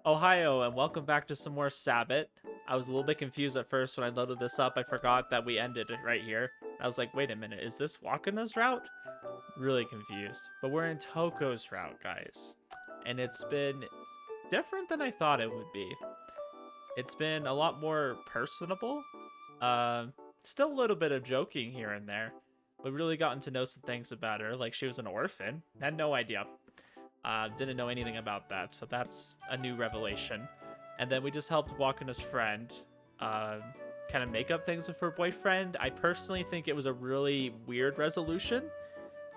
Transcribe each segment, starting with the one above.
Ohio, and welcome back to some more Sabbat. I was a little bit confused at first when I loaded this up. I forgot that we ended it right here. I was like, wait a minute, is this Wakana's route? Really confused. But we're in Touko's route, guys. And it's been different than I thought it would be. It's been a lot more personable. Still a little bit of joking here and there. But really gotten to know some things about her. Like she was an orphan. Had no idea. Didn't know anything about that, so that's a new revelation. And then we just helped Wakana's friend kind of make up things with her boyfriend. I personally think it was a really weird resolution,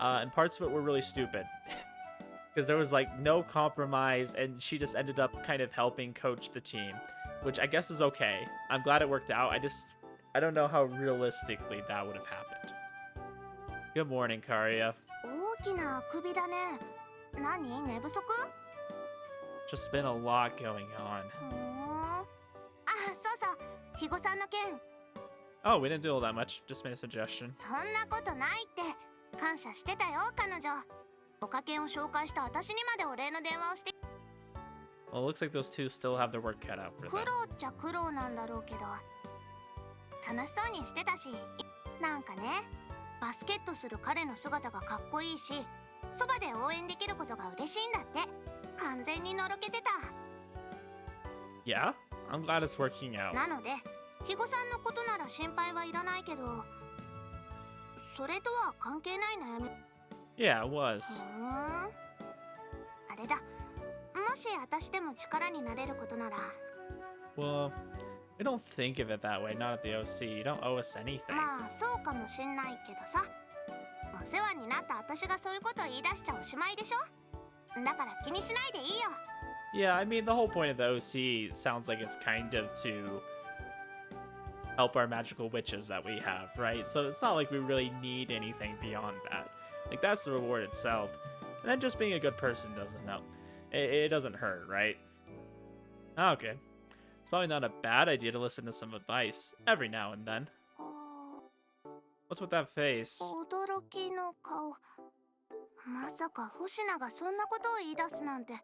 and parts of it were really stupid. Because there was like no compromise, and she just ended up kind of helping coach the team, which I guess is okay. I'm glad it worked out. I don't know how realistically that would have happened. Good morning, Karia. 大きな首だね。何？寝不足？ Just been a lot going on. あ、そうそう。肥後さんの件。Oh, we didn't do all that much. Just made a suggestion. そんなことないって。感謝してたよ、彼女。おかけを紹介した私にまでお礼の電話をして。 Well, it looks like those two still have their work cut out for 苦 them. 労っちゃ苦労なんだろうけど。楽しそうにしてたし。なんかね、バスケットする彼の姿がかっこいいし。 そばで応援できることが嬉しいんだって。完全にのろけてた。 Yeah? I'm glad it's working out. なので、肥後さんのことなら心配はいらないけど、それとは関係ない悩み。 Yeah, it was. あれだ。もし私でも力になれることなら。 Well, we don't think of it that way, not at the OC. You don't owe us anything. まあ、そうかもしんないけどさ。 お世話になった私がそういうことを言い出しちゃおしまいでしょ。だから気にしないでいいよ。 Yeah, I mean, the whole point of the OC sounds like it's kind of to help our magical witches that we have, right? So it's not like we really need anything beyond that. Like, that's the reward itself. And then just being a good person doesn't help. It doesn't hurt, right? Okay. It's probably not a bad idea to listen to some advice every now and then. What's with that face? 驚きの顔。まさか星名がそんなことを言い出すなんて。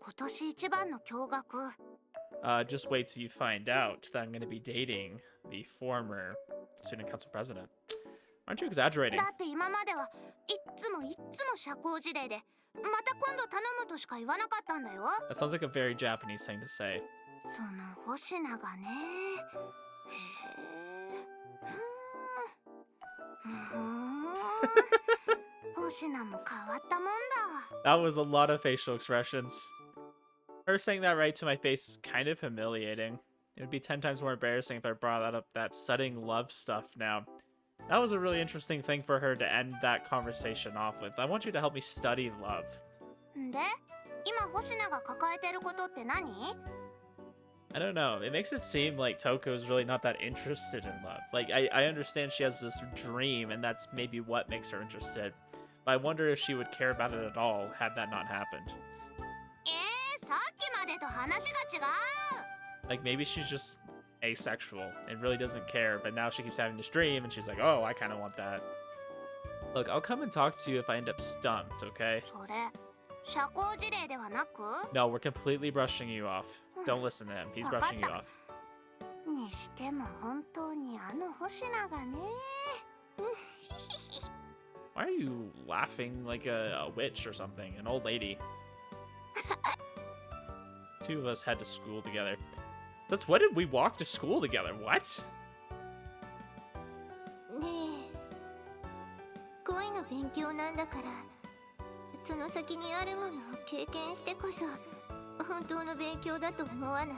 今年一番の驚愕。Just wait till you find out that I'm going to be dating the former student council president. Aren't you exaggerating? だって今まではいっつも社交辞令で、また今度頼むとしか言わなかったんだよ。 That sounds like a very Japanese thing to say. その星名がね。星名も変わったもんだ。 That was a lot of facial expressions. Her saying that right to my face is kind of humiliating. It would be 10 times more embarrassing if I brought up that studying love stuff now. That was a really interesting thing for her to end that conversation off with. I want you to help me study love. で、今星名が抱えてることって何？ I don't know. It makes it seem like Touko's really not that interested in love. Like, I understand she has this dream, and that's maybe what makes her interested. But I wonder if she would care about it at all had that not happened. さっきまでと話が違う。 Like, maybe she's just asexual and really doesn't care, but now she keeps having this dream, and she's like, oh, I kind of want that. Look, I'll come and talk to you if I end up stumped, okay? それ、社交辞令ではなく？ No, we're completely brushing you off. Don't listen to him. He's brushing you off. にしても本当にあの星名がね。 Why are you laughing like a witch or something? An old lady. Two of us had to school together. Since when did we walk to school together? What? ねえ、恋の勉強なんだから、その先にあるものを経験してこそ本当の勉強だと思わない？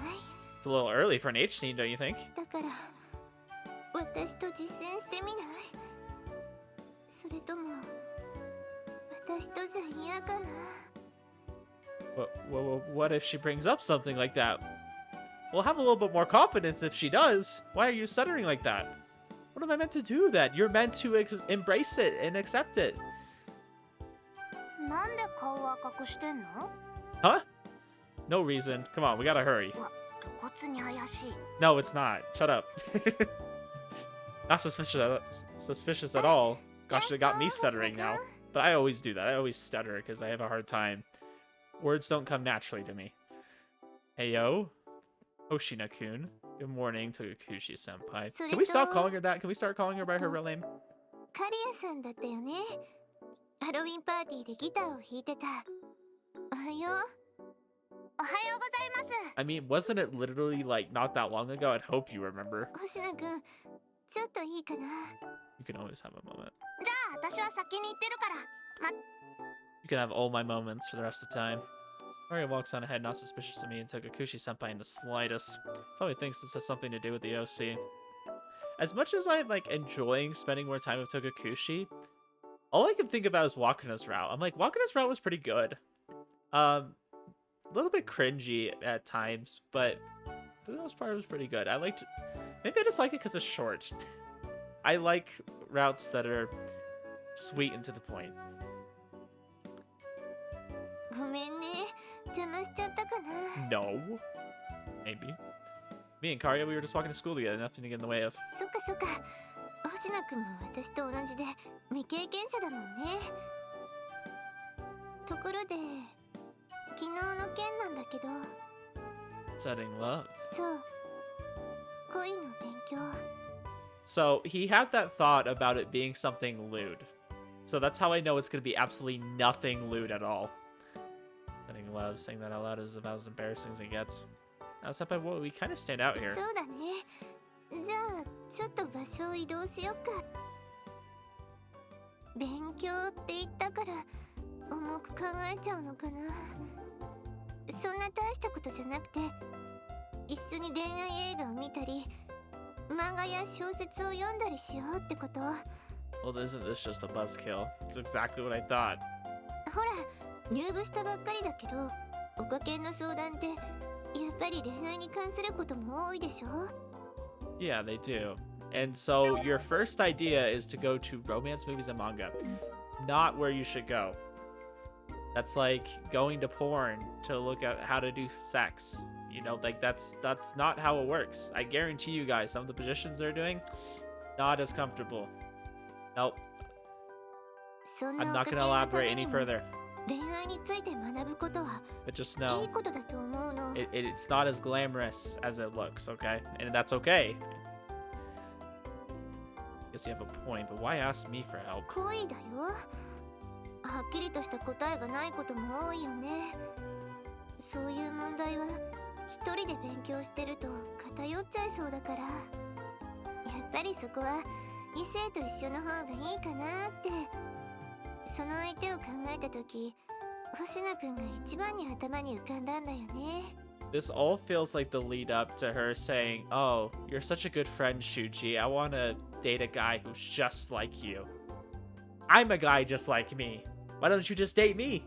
It's a little early for an H teen, don't you think? だから私と実践してみない？それとも私とじゃ嫌かな？ What if she brings up something like that? We'll have a little bit more confidence if she does. Why are you stuttering like that? What am I meant to do then? You're meant to embrace it and accept it. なんで顔を赤くしてんの？ Huh? No reason. Come on, we gotta hurry. わ、露骨に怪しい。 No, it's not. Shut up. Not suspicious at all. Gosh, it got me stuttering now. But I always do that. I always stutter because I have a hard time. Words don't come naturally to me. Heyo. Hoshina-kun. Good morning, Togakushi-senpai. So Can we stop little- calling her that? Can we start calling her by her real name? カリアさんだったよね。ハロウィンパーティーでギターを弾いてた。おはよう。おはようございます。 I mean, wasn't it literally, like, not that long ago? I'd hope you remember. 星野くん、ちょっといいかな。 You can always have a moment. じゃあ私は先に行ってるから。You can have all my moments for the rest of the time. Mario walks on ahead, not suspicious of me, and Togakushi-senpai in the slightest. Probably thinks this has something to do with the OC. As much as I'm, like, enjoying spending more time with Togakushi, all I can think about is Wakana's route. I'm like, Wakana's route was pretty good. A little bit cringy at times, but for the most part, it was pretty good. I liked... Maybe I just like it because it's short. I like routes that are sweet and to the point. ごめんね。邪魔しちゃったかな。 No. Maybe. Me and Karia, we were just walking to school together. Nothing to get in the way of. そっかそっか。星野くんも私と同じで未経験者だもんね。ところで、昨日の件なんだけど。 Setting love. そう。恋の勉強。 So he had that thought about it being something lewd. So that's how I know it's going to be absolutely nothing lewd at all. Setting love, saying that out loud is about as embarrassing as it gets. Senpai, well, we kind of stand out here. そうだね。じゃあちょっと場所を移動しよっか。勉強って言ったから重く考えちゃうのかな。そんな大したことじゃなくて、一緒に恋愛映画を見たり、漫画や小説を読んだりしようってこと。 Well, isn't this just a buzzkill? It's exactly what I thought. ほら、入部したばっかりだけど、おかけの相談ってやっぱり恋愛に関することも多いでしょ。 Yeah, they do. And so your first idea is to go to romance movies and manga. Not where you should go. That's like going to porn to look at how to do sex. You know, like that's not how it works. I guarantee you guys, some of the positions they're doing, not as comfortable. Nope. そん I'm なお not かけ gonna のた elaborate め any にも further. 恋愛について学ぶことは But just い know いことだと思うの。 it's not as glamorous as it looks, okay? And that's okay. Guess you have a point, but why ask me for help? 恋だよ。はっきりとした答えがないことも多いよね。そういう問題は一人で勉強してると偏っちゃいそうだから。やっぱりそこは異性と一緒の方がいいかなって。その相手を考えた時、星野くんが一番に頭に浮かんだんだよね。 This all feels like the lead up to her saying, "Oh, you're such a good friend, Shuuji. I want to date a guy who's just like you. I'm a guy just like me. Why don't you just date me?"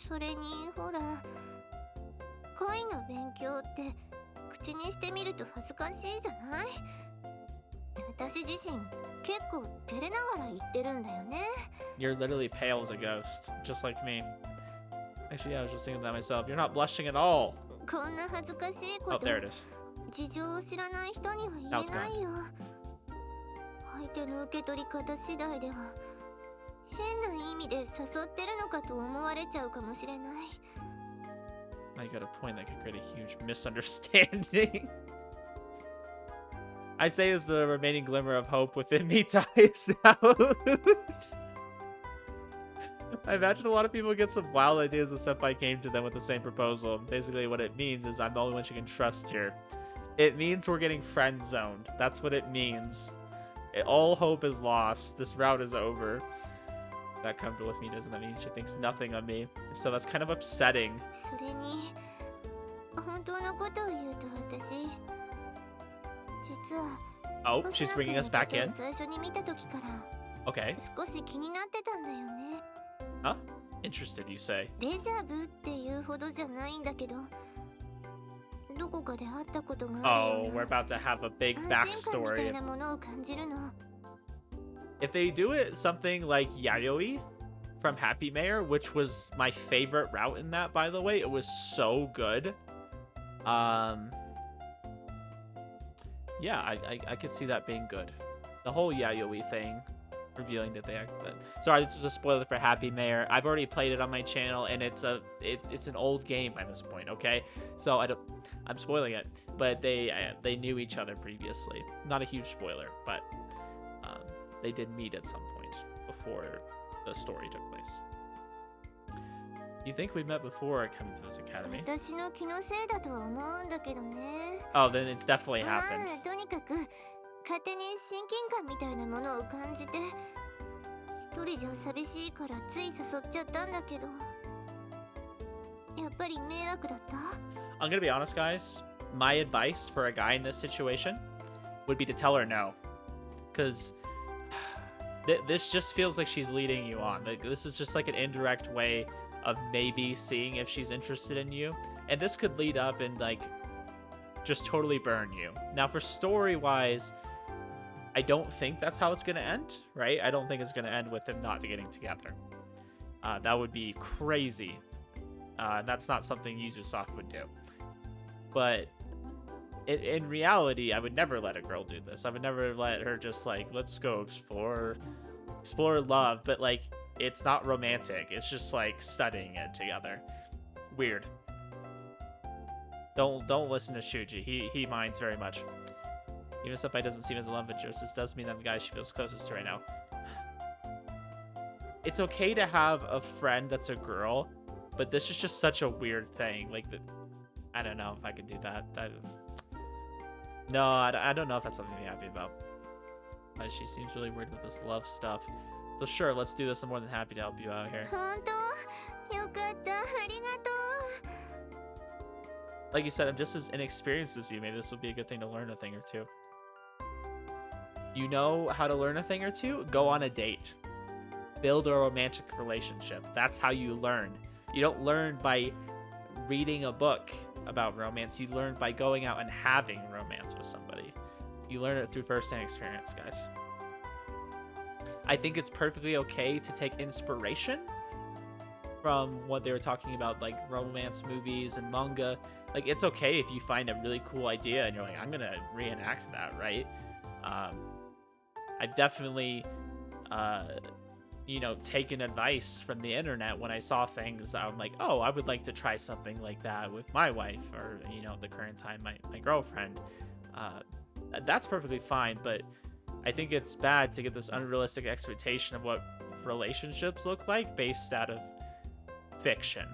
それにほら、恋の勉強って口にしてみると恥ずかしいじゃない？私自身結構照れながら言ってるんだよね。 You're literally pale as a ghost, just like me. Actually, yeah, I was just thinking that myself. You're not blushing at all. こんな恥ずかしいこ Oh, と there it is. 事情を知らない人には言えないよ。相手の受け取り方次第では変な意味で誘ってるのかと思われちゃうかもしれない。 I got a point that could create a huge misunderstanding. I say as the remaining glimmer of hope within me dies out. I imagine a lot of people get some wild ideas if Senpai came to them with the same proposal. Basically, what it means is I'm the only one she can trust here. It means we're getting friend zoned. That's what it means. All hope is lost. This route is over. That comfortable with me doesn't that mean she thinks nothing of me? So that's kind of upsetting. それに本当のことを言うと私実は Oh, 星 she's 野くん bringing の us こと back を in. 最初に見た時から Okay. 少し気になってたんだよね。 Huh? Interested, you say? デジャブっていうほどじゃないんだけどどこかで会ったことがある Oh, よう we're な about to have a big 安心感みたい backstory. なものを感じるの。 If they do it something like Yayoi from Happy Mayor, which was my favorite route in that, by the way, it was so good. Yeah, I could see that being good. The whole Yayoi thing revealing that they act. Sorry, this is a spoiler for Happy Mayor. I've already played it on my channel, and it's an old game by this point. Okay, so I'm spoiling it, but they knew each other previously. Not a huge spoiler, but they did meet at some point before the story took place. You think we met before coming to this academy? 私の気のせいだとは思うんだけどね。 Oh, then it's definitely ま happened. あとにかく勝手に親近感みたいなものを感じて一人じゃ寂しいからつい誘っちゃったんだけどやっぱり迷惑だった？ I'm gonna be honest, guys. My advice for a guy in this situation would be to tell her no, because this just feels like she's leading you on. Like, this is just like an indirect way of maybe seeing if she's interested in you, and this could lead up and like just totally burn you. Now, for story-wise, I don't think that's how it's gonna end, right? I don't think it's gonna end with them not getting together. That would be crazy. That's not something Yuzusoft would do. But in reality, I would never let a girl do this. I would never let her just like, let's go explore love, but like, it's not romantic. It's just like studying it together. Weird. Don't listen to Shuuji. He minds very much. Even Senpai doesn't seem as love interest. This does mean I'm the guy she feels closest to right now. It's okay to have a friend that's a girl, but this is just such a weird thing. Like, I don't know if I could do that. No, I don't know if that's something to be happy about. She seems really weird with this love stuff. So sure, let's do this. I'm more than happy to help you out here. 本当？よかった。ありがとう。 Like you said, I'm just as inexperienced as you. Maybe this would be a good thing to learn a thing or two. You know how to learn a thing or two? Go on a date. Build a romantic relationship. That's how you learn. You don't learn by reading a book about romance. You learn by going out and having romance with somebody. You learn it through first-hand experience, guys. I think it's perfectly okay to take inspiration from what they were talking about, like romance movies and manga. Like, it's okay if you find a really cool idea and you're like, I'm gonna reenact that, right? I've definitely, you know, taken advice from the internet when I saw things. I'm like, oh, I would like to try something like that with my wife, or, you know, the current time, my girlfriend. That's perfectly fine, but I think it's bad to get this unrealistic expectation of what relationships look like based out of fiction.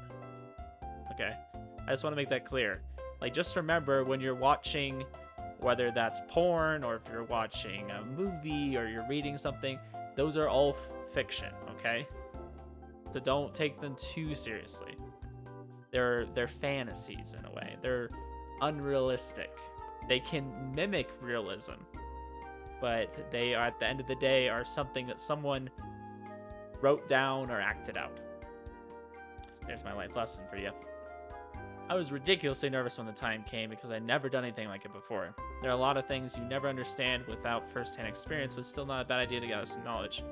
Okay? I just want to make that clear. Like, just remember when you're watching, whether that's porn or if you're watching a movie or you're reading something, those are all fiction, okay? So don't take them too seriously. They're fantasies in a way. They're unrealistic. They can mimic realism, but they are, at the end of the day, are something that someone wrote down or acted out. There's my life lesson for you. I was ridiculously nervous when the time came because I'd never done anything like it before. There are a lot of things you never understand without first-hand experience, but still not a bad idea to gather some knowledge.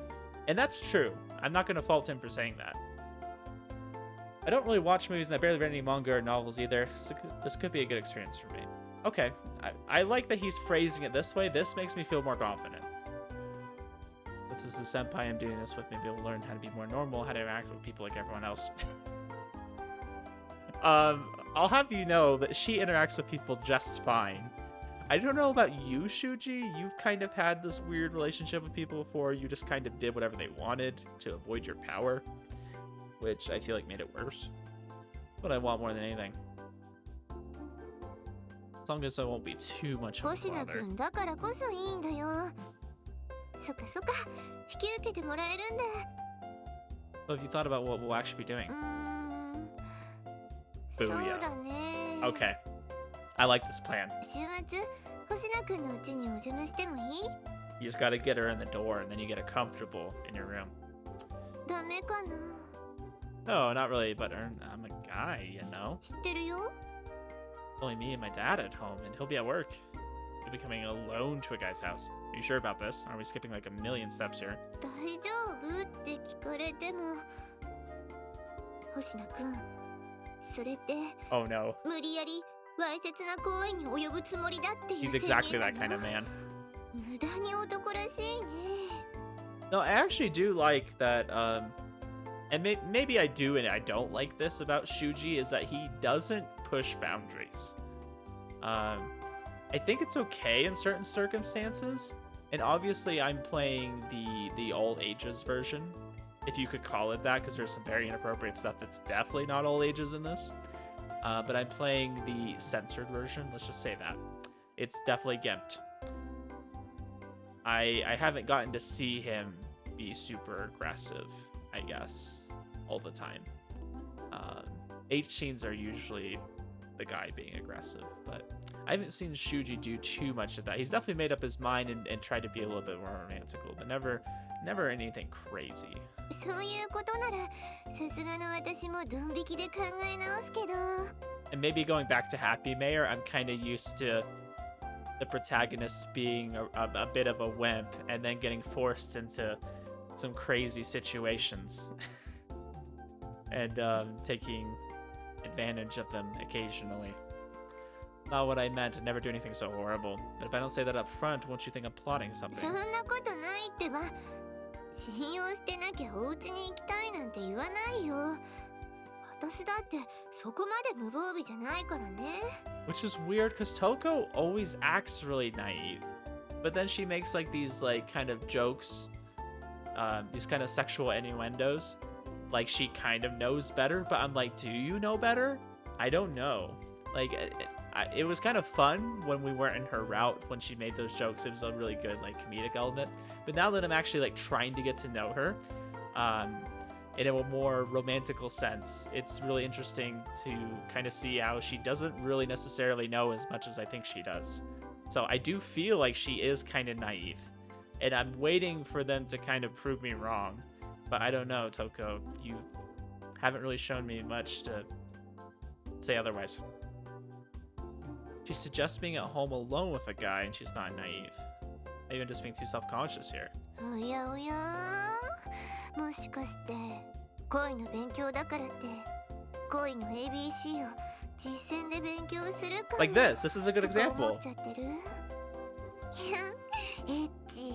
And that's true. I'm not going to fault him for saying that. I don't really watch movies, and I barely read any manga or novels either, so this could be a good experience for me. Okay, I like that he's phrasing it this way. This makes me feel more confident. This is a senpai I'm doing this with. Maybe we'll learn how to be more normal, how to interact with people like everyone else. I'll have you know that she interacts with people just fine. I don't know about you, Shuuji. You've kind of had this weird relationship with people before. You just kind of did whatever they wanted to avoid your power, which I feel like made it worse. But I want more than anything. As long as I won't be too much of a 星野 bother. くんだからこそいいんだよ。そっかそっか、引き受けてもらえるんだ。 So have you thought about what we'll actually be doing? そうだ Booyah. ね。 Okay. I like this plan. 週末、星野くんの家にお邪魔してもいい？ You just gotta get her in the door and then you get her comfortable in your room. ダメかな。 No, not really, but I'm a guy, you know? 知ってるよ。 Only me and my dad at home, and he'll be at work. You'll be coming alone to a guy's house. Are you sure about this? Are we skipping like a million steps here? 大丈夫って聞かれても。星野くん、それって Oh no. 無理やりわいせつな行為に及ぶつもりだっていう He's 宣言 exactly だ that kind of man. 無駄に男らしいね。No, I actually do like that. And maybe I do and I don't like this about Shuuji is that he doesn't push boundaries. I think it's okay in certain circumstances, and obviously I'm playing the all ages version, if you could call it that, because there's some very inappropriate stuff that's definitely not all ages in this. But I'm playing the censored version. Let's just say that it's definitely gimped. I haven't gotten to see him be super aggressive, I guess, all the time. H scenes are usually the guy being aggressive, but I haven't seen Shuuji do too much of that. He's definitely made up his mind and tried to be a little bit more romantical, but never anything crazy. そういうことならさすがの私もドン引きで考え直すけど And maybe going back to Happy Mayor, I'm kind of used to the protagonist being a bit of a wimp and then getting forced into some crazy situations and taking advantage of them occasionally. Not what I meant, never do anything so horrible. But if I don't say that up front, won't you think I'm plotting そ something? んなことないってば信用してなきゃお家に行きたいなんて言わないよ私だってそこまで無防備じゃないからね Which is weird because Touko always acts really naive. But then she makes like these like kind of jokes, these kind of sexual innuendos. Like she kind of knows better, but I'm like, do you know better? I don't know. Like it was kind of fun when we weren't in her route when she made those jokes. It was a really good like comedic element. But now that I'm actually like trying to get to know her, in a more romantical sense, it's really interesting to kind of see how she doesn't really necessarily know as much as I think she does. So I do feel like she is kind of naive, and I'm waiting for them to kind of prove me wrong. But I don't know, Touko. You haven't really shown me much to say otherwise. She suggests being at home alone with a guy, and she's not naive. Maybe I'm just being too self-conscious here. おやおやもしかして恋の勉強だからって恋の ABC を実践で勉強するかも Like this. This is a good と思 example. っちゃってるいやエッチ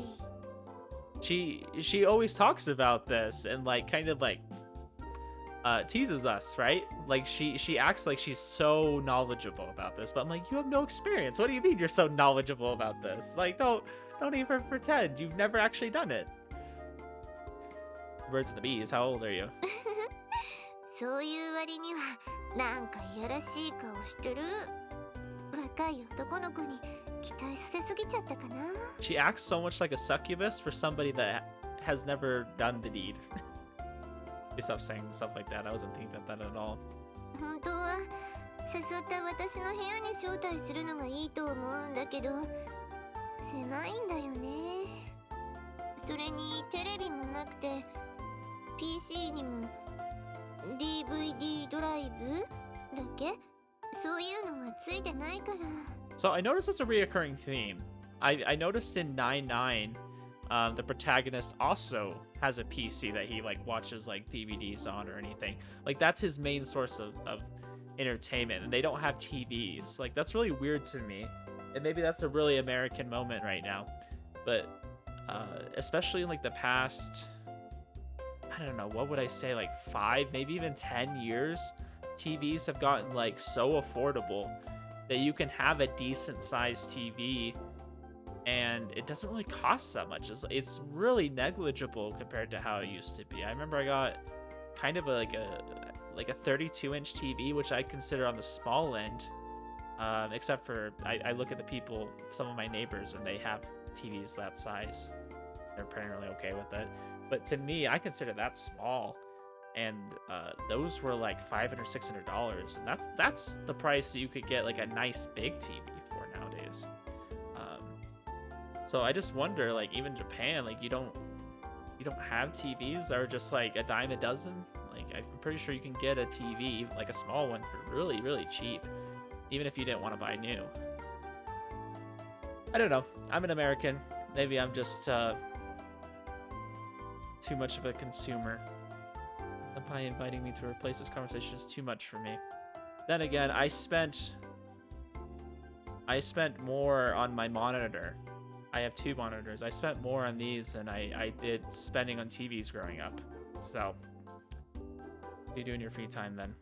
She always talks about this and like kind of like teases us, right? Like she acts like she's so knowledgeable about this, but I'm like, you have no experience. What do you mean you're so knowledgeable about this? Like don't even pretend you've never actually done it. Birds and the bees, how old are you? そういう割にはなんかいやらしい顔してる若い男の子に期待させすぎちゃったかな She acts so much like a succubus for somebody that has never done the deed. You stop saying stuff like that. I wasn't thinking of that at all. 本当は誘った私の部屋に招待するのがいいと思うんだけど狭いんだよねそれにテレビもなくて PC にも DVD ドライブだけそういうのがついてないから So I noticed it's a reoccurring theme. I noticed in 9-9, the protagonist also has a PC that he like watches like DVDs on or anything. Like that's his main source of entertainment, and they don't have TVs. Like that's really weird to me, and maybe that's a really American moment right now. But especially in like the past, I don't know, what would I say, like 5, maybe even 10 years, TVs have gotten like so affordable that you can have a decent sized TV and it doesn't really cost that much. It's really negligible compared to how it used to be. I remember I got kind of like a 32-inch TV, which I consider on the small end, except for I look at the people, some of my neighbors, and they have TVs that size. They're apparently okay with it. But to me, I consider that small. And those were like $500, $600, and that's the price that you could get like a nice big TV for nowadays. So I just wonder, like even Japan, like you don't have TVs that are just like a dime a dozen. Like I'm pretty sure you can get a TV, like a small one, for really, really cheap, even if you didn't want to buy new. I don't know. I'm an American. Maybe I'm just too much of a consumer. Senpai inviting me to replace this conversation is too much for me. Then again, I spent more on my monitor. I have 2 monitors. I spent more on these than I did spending on TVs growing up. So, what do you do in your free time then?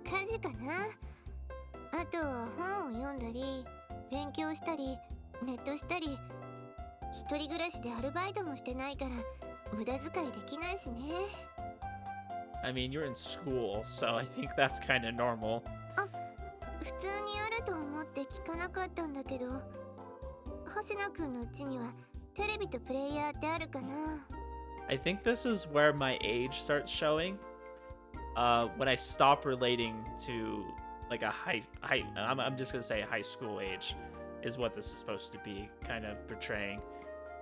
家事かな。あとは本を読んだり、勉強したり、ネットしたり。一人暮らしでアルバイトもしてないから、無駄遣いできないしね。I mean, you're in school, so I think that's kind of normal. 普通にあると思って聞かなかったんだけど、星野くんの家にはテレビとプレイヤーってあるかな。I think this is where my age starts showing. When I stop relating to like a I'm just gonna say high school age is what this is supposed to be kind of portraying.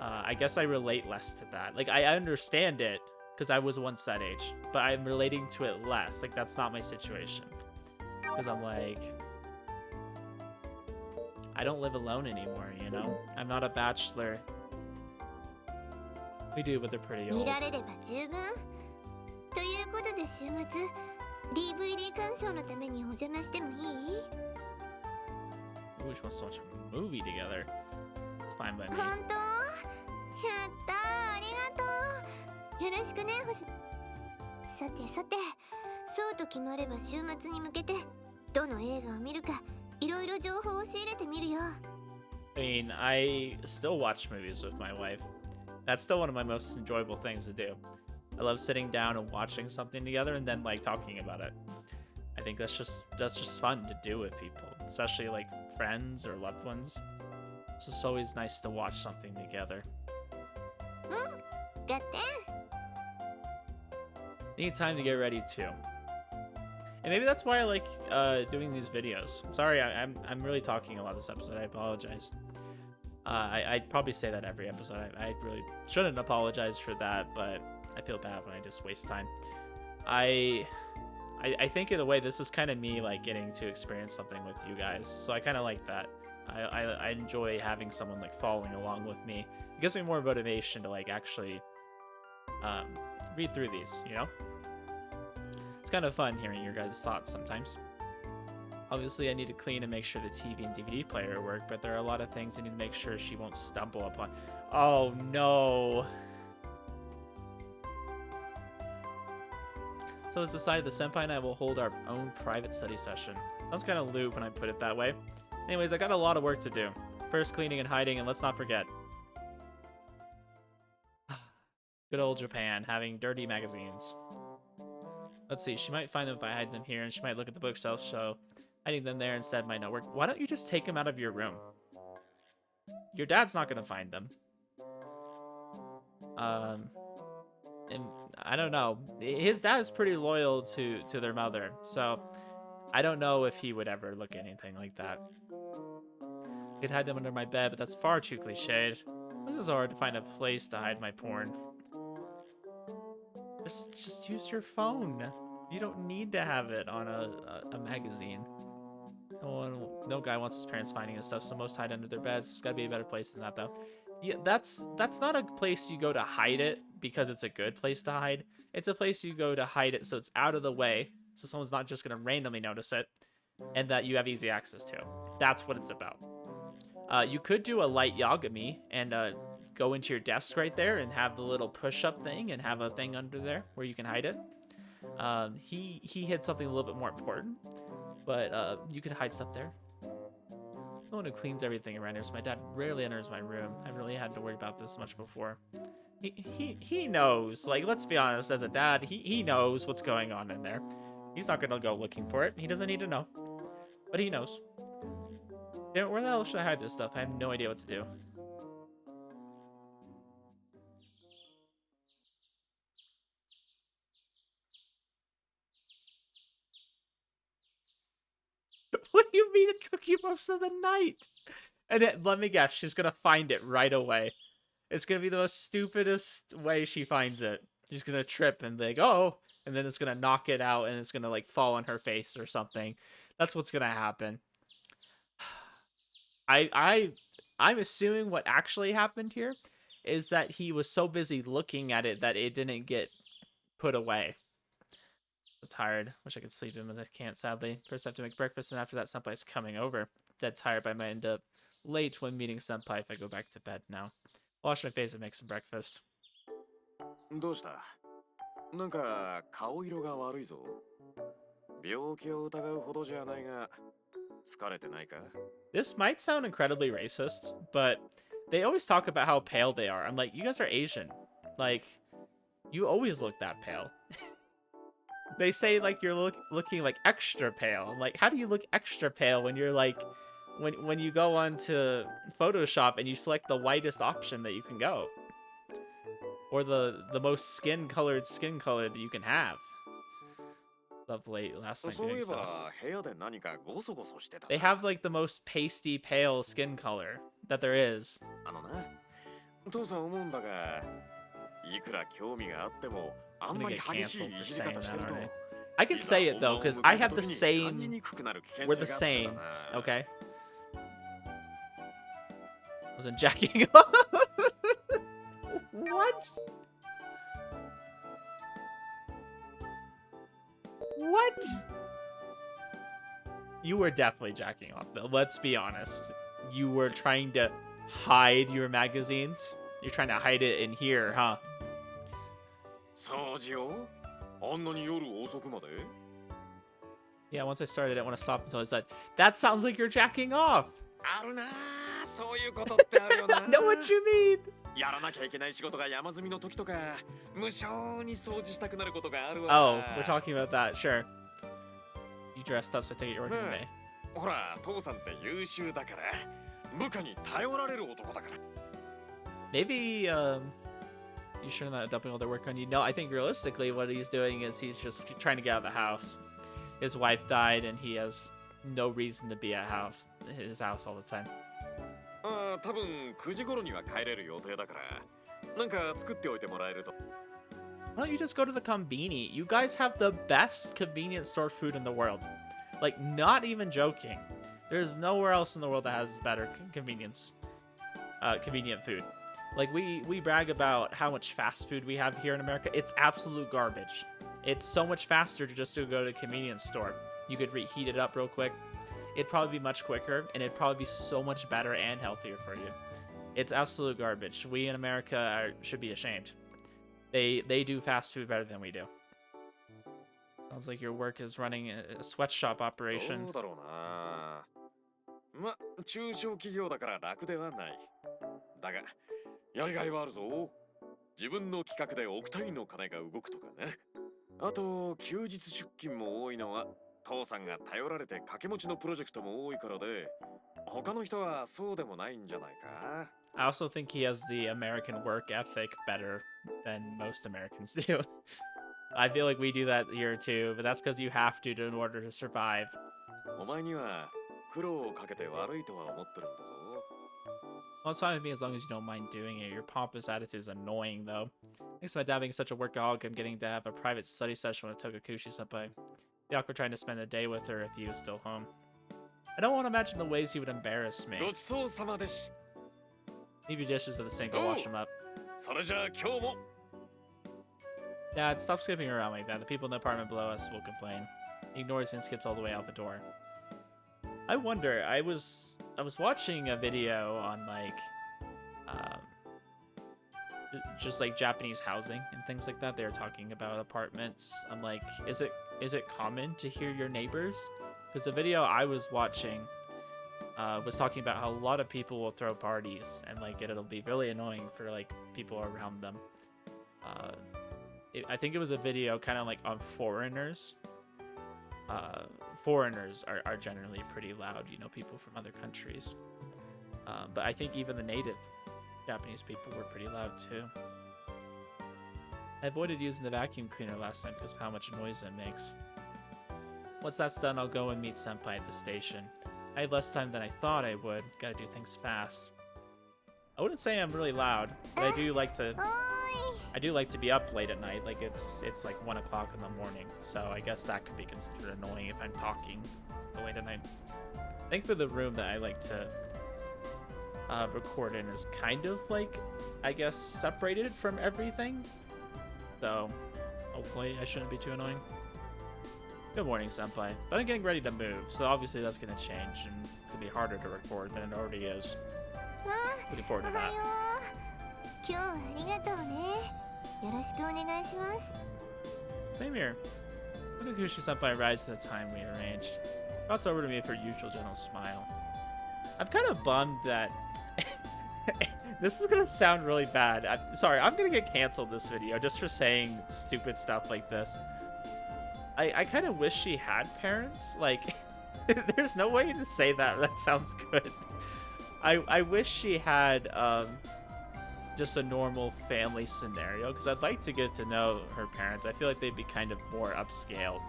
I guess I relate less to that. Like I understand it because I was once that age, but I'm relating to it less. Like that's not my situation. Because I'm like, I don't live alone anymore, you know? I'm not a bachelor. We do, but they're pretty 見 old. られれば十分。ということで週末、DVD 鑑賞のためにお邪魔してもいい？ We just want to watch a movie together. It's fine by me. 本当？やったー、ありがとう。よろしくね、星。さてさて、そうと決まれば週末に向けてどの映画を見るかいろいろ情報を仕入れてみるよ。I mean, I still watch movies with my wife. That's still one of my most enjoyable things to do. I love sitting down and watching something together and then like talking about it. I think that's just fun to do with people, especially like friends or loved ones. It's just always nice to watch something together. ガッテン。 Need time to get ready too. And maybe that's why I like doing these videos. Sorry, I'm really talking a lot this episode. I apologize. I'd probably say that every episode. I really shouldn't apologize for that, but I feel bad when I just waste time. I think in a way this is kind of me like getting to experience something with you guys. So I kind of like that. I enjoy having someone like following along with me. It gives me more motivation to like actually read through these, you know? It's kind of fun hearing your guys' thoughts sometimes. Obviously, I need to clean and make sure the TV and DVD player work, but there are a lot of things I need to make sure she won't stumble upon. Oh no! So it's decided the senpai and I will hold our own private study session. Sounds kind of lewd when I put it that way. Anyways, I got a lot of work to do. First, cleaning and hiding, and let's not forget. Good old Japan, having dirty magazines. Let's see, she might find them if I hide them here, and she might look at the bookshelf, so hiding them there instead might not work. Why don't you just take them out of your room? Your dad's not gonna find them. And I don't know. His dad is pretty loyal to their mother, so I don't know if he would ever look at anything like that. I could hide them under my bed, but that's far too cliched. This is hard to find a place to hide my porn. Just use your phone. You don't need to have it on a magazine. No guy wants his parents finding his stuff, so most hide under their beds. There's gotta be a better place than that, though. Yeah, that's not a place you go to hide it because it's a good place to hide. It's a place you go to hide it so it's out of the way, so someone's not just gonna randomly notice it, and that you have easy access to. That's what it's about. You could do a light yagami and go into your desk right there and have the little push-up thing and have a thing under there where you can hide it. He hid something a little bit more important, but you could hide stuff there. Someone who cleans everything around here, so my dad rarely enters my room. I haven't really had to worry about this much before. He knows. Like, let's be honest, as a dad, he knows what's going on in there. He's not gonna go looking for it. He doesn't need to know, but he knows. Yeah, where the hell should I hide this stuff? I have no idea what to do. What do you mean it took you most of the night? And let me guess, she's gonna find it right away. It's gonna be the most stupidest way she finds it. She's gonna trip and be like, oh, and then it's gonna knock it out and it's gonna like fall on her face or something. That's what's gonna happen. I'm assuming what actually happened here is that he was so busy looking at it that it didn't get put away. So tired. Wish I could sleep in, but I can't, sadly. First I have to make breakfast, and after that, senpai's coming over. Dead tired, but I might end up late when meeting senpai if I go back to bed now. Wash my face and make some breakfast. どうした？なんか顔色が悪いぞ。病気を疑うほどじゃないが、疲れてないか？ This might sound incredibly racist, but they always talk about how pale they are. I'm like, you guys are Asian. Like, you always look that pale. They say like you're looking like extra pale. I'm like, how do you look extra pale when you're like, when you go onto Photoshop and you select the whitest option that you can go, or the most skin color that you can have. Of late last night doing stuff. They have like the most pasty pale skin color that there is. あのな、父さん思うんだが、いくら興味があっても、あんまり激しいいじり方してると。I can say it though, because I have the same. We're the same, okay? Wasn't jacking off. What? What? You were definitely jacking off, though. Let's be honest. You were trying to hide your magazines. You're trying to hide it in here, huh? Yeah, once I started, I didn't want to stop until I was done. That sounds like you're jacking off. I know what you mean. やらなきゃいけない仕事が山積みの時とか、無性に掃除したくなることがあるわ。Oh, we're talking about that. Sure. You dressed up, so I take it you're working today. ほら、父さんって優秀だから、部下に頼られる男だから。Maybe, you sure not dumping all their work on you? No, I think realistically what he's doing is he's just trying to get out of the house. His wife died and he has no reason to be at his house all the time. 多分9時頃には帰れる予定だから、なんか作っておいてもらえると。Why don't you just go to the conveni? You guys have the best convenience store food in the world. Like, not even joking. There's nowhere else in the world that has better convenient food. Like, we brag about how much fast food we have here in America. It's absolute garbage. It's so much faster to just go to a convenience store. You could reheat it up real quick. It'd probably be much quicker, and it'd probably be so much better and healthier for you. It's absolute garbage. We in America should be ashamed. They do fast food better than we do. Sounds like your work is running a sweatshop operation. どうだろうな。ま、中小企業だから楽ではない。だが、やりがいはあるぞ。自分の企画で億単位の金が動くとかね。あと、休日出勤も多いのは、父さんが頼られて掛け持ちのプロジェクトも多いからで、他の人はそうでもないんじゃないか。I also think he has the American work ethic better than most Americans do. I feel like we do that here too, but that's because you have to in order to survive. お前には苦労をかけて悪いとは思ってるんだぞ。Well, it's fine with me as long as you don't mind doing it. Your pompous attitude is annoying, though. Thanks to my dad being such a workaholic, I'm getting to have a private study session with Togakushi-senpai. The awkward trying to spend a day with her if he was still home. I don't want to imagine the ways he would embarrass me. ごちそうさまでし。Leave your dishes at the sink, I'll wash them up. それじゃあ今日も。Dad, stop skipping around like that. The people in the apartment below us will complain. He ignores me and skips all the way out the door. I wonder, I was watching a video on like just like Japanese housing and things like that. They were talking about apartments. I'm like, is it common to hear your neighbors? Because the video I was watching was talking about how a lot of people will throw parties and like it'll be really annoying for like people around them. I think it was a video kind of like on foreigners. Foreigners are generally pretty loud, you know, people from other countries. But I think even the native Japanese people were pretty loud too. I avoided using the vacuum cleaner last night because of how much noise it makes. Once that's done, I'll go and meet Senpai at the station. I had less time than I thought I would. Gotta do things fast. I wouldn't say I'm really loud, but I do like to be up late at night. Like it's like 1 o'clock in the morning, so I guess that could be considered annoying if I'm talking late at night. I think for the room that I like to record in is kind of like, I guess, separated from everything. So hopefully I shouldn't be too annoying. Good morning, Senpai. But I'm getting ready to move, so obviously that's going to change, and it's going to be harder to record than it already is. わあ、 Looking お forward to は that. よう。今日はありがとうね。よろしくお願いします。 Same here. Fukukushi Senpai arrives at the time we arranged. Walks over to me with her usual gentle smile. I'm kind of bummed that... This is going to sound really bad. I'm going to get canceled this video just for saying stupid stuff like this. I kind of wish she had parents. Like, there's no way to say that. That sounds good. I wish she had just a normal family scenario, because I'd like to get to know her parents. I feel like they'd be kind of more upscale.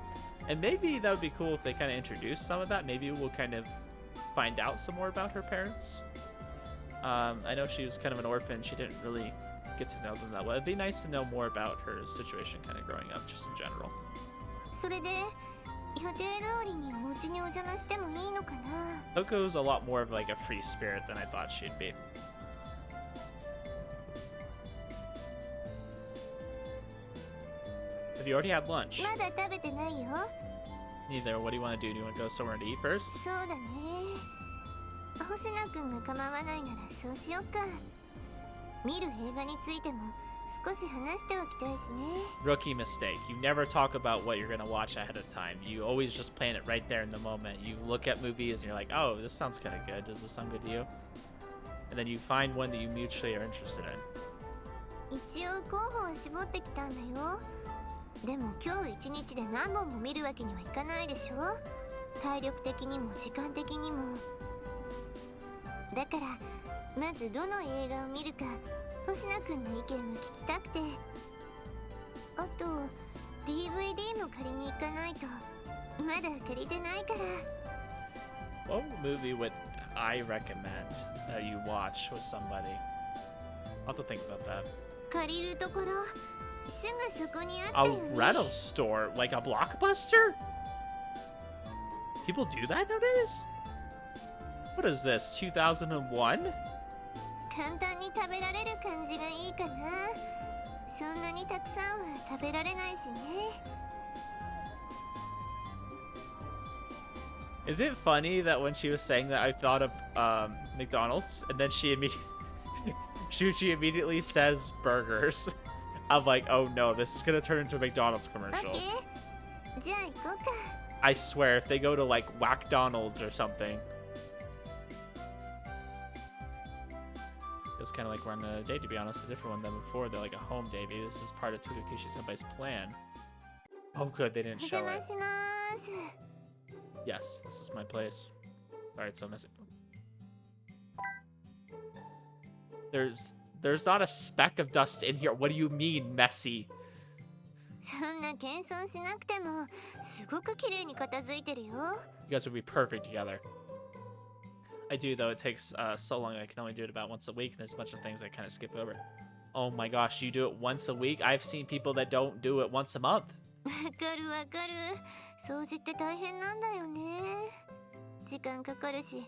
And maybe that would be cool if they kind of introduced some of that. Maybe we'll kind of find out some more about her parents. I know she was kind of an orphan. She didn't really get to know them that well. It'd be nice to know more about her situation kind of growing up, just in general. それで、予定通りにお家にお邪魔してもいいのかな。 Toko's a lot more of like a free spirit than I thought she'd be. Have you already had lunch? まだ食べてないよ。 Neither. What do you want to do? Do you want to go somewhere to eat first? そうだね。星名くんが構わないならそうしよっか。見る映画についても少し話しておきたいしね。 Rookie mistake. You never talk about what you're going to watch ahead of time. You always just plan it right there in the moment. You look at movies and you're like, oh, this sounds kind of good. Does this sound good to you? And then you find one that you mutually are interested in. 一応候補を絞ってきたんだよ。でも今日一日で何本も見るわけにはいかないでしょ。体力的にも時間的にも。だからまずどの映画を見るか星名くんの意見も聞きたくて。あと DVD も借りに行かないと。まだ借りてないから。 What movie would I recommend that you watch with somebody? I'll have to think about that. 借りるところすぐそこにあった A よね。 rental store? Like a Blockbuster? People do that nowadays? What is this, 2001? 簡単に食べられる感じがいいかな。そんなにたくさんは食べられないしね。 Is it funny that when she was saying that I thought of McDonald's, and then Shuuji immediately says burgers? I'm like, oh no, this is gonna turn into a McDonald's オッ commercial. ケー。じゃあ行こうか。 I swear, if they go to like Whackdonald's or something. It's kind of like we're on a date, to be honest, a different one than before. They're like a home date. Maybe this is part of Tokukushi Senpai's plan. Oh good, they didn't お show 邪魔 it. します。 Yes, this is my place. Alright, so messy. There's not a speck of dust in here. What do you mean, messy? そんな謙遜しなくてもすごく綺麗に片付いてるよ。 You guys would be perfect together. I do, though. It takes so long. I can only do it about once a week, and there's a bunch of things I kind of skip over. Oh my gosh, you do it once a week? I've seen people that don't do it once a month. わかるわかる。掃除って大変なんだよね。時間かかるし、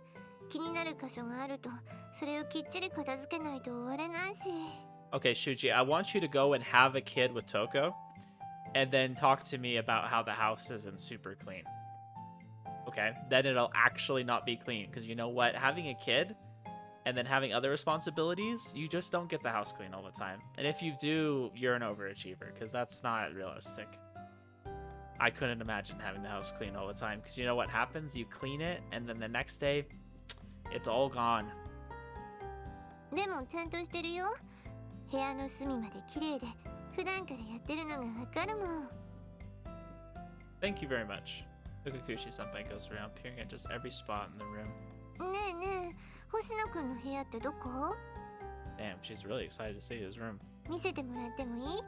気になる箇所があると、それをきっちり片付けないと終われないし。 Okay, Shuuji, I want you to go and have a kid with Toko, and then talk to me about how the house isn't super clean. Okay, then it'll actually not be clean, because you know what? Having a kid and then having other responsibilities, you just don't get the house clean all the time. And if you do, you're an overachiever, because that's not realistic. I couldn't imagine having the house clean all the time, because you know what happens? You clean it, and then the next day, it's all gone. でもちゃんとしてるよ。部屋の隅まで綺麗で、普段からやってるのがわかるもん。 Thank you very much. Fukukushi-senpai goes around peering at just every spot in the room. ねえねえ、星野くんの部屋ってどこ？ Damn, she's really excited to see his room. 見せてもらってもいい？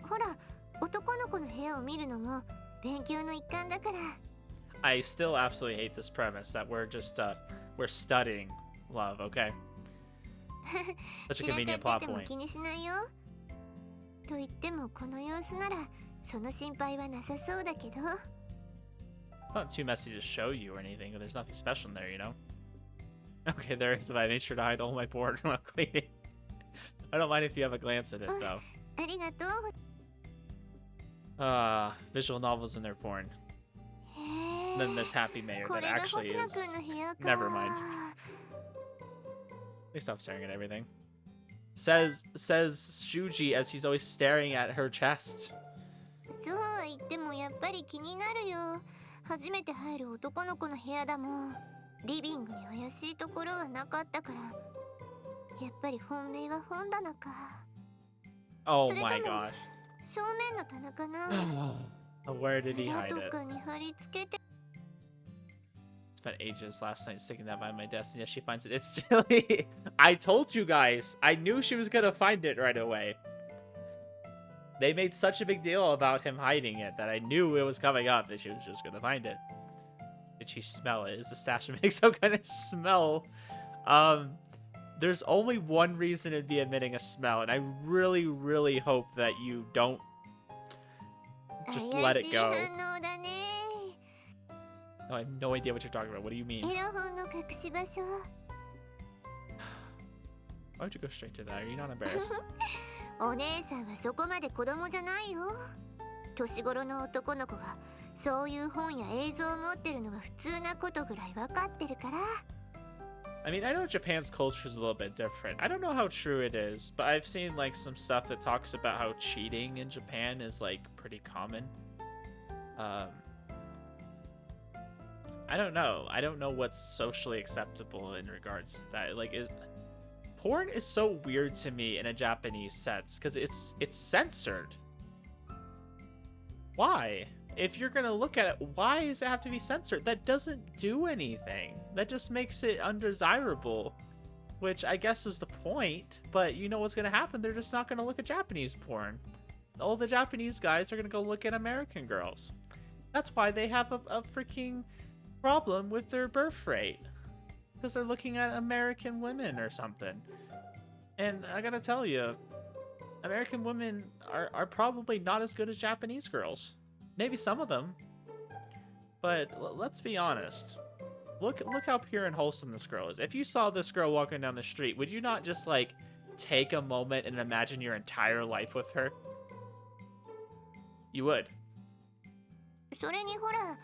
ほら、男の子の部屋を見るのも勉強の一環だから。 I still absolutely hate this premise that we're just, we're studying love, okay? Such a 散ら convenient か plot ってても point. 気にしないよ。と言ってもこの様子ならその心配はなさそうだけど。 It's not too messy to show you or anything, but there's nothing special in there, you know? Okay, there is, but I made sure to hide all my board while cleaning. I don't mind if you have a glance at it, though. ありがとう。Visual novels and their porn. へえ Then there's Happy Mayor こ that れが actually 星野 is. くんの部屋か Never mind. They stop staring at everything. Says Shuuji as he's always staring at her chest. そうは言ってもやっぱり気になるよ。初めて入る男の子の部屋だもん。リビングに怪しいところはなかったから。やっぱり本命は本棚か。 Oh それとも my gosh. 正面の棚かな。 Where did he 部屋 hide と it? かに貼り付けて。 Spent ages last night sticking that by my desk, and yes, she finds it. It's silly. I told you guys. I knew she was gonna find it right away. They made such a big deal about him hiding it that I knew it was coming up, that she was just gonna find it. Did she smell it? Is the stash make some kind of smell? There's only one reason it'd be emitting a smell, and I really, really hope that you don't just let it go. 怪しい反応だね。 No, I have no idea what you're talking about. What do you mean? エロ本の隠し場所。 Why would you go straight to that? Are you not embarrassed? お姉さんはそこまで子供じゃないよ。年頃の男の子がそういう本や映像を持ってるのが普通なことぐらい分かってるから。 I mean, I know Japan's culture is a little bit different. I don't know how true it is, but I've seen like some stuff that talks about how cheating in Japan is like pretty common. I don't know. I don't know what's socially acceptable in regards to that. Like, porn is so weird to me in a Japanese sense because it's censored. Why? If you're gonna look at it, why does it have to be censored? That doesn't do anything. That just makes it undesirable, which I guess is the point. But you know what's gonna happen? They're just not gonna look at Japanese porn. All the Japanese guys are gonna go look at American girls. That's why they have a freaking problem with their birth rate, because they're looking at American women or something. And I gotta tell you, American women are probably not as good as Japanese girls. Maybe some of them, but let's be honest. Look how pure and wholesome this girl is. If you saw this girl walking down the street, would you not just like take a moment and imagine your entire life with her? You would. それにほら、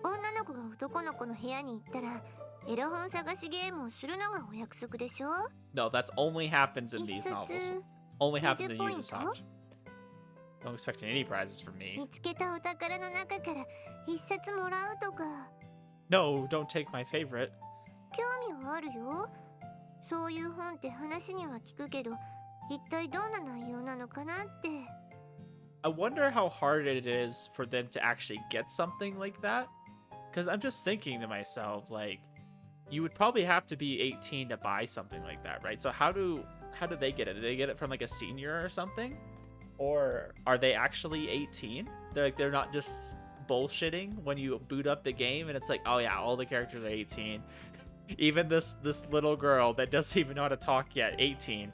女の子が男の子の部屋に行ったら、エロ本探しゲームをするのがお約束でしょ? No, that's only happens in these 一 novels. 冊 Only happens 20 in ポイント? Ubisoft. Don't expect any prizes from me. 見つけたお宝の中から一冊もらうとか。 No, don't take my favorite. 興味はあるよ。そういう本って話には聞くけど、一体どんな内容なのかなって。 I wonder how hard it is for them to actually get something like that. Because I'm just thinking to myself, like, you would probably have to be 18 to buy something like that, right? So how do they get it? Do they get it from like a senior or something? Or are they actually 18? They're not just bullshitting when you boot up the game and it's like, oh yeah, all the characters are 18. Even this little girl that doesn't even know how to talk yet, 18.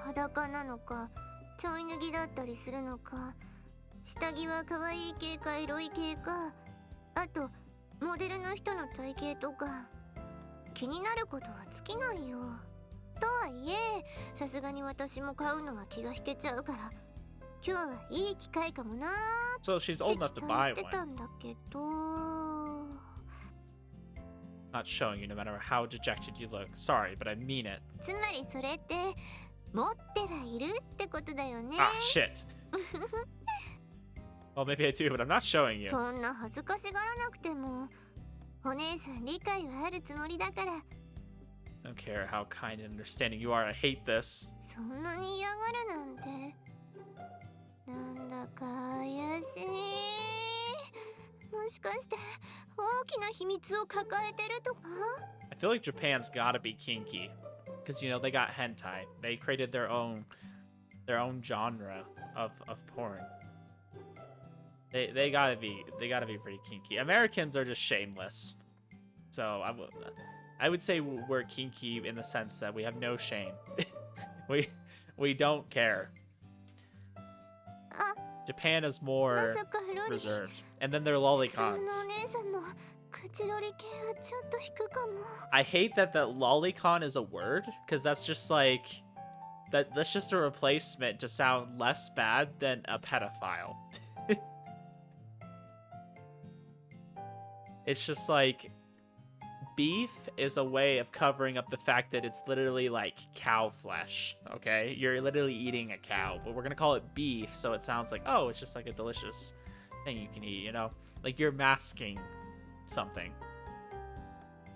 裸なのか、ちょい脱ぎだったりするのか、下着は可愛い系かエロい系か、あとモデルの人の体型とか、気になることは尽きないよ。とはいえ、さすがに私も買うのは気が引けちゃうから、今日はいい機会かもなー So she's っ old て enough 期 to 待 buy してた one. んだけど。 Not showing you no matter how dejected you look. Sorry, but I mean it. つまりそれって持ってはいるってことだよね。 Ah, shit. Well, maybe I do, but I'm not showing you. そんな恥ずかしがらなくても、お姉さん理解はあるつもりだから。 I don't care how kind and understanding you are. I hate this. そんなに嫌がるなんて、なんだか怪しい。もしかして大きな秘密を抱えてるとか？ I feel like Japan's gotta be kinky. Because, you know, they got hentai. They created their own genre of porn. They gotta be pretty kinky. Americans are just shameless. So I would say we're kinky in the sense that we have no shame. we don't care. Japan is ま more さかロリ。 reserved. And then their 普通の lollicons. お姉さんも口ロリ系はちょっと引くかも。 I hate that lolicon is a word, because that's just like That's just a replacement to sound less bad than a pedophile. It's just like, beef is a way of covering up the fact that it's literally like cow flesh, okay? You're literally eating a cow, but we're gonna call it beef, so it sounds like, oh, it's just like a delicious thing you can eat, you know? Like you're masking something.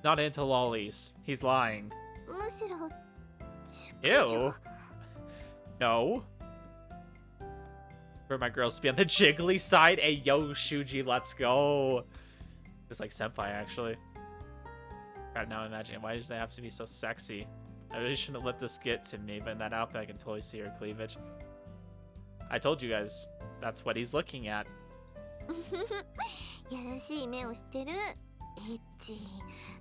Not into lollies. He's lying. むしろ Ew. No. For my girls to be on the jiggly side. Hey, yo, Shuuji, let's go. Just like senpai, actually. Right now, imagining why does they have to be so sexy? I really shouldn't have let this get to me, but in that outfit, I can totally see her cleavage. I told you guys, that's what he's looking at. やらしい目をしてる。エッチ。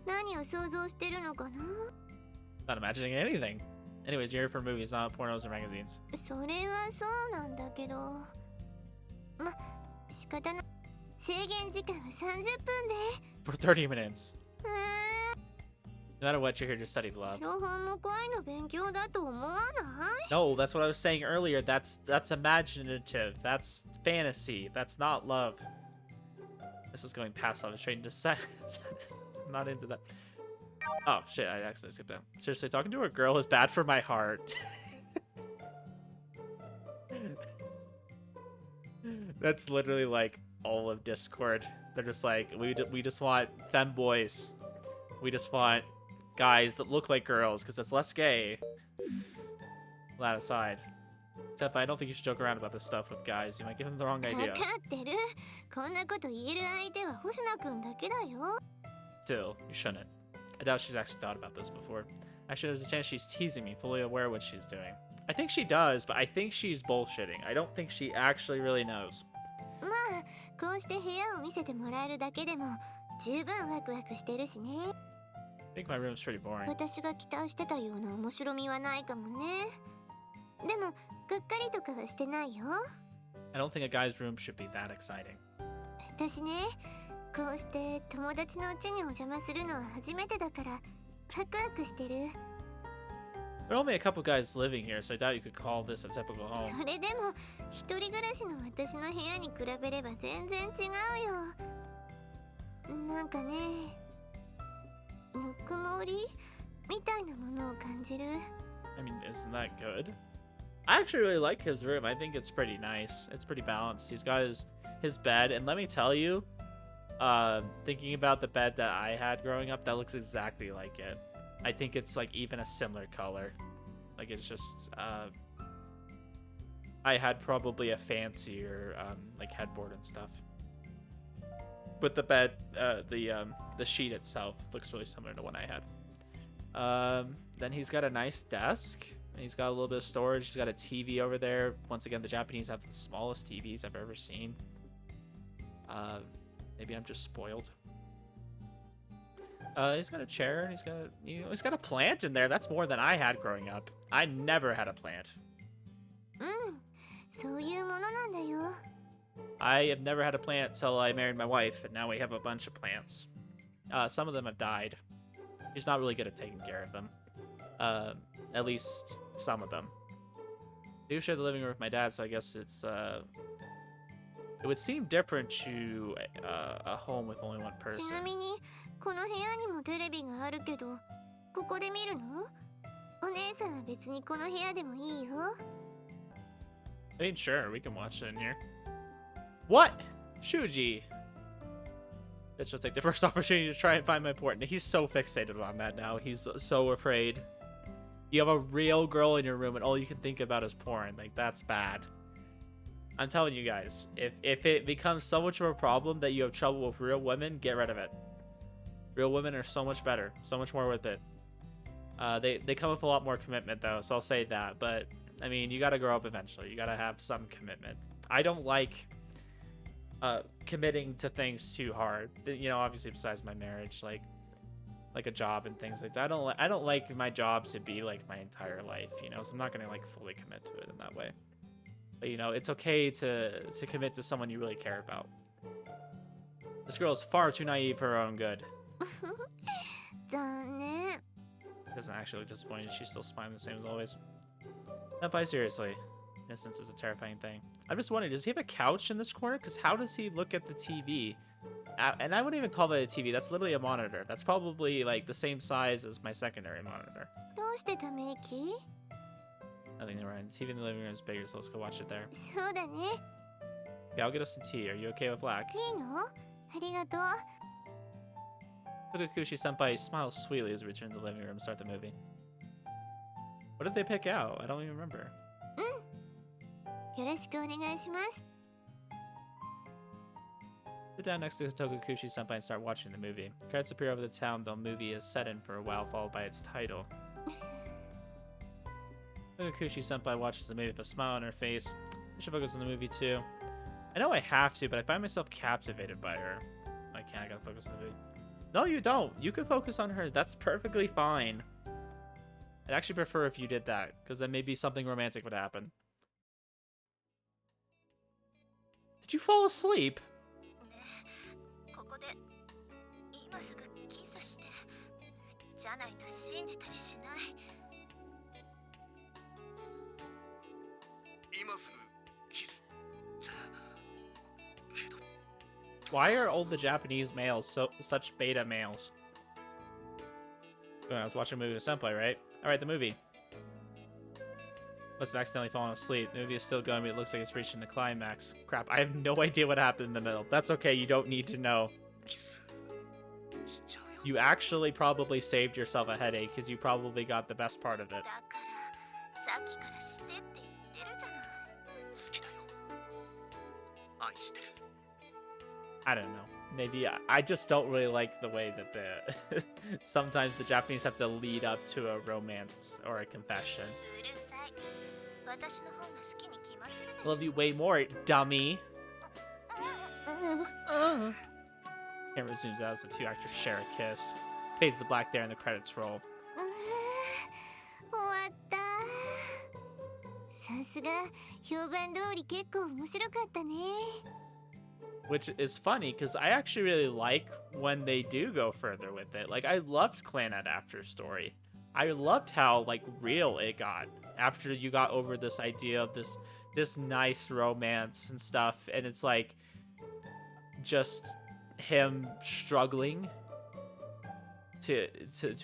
何を想像してるのかな？ Not imagining anything. Anyways, you're here for movies, not pornos or magazines. それはそうなんだけど。ま、仕方ない。制限時間は30分で。For 30 minutes. No matter what, you're here to study love. ロ本も恋の勉強だと思わない？ No, that's what I was saying earlier. That's imaginative. That's fantasy. That's not love. This is going past love. Straight into sex. I'm not into that. Oh shit! I accidentally skipped that. Seriously, talking to a girl is bad for my heart. That's literally like all of Discord. They're just like, we just want femboys. We just want guys that look like girls because it's less gay. That aside. Except I don't think you should joke around about this stuff with guys. You might give them the wrong わ idea. かってる。こんなこと言える相手は星野くんだけだよ。 Still, you shouldn't. I doubt she's actually thought about this before. Actually, there's a chance she's teasing me, fully aware of what she's doing. I think she does, but I think she's bullshitting. I don't think she actually really knows. まあ、こうして部屋を見せてもらえるだけでも十分ワクワクしてるしね。I think my room's pretty boring. 私が期待してたような面白みはないかもね。でも、がっかりとかはしてないよ。I don't think a guy's room should be that exciting. 私ね、こうして友達の家にお邪魔するのは初めてだからワクワクしてる。 There are only a couple guys living here, so I doubt you could call this a typical そ home. れでも一人暮らしの私の部屋に比べれば全然違うよ。なんかね、ぬくもりみたいなものを感じる。 I mean, isn't that good? I actually really like his room. I think it's pretty nice. It's pretty balanced. He's got his bed, and let me tell you, thinking about the bed that I had growing up, that looks exactly like it. I think it's like even a similar color. Like it's just I had probably a fancier like headboard and stuff. But the bed, the sheet itself looks really similar to one I had. Then he's got a nice desk. And he's got a little bit of storage. He's got a TV over there. Once again, the Japanese have the smallest TVs I've ever seen. Maybe I'm just spoiled. He's got a chair, and he's got a plant in there. That's more than I had growing up. I never had a plant. そういうものなんだよ。 I have never had a plant till I married my wife, and now we have a bunch of plants. Some of them have died. She's not really good at taking care of them. At least some of them. I do share the living room with my dad, so I guess it's it would seem different to a home with only one ち person. なみにこの部屋にもテレビがあるけど、ここで見るの？お姉さんは別にこの部屋でもいいよ。 I mean, sure, we can watch it in here. What? Shuuji. That she'll take the first opportunity to try and find my port. He's so fixated on that now. He's so afraid. You have a real girl in your room and all you can think about is porn. Like, that's bad. I'm telling you guys, if it becomes so much of a problem that you have trouble with real women, get rid of it. Real women are so much better, so much more with it. They come with a lot more commitment though, so I'll say that. But I mean, you gotta grow up eventually. You gotta have some commitment. I don't like committing to things too hard. You know, obviously besides my marriage, like a job and things like that. I don't like my job to be like my entire life, you know, so I'm not gonna like fully commit to it in that way. But you know, it's okay to commit to someone you really care about. This girl is far too naive for her own good. 残念。 Doesn't actually look disappointed. She's still smiling the same as always. Senpai, seriously. Innocence is a terrifying thing. I'm just wondering, does he have a couch in this corner? Because how does he look at the TV? And I wouldn't even call that a TV. That's literally a monitor. That's probably like the same size as my secondary monitor. どうしてため息？ Nothing around. The TV in the living room is bigger, so let's go watch it there. そうだね。 Yeah, I'll get us some tea. Are you okay with black? いいの？ありがとう。 Tokukushi senpai smiles sweetly as we return to the living room and start the movie. What did they pick out? I don't even remember. よろしくお願いします。 Sit down next to Tokukushi senpai and start watching the movie. Credits appear over the town the movie is set in for a while, followed by its title. Tokukushi senpai watches the movie with a smile on her face. I should focus on the movie too. I know I have to, but I find myself captivated by her. I can't, I gotta focus on the movie. No, you don't. You can focus on her. That's perfectly fine. I'd actually prefer if you did that, because then maybe something romantic would happen. Did you fall asleep? ここで今すぐキスして。じゃないと信じたりしない。今すぐキス。けど。 Why are all the Japanese males such beta males? I was watching a movie with Senpai, right? Alright, the movie. Must have accidentally fallen asleep. The movie is still going, but it looks like it's reaching the climax. Crap, I have no idea what happened in the middle. That's okay, you don't need to know. You actually probably saved yourself a headache, because you probably got the best part of it. だからさっきからしてって言ってるじゃない。好きだよ。愛してる。 I don't know. Maybe I just don't really like the way that the sometimes the Japanese have to lead up to a romance or a confession. うるさい。私の方が好きに決まってるで I しょ。 love you way more, dummy. Camera zooms out as the two actors share a kiss. Fades to black there and the credits roll. 終わった。さすが評判通り結構面白かったね。 Which is funny because I actually really like when they do go further with it. Like, I loved Clannad After Story. I loved how like real it got after you got over this idea of this nice romance and stuff, and it's like just him struggling to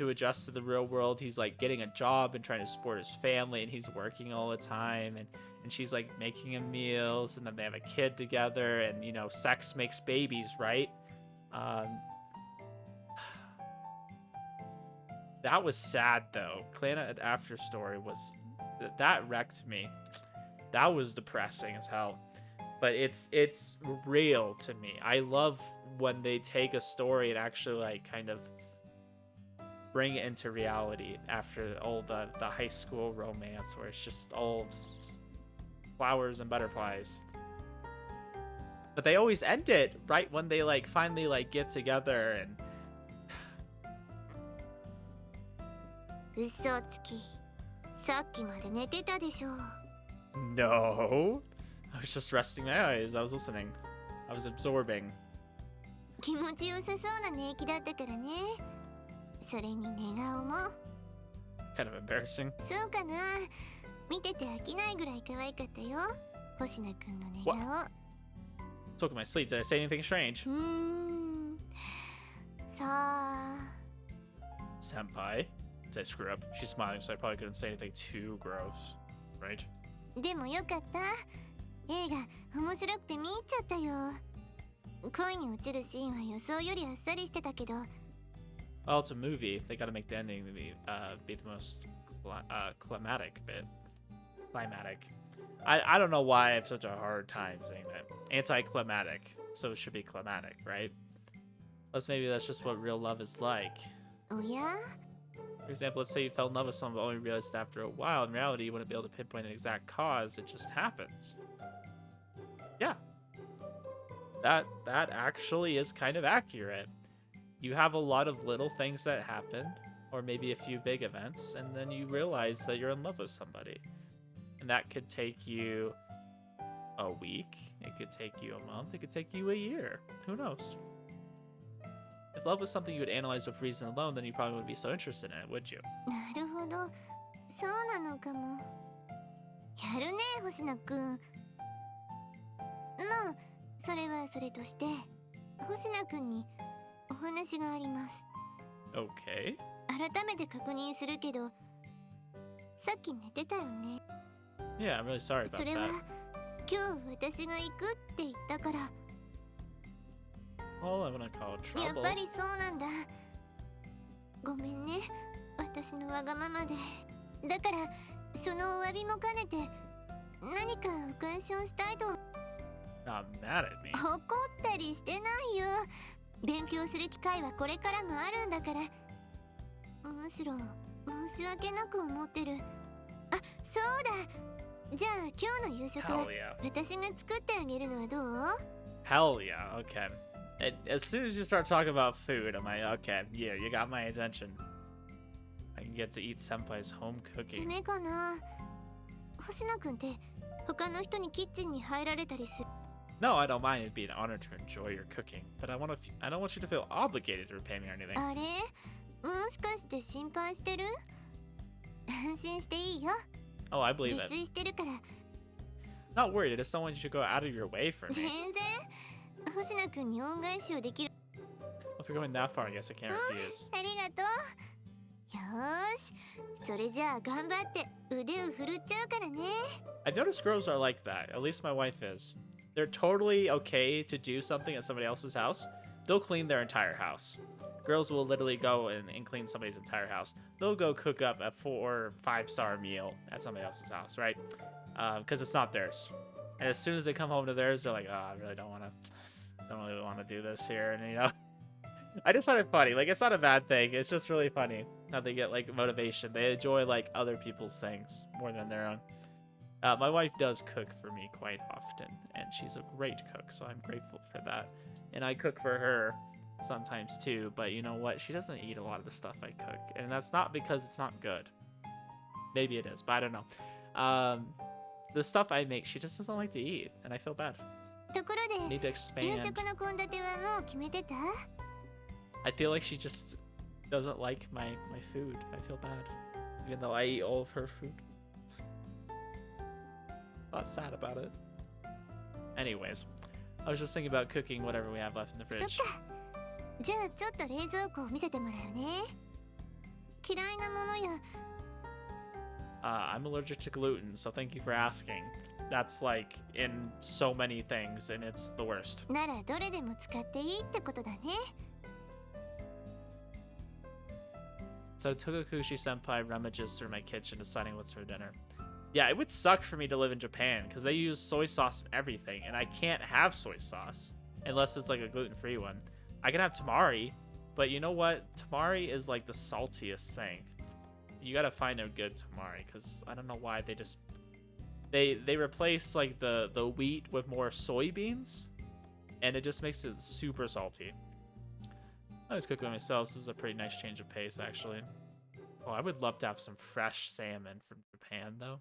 adjust to the real world. He's like getting a job and trying to support his family, and he's working all the time, and she's like making him meals, and then they have a kid together, and you know, sex makes babies, right? That was sad though. Clannad After Story was that wrecked me. That was depressing as hell. But it's real to me. I love when they take a story and actually like kind of bring it into reality after all the high school romance where it's just all flowers and butterflies. But they always end it right when they like finally like get together and 嘘つき。さっきまで寝てたでしょ。 no. I was just resting my eyes. I was listening. I was absorbing. 気持ちよさそうな寝息だったからね。それに寝顔も。 Kind of embarrassing. そうかな。見てて飽きないぐらい可愛かったよ。星名くんの寝顔。 Took my sleep. Did I say anything strange? さあ。 Senpai? Did I screw up? She's smiling, so I probably couldn't say anything too gross. Right? でもよかった。映画面白くて見入っちゃったよ。恋に落ちるシーンは予想よりあっさりしてたけど。 Well, it's a movie. They gotta make the ending be the most climatic bit. Climatic. I don't know why I have such a hard time saying that. Anticlimactic, so it should be climatic, right? Plus, maybe that's just what real love is like. おや For example, let's say you fell in love with someone but only realized after a while. In reality, you wouldn't be able to pinpoint an exact cause. It just happens. Yeah. That actually is kind of accurate. You have a lot of little things that happen, or maybe a few big events, and then you realize that you're in love with somebody. And that could take you a week, it could take you a month, it could take you a year. Who knows? If love was something you would analyze with reason alone, then you probably wouldn't be so interested in it, would you? なるほど。そうなのかも。やるね、星野くん。まあ、それはそれとして、星野くんにお話があります。Okay. 改めて確認するけど、さっき寝てたよね。Yeah, I'm really sorry about それは that. 今日私が行くって言ったから。 Well, I wouldn't call it やっ trouble. ぱりそうなんだ。ごめんね、私のわがままで。だからそのお詫びも兼ねて何かお返しをしたいと。 Not mad at me. 怒ったりしてないよ。勉強する機会はこれからもあるんだから。むしろ申し訳なく思ってる。あ、そうだ。じゃあ今日の夕食は Hell yeah. 私が作ってあげるのはどう？ Hell yeah. Okay. As soon as you start talking about food, I'm like, okay, yeah, you got my attention. I can get to eat senpai's home ダ cooking. メかな。星野くんって他の人にキッチンに入られたりする？ No, I don't mind. It'd be an honor to enjoy your cooking, but I don't want you to feel obligated to repay me or anything. あれ？もしかして心配してる？安心していいよ。 Oh, I believe 自 it. 炊してるから。 Not worried. I just don't want you to go out of your way for 全 me. 然星野くんに恩返しをできる。 Well, if you're going that far, I guess I can't refuse. ありがとう。よーし、それじゃあ頑張って腕を振るっちゃうからね。 I've noticed girls are like that. At least my wife is. They're totally okay to do something at somebody else's house. They'll clean their entire house. Girls will literally go and clean somebody's entire house. They'll go cook up a 4 or 5-star meal at somebody else's house, right? Because it's not theirs. And as soon as they come home to theirs, they're like, oh, I really don't really want to do this here. And, you know, I just find it funny. Like, it's not a bad thing. It's just really funny how they get, like, motivation. They enjoy, like, other people's things more than their own. My wife does cook for me quite often, and she's a great cook, so I'm grateful for that. And I cook for her sometimes too, but you know what? She doesn't eat a lot of the stuff I cook, and that's not because it's not good. Maybe it is, but I don't know. The stuff I make, she just doesn't like to eat, and I feel bad. ところ I で need to 夕 expand. 食の献立はもう決めてた？ I feel like she just doesn't like my food. I feel bad, even though I eat all of her food. Not sad about it. Anyways, I was just thinking about cooking whatever we have left in the そっ fridge. か。じゃあちょっと冷蔵庫を見せてもらうね。嫌いなものや。 I'm allergic to gluten, so thank you for asking. That's like in so many things, and it's the worst. ならどれでも使っていいってことだね。 So Togakushi Senpai rummages through my kitchen deciding what's for dinner. Yeah, it would suck for me to live in Japan because they use soy sauce in everything, and I can't have soy sauce unless it's like a gluten-free one. I can have tamari, but you know what? Tamari is like the saltiest thing. You gotta find a good tamari because I don't know why they just they replace like the wheat with more soybeans, and it just makes it super salty. I was cooking myself. This is a pretty nice change of pace, actually. Oh, I would love to have some fresh salmon from Japan, though.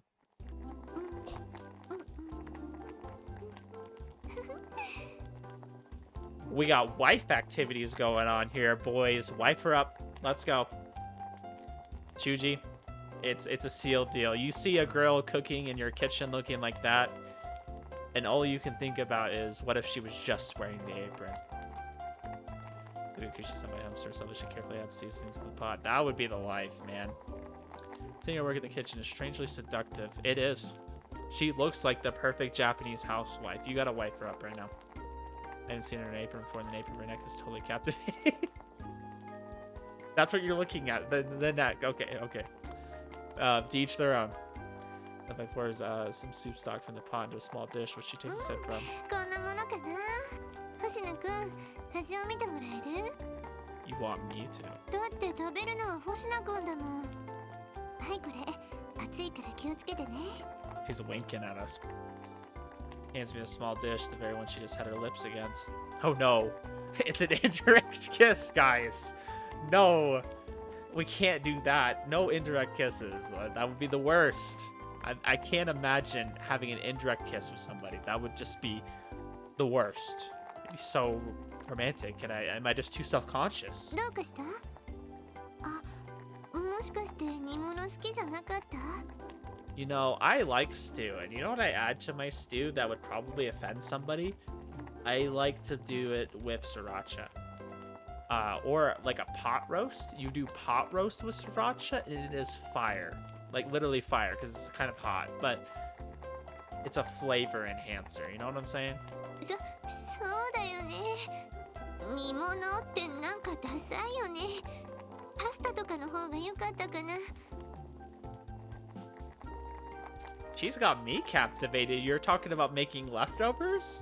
We got wife activities going on here, boys. Wife her up. Let's go. Shuuji, it's a sealed deal. You see a girl cooking in your kitchen looking like that, and all you can think about is, what if she was just wearing the apron? Kushi sent my hamster, so I should carefully add seasonings to the pot. That would be the life, man. Seeing her work in the kitchen is strangely seductive. It is. She looks like the perfect Japanese housewife. You gotta wife her up right now. I haven't seen her in an apron before, and the apron right neck is totally captivating. That's what you're looking at. The neck. Okay, okay. To each their own. If I pours some soup stock from the pot into a small dish, which she takes a sip from. こんなものかな。星野くん、味を見てもらえる？ You want me to? だって食べるのは星野くんだもん。はい、これ熱いから気をつけてね。 She's winking at us. Hands me a small dish, the very one she just had her lips against. Oh no, it's an indirect kiss, guys. No, we can't do that. No indirect kisses. That would be the worst. I can't imagine having an indirect kiss with somebody. That would just be the worst. It'd be so romantic, and am I just too self-conscious? どうかした？あ、もしかして煮物好きじゃなかった？ You know, I like stew, and you know what I add to my stew that would probably offend somebody? I like to do it with sriracha. Or like a pot roast. You do pot roast with sriracha, and it is fire. Like literally fire, because it's kind of hot, but it's a flavor enhancer. You know what I'm saying? そうだよね。煮物ってなんかダサいよね。パスタとかの方が良かったかな。She's got me captivated. You're talking about making leftovers?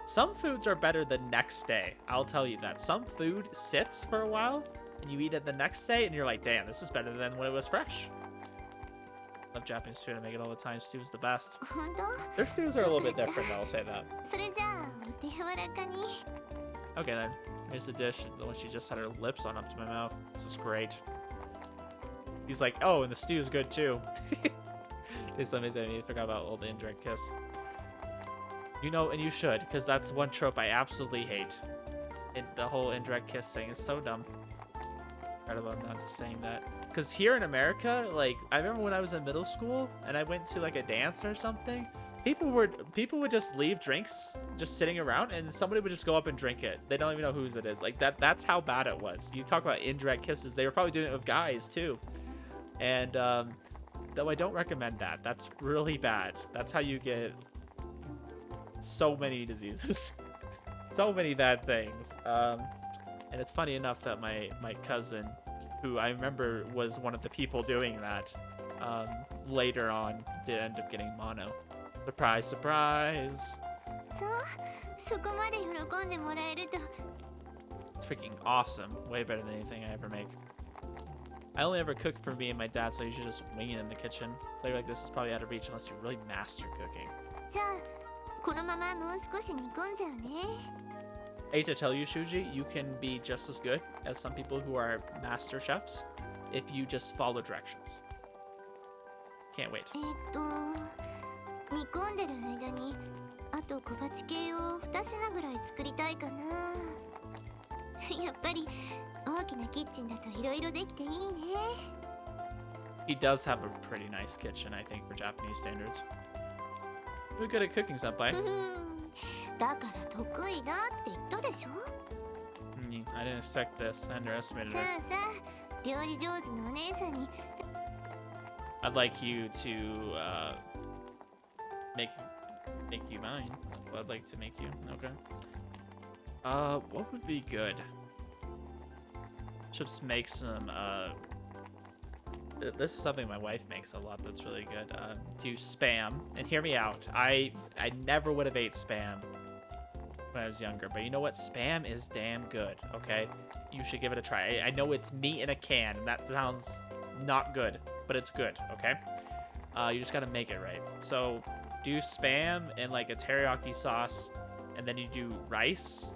Some foods are better the next day. I'll tell you that. Some food sits for a while, and you eat it the next day, and you're like, damn, this is better than when it was fresh. I love Japanese food. I make it all the time. Stew is the best. 本当？ Their stews are a little bit different, I'll say that. それじゃあお手柔らかに。 Okay, then. Here's the dish. The one she just had her lips on up to my mouth. This is great. He's like, oh, and the stew is good, too. It's amazing. I forgot about old indirect kiss. You know, and you should, because that's one trope I absolutely hate. The whole indirect kiss thing is so dumb. Right about not just saying that. Because here in America, like, I remember when I was in middle school and I went to like a dance or something, people would just leave drinks just sitting around, and somebody would just go up and drink it. They don't even know whose it is. Like that's how bad it was. You talk about indirect kisses, they were probably doing it with guys too. And though I don't recommend that. That's really bad. That's how you get so many diseases. So many bad things. And it's funny enough that my cousin, who I remember was one of the people doing that, later on did end up getting mono. Surprise, surprise. そこまで喜んでもらえると。 It's freaking awesome. Way better than anything I ever make. I only ever cook for me and my dad, so you should just wing it in the kitchen. Flavor like this is probably out of reach unless you really master cooking. じゃあこのままもう少し煮込んじゃうね。 I hate to tell you, Shuuji, you can be just as good as some people who are master chefs if you just follow directions. Can't wait. 煮込んでる間にあと小鉢系を2品ぐらい作りたいかな。やっぱり大きなキッチンだといろいろできていいね。 He does have a pretty nice kitchen, I think, for Japanese standards. You're good at cooking, senpai. だから得意だって言ったでしょ。 I didn't expect this. I underestimated さ it. あさあ、料理上手のお姉さんに。 I'd like you to make you mine. I'd like to make you. Okay. What would be good? Should make some. This is something my wife makes a lot. That's really good. Do spam, and hear me out. I never would have ate spam when I was younger, but you know what? Spam is damn good. Okay, you should give it a try. I know it's meat in a can, and that sounds not good, but it's good. Okay. You just gotta make it right. So do spam and like a teriyaki sauce, and then you do rice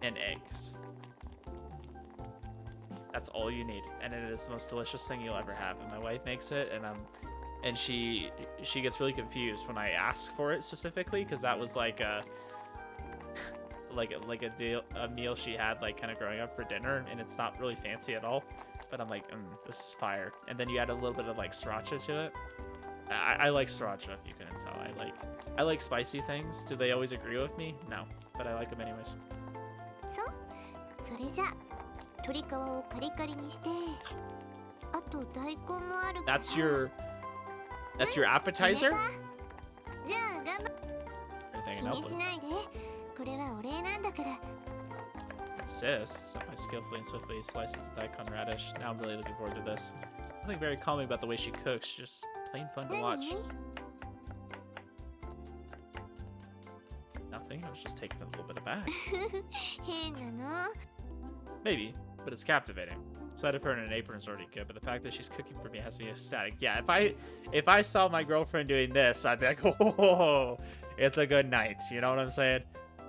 and eggs. That's all you need, and it is the most delicious thing you'll ever have. And my wife makes it, and she gets really confused when I ask for it specifically, because that was like a meal she had like kind of growing up for dinner, and it's not really fancy at all. But I'm like, this is fire. And then you add a little bit of like sriracha to it. I like sriracha, if you couldn't tell. I like spicy things. Do they always agree with me? No, but I like them anyways. それじゃあ鶏皮をカリカリにして、あと大根もあるから。 That's your appetizer? じゃあ頑張っ Everything 気 in に Outlook. しないで。これはお礼なんだから。 Sis, senpai skillfully and swiftly slices the daikon radish. Now I'm really looking forward to this. Something very calming about the way she cooks. Just plain fun to watch. 何？ Nothing. I was just taking a little bit aback. 変なの？ Maybe, but it's captivating. Sight of her in an apron is already good, but the fact that she's cooking for me has me ecstatic. Yeah, if I saw my girlfriend doing this, I'd be like, oh, it's a good night. You know what I'm saying?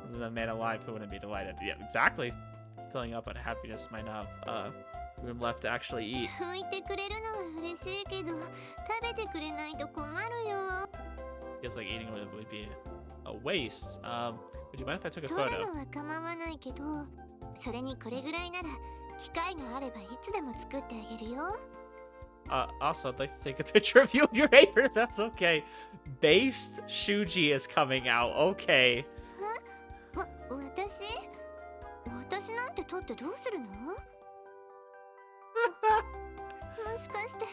This is a man alive who wouldn't be delighted. Yeah, exactly. Filling up on happiness might not have room left to actually eat. そう言ってくれるのは嬉しいけど、食べてくれないと困るよ。 Feels like eating would be a waste. Would you mind if I took a 取る photo? のは構わないけど、それにこれぐらいなら機会があればいつでも作ってあげるよ。Also, I'd like to take a picture of you and your apron. That's okay. Based Shuuji is coming out. Okay. 私なんて取ってどうするの？もしかして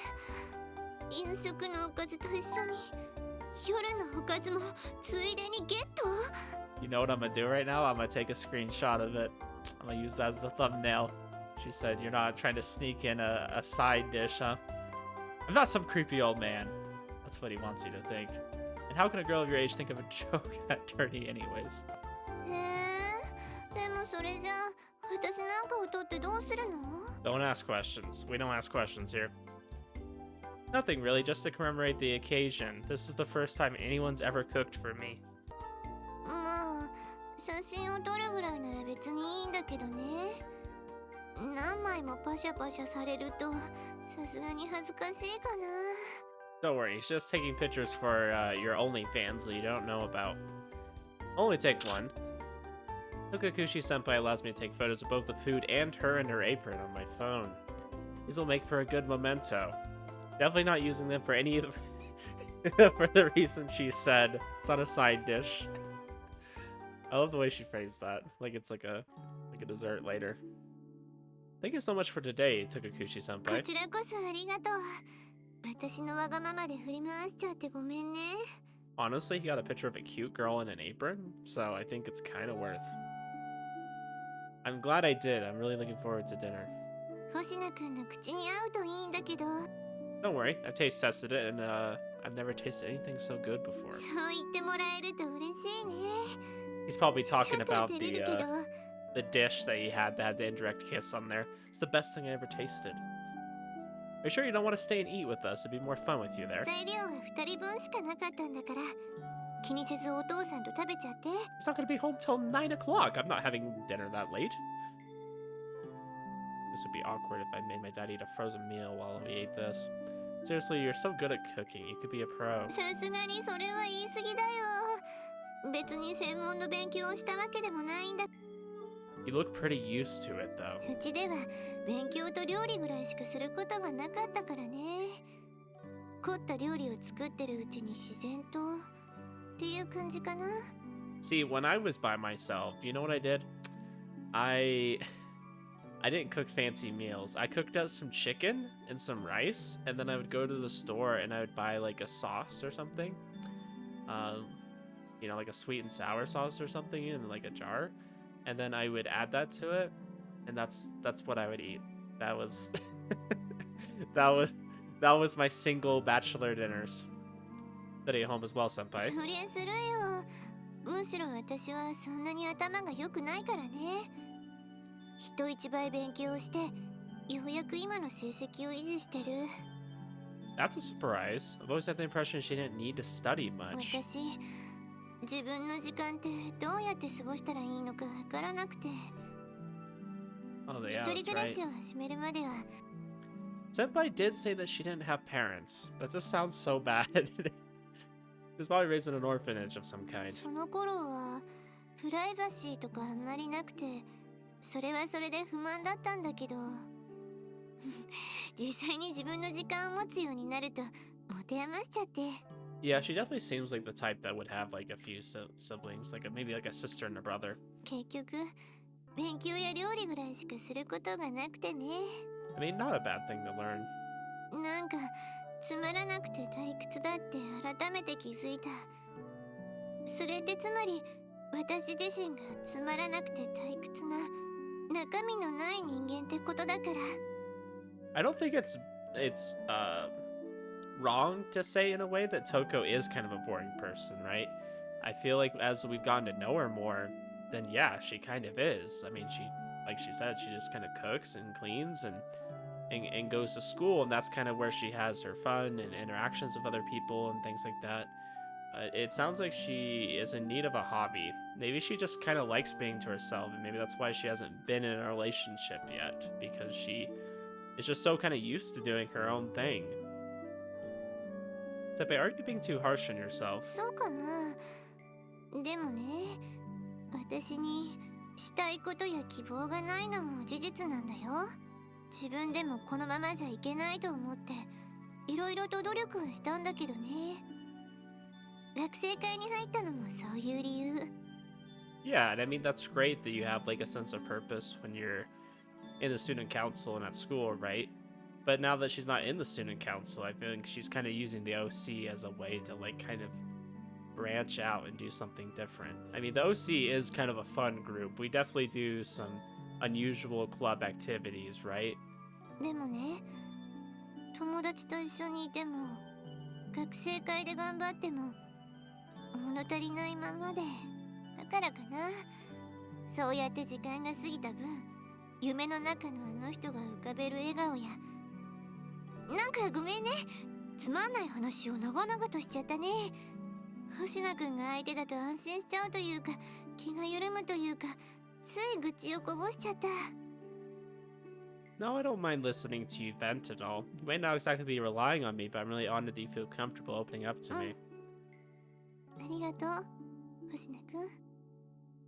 夕食のおかずと一緒に夜のおかずもついでにゲット？ You know what I'm gonna do right now? I'm gonna take a screenshot of it. I'm gonna use that as the thumbnail. She said you're not trying to sneak in a side dish, huh? I'm not some creepy old man. That's what he wants you to think. And how can a girl of your age think of a joke that dirty anyways? でもそれじゃあ私なんかを取ってどうするの？ Don't ask questions. We don't ask questions here. Nothing really, just to commemorate the occasion. This is the first time anyone's ever cooked for me. まあ写真を撮るぐらいなら別にいいんだけどね。何枚もパシャパシャされるとさすがに恥ずかしいかな。 Don't worry, he's just taking pictures for your OnlyFans that you don't know about. Only take one. Tokakushi-senpai allows me to take photos of both the food and her apron on my phone. These will make for a good memento. Definitely not using them for any of the for the reason she said. It's not a side dish. I love the way she phrased that. Like it's like a dessert later. Thank you so much for today, こ Tokakushi-senpai. ちらこそありがとう。私のわがままで振り回しちゃってごめんね。 Honestly, he got a picture of a cute girl in an apron, so I think it's kind of worth. I'm glad I did. I'm really looking forward to dinner. 星野くんの口に合うといいんだけど。 Don't worry, I've taste tested it, and I've never tasted anything so good before. そう言ってもらえると嬉しいね。 He's probably ちょ talking っと about 照れるけど。 the dish that he had that had the indirect kiss on there. It's the best thing I ever tasted. Are you sure you don't want to stay and eat with us? It'd be more fun with you there. 材料は2人分しかなかったんだから気にせずお父さんと食べちゃって。 He's not going to be home till 9 o'clock. I'm not having dinner that late. This would be awkward if I made my dad eat a frozen meal while we ate this. Seriously, you're so good at cooking. You could be a pro. さすがにそれは言い過ぎだよ。別に専門の勉強をしたわけでもないんだ。 You look pretty used to it, though. うちでは勉強と料理ぐらいしかすることがなかったからね。凝った料理を作ってるうちに自然とっていう感じかな。 See, when I was by myself, you know what I did? I didn't cook fancy meals. I cooked out some chicken and some rice, and then I would go to the store and I would buy like a sauce or something. You know, like a sweet and sour sauce or something in like a jar. And then I would add that to it, and that's what I would eat. That was that was my single bachelor dinners. Study at home as well, そ senpai. りゃするよ。むしろ私はそんなに頭が良くないからね。人一倍勉強してようやく今の成績を維持してる。 That's a surprise. I've always had the impression she didn't need to study much. 私自分の時間ってどうやって過ごしたらいいのかわからなくて。 Oh, 一 yeah, 人 that's 暮ら right. しを始めるまでは Senpai did say that she didn't have parents. That just sounds so bad. She was probably raised in an orphanage of some kind. その頃はプライバシーとかあんまりなくてそれはそれで不満だったんだけど実際に自分の時間を持つようになると持て余しちゃって。 Yeah, she definitely seems like the type that would have like a few siblings, like maybe like a sister and a brother. 結局勉強や料理ぐらいしかすることがなくてね。 I mean, not a bad thing to learn. なんかつまらなくて退屈だって改めて気づいた。それってつまり私自身がつまらなくて退屈な中身のない人間ってことだから。 I don't think it's wrong to say in a way that Touko is kind of a boring person, right? I feel like as we've gotten to know her more, then yeah, she kind of is. I mean, she, like she said, she just kind of cooks and cleans and goes to school, and that's kind of where she has her fun and interactions with other people and things like that. It sounds like she is in need of a hobby. Maybe she just kind of likes being to herself, and maybe that's why she hasn't been in a relationship yet, because she is just so kind of used to doing her own thing. Tepe, are you being too harsh on yourself? そうかな。でもね、私にしたいことや希望がないのも事実なんだよ。自分でもこのままじゃいけないと思っていろいろと努力はしたんだけどね。学生会に入ったのもそういう理由。 Yeah, and I mean, that's great that you have like a sense of purpose when you're in the student council and at school, right? But now that she's not in the student council, I think she's kind of using the OC as a way to like kind of branch out and do something different. I mean, the OC is kind of a fun group. We definitely do some unusual club activities, right? でもね、友達と一緒にいても学生会で頑張っても物足りないままで、だからかな。そうやって時間が過ぎた分、夢の中のあの人が浮かべる笑顔や、なんかごめんね、つまんない話を長々としちゃったね。星野くんが相手だと安心しちゃうというか、気が緩むというか、つい愚痴をこぼしちゃった。 No, I don't mind listening to you vent at all. You might not exactly be relying on me, but I'm really honored that you feel comfortable opening up to me. ありがとう、星野くん。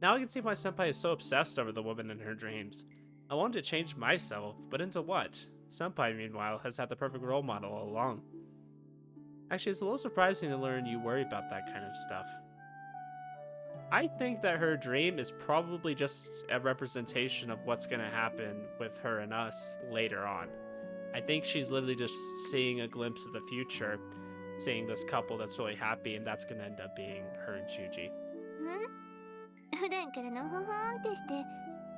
Now I can see why Senpai is so obsessed over the woman in her dreams. I wanted to change myself, but into what? Senpai, meanwhile, has had the perfect role model all along. Actually, it's a little surprising to learn you worry about that kind of stuff. I think that her dream is probably just a representation of what's going to happen with her and us later on. I think she's literally just seeing a glimpse of the future, seeing this couple that's really happy, and that's going to end up being her and Shuuji. 普段からのほほんってして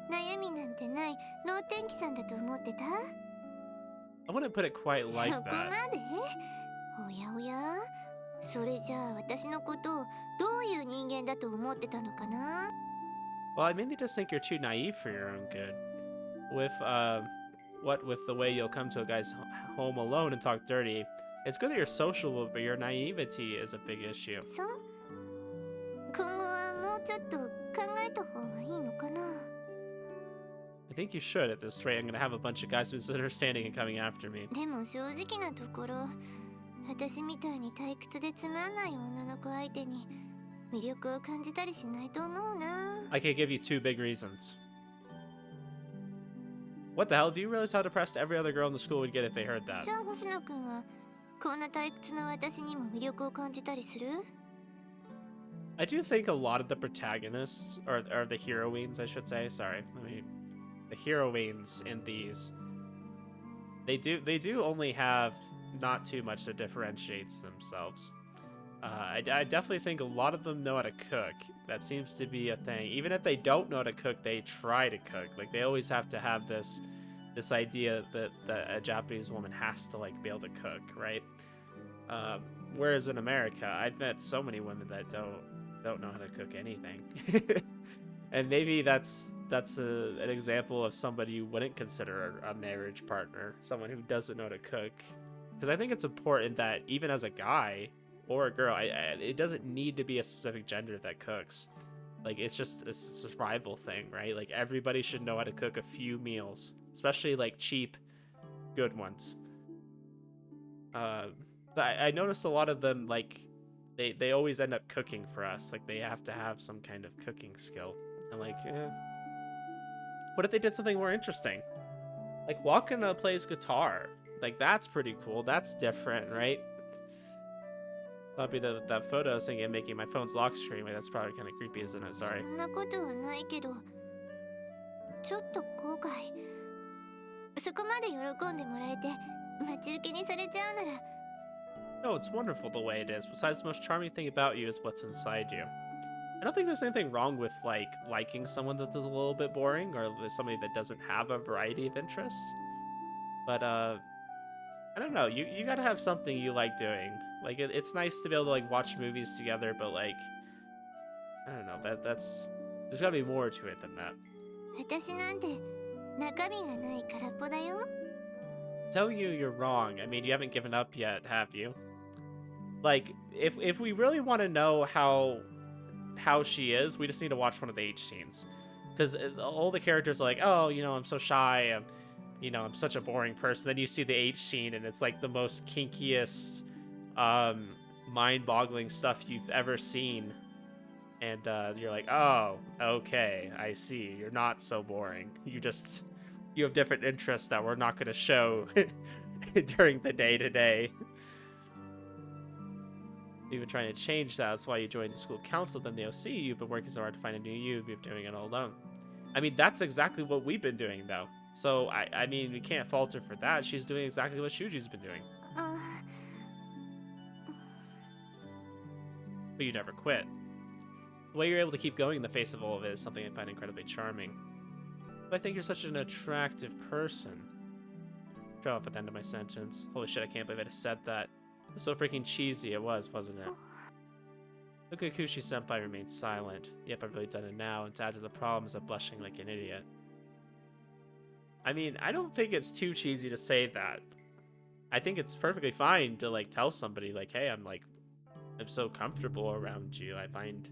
悩みなんてない能天気さんだと思ってた？ I wouldn't put it quite そ like こ that. まで？おやおや？それじゃあ私のことをどういう人間だと思ってたのかな？ Well, I mainly just think you're too naive for your own good. With with the way you'll come to a guy's home alone and talk dirty, it's good that you're sociable, but your naivety is a big issue. そう？今後はもうちょっと考えた方がいいのかな？ I think you should. At this rate, I'm gonna have a bunch of guys misunderstanding and coming after me. でも正直なところ、私みたいに退屈でつまんない女の子相手に魅力を感じたりしないと思うな。 I can give you two big reasons. What the hell? Do you realize how depressed every other girl in the school would get if they heard that? じゃあ星野くんはこんな退屈な私にも魅力を感じたりする？ I do think a lot of the protagonists, or the heroines, I should say. Sorry, the heroines in these, they do only have not too much that differentiates themselves. I definitely think a lot of them know how to cook. That seems to be a thing. Even if they don't know how to cook, they try to cook. Like they always have to have this idea that a Japanese woman has to like be able to cook, right? Whereas in America, I've met so many women that don't know how to cook anything. And maybe that's an example of somebody you wouldn't consider a marriage partner, someone who doesn't know how to cook. Because I think it's important that even as a guy or a girl, it doesn't need to be a specific gender that cooks. Like it's just a survival thing, right? Like everybody should know how to cook a few meals, especially like cheap, good ones. But I noticed a lot of them like they always end up cooking for us. Like they have to have some kind of cooking skill. And like, what if they did something more interesting? Like Wakana plays guitar. Like that's pretty cool. That's different, right? Probably that photo I was thinking of making my phone's lock screen. Wait, that's probably kind of creepy, isn't it? Sorry. そんなことはないけど、ちょっと後悔。そこまで喜んでもらえて待ち受けにされちゃうなら。 No, it's wonderful the way it is. Besides, the most charming thing about you is what's inside you. I don't think there's anything wrong with like liking someone that is a little bit boring or somebody that doesn't have a variety of interests. But I don't know. You gotta have something you like doing. Like it's nice to be able to like watch movies together, but like I don't know. That's there's gotta be more to it than that. 私なんて中身がない空っぽだよ。 Telling you you're wrong. I mean, you haven't given up yet, have you? Like if we really want to know how she is, we just need to watch one of the H scenes. Because all the characters are like, oh, you know, I'm so shy, I'm such a boring person. Then you see the H scene, and it's like the most kinkiest, mind-boggling stuff you've ever seen. And you're like, oh, okay, I see. You're not so boring. You have different interests that we're not going to show during the day-to-day. Even trying to change that. That's why you joined the school council, then the OC. You've been working so hard to find a new you. You've been doing it all alone. I mean, that's exactly what we've been doing, though. So, I mean, we can't fault her for that. She's doing exactly what Shuji's been doing. But you never quit. The way you're able to keep going in the face of all of it is something I find incredibly charming. But I think you're such an attractive person. Draw off at the end of my sentence. Holy shit, I can't believe I just said that. It was so freaking cheesy it was, wasn't it? Tokukushi-senpai remained silent. Yep, I've really done it now, and to add to the problems of blushing like an idiot. I mean, I don't think it's too cheesy to say that. I think it's perfectly fine to, like, tell somebody, like, hey, I'm so comfortable around you. I find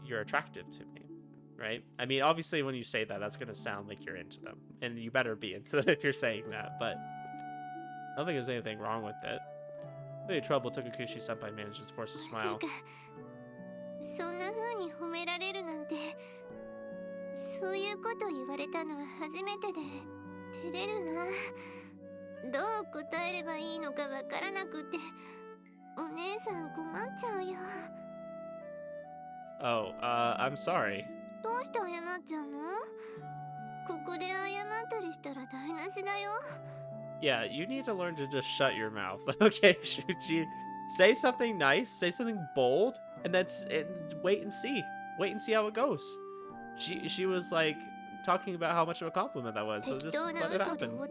you're attractive to me, right? I mean, obviously, when you say that, that's going to sound like you're into them. And you better be into them if you're saying that, but I don't think there's anything wrong with it. Really trouble, Tokukushi-senpai manages to force a smile. そんな風に褒められるなんて、そういうこと言われたのは初めてで照れるな。どう答えればいいのかわからなくて、お姉さん困っちゃうよ。Oh, I'm sorry. どうして謝っちゃうの？ここで謝ったりしたら台無しだよ。Yeah, you need to learn to just shut your mouth. Okay, Shuji. Say something nice, say something bold, and wait and see. Wait and see how it goes. She was like talking about how much of a compliment that was, so just let it happen. Oh,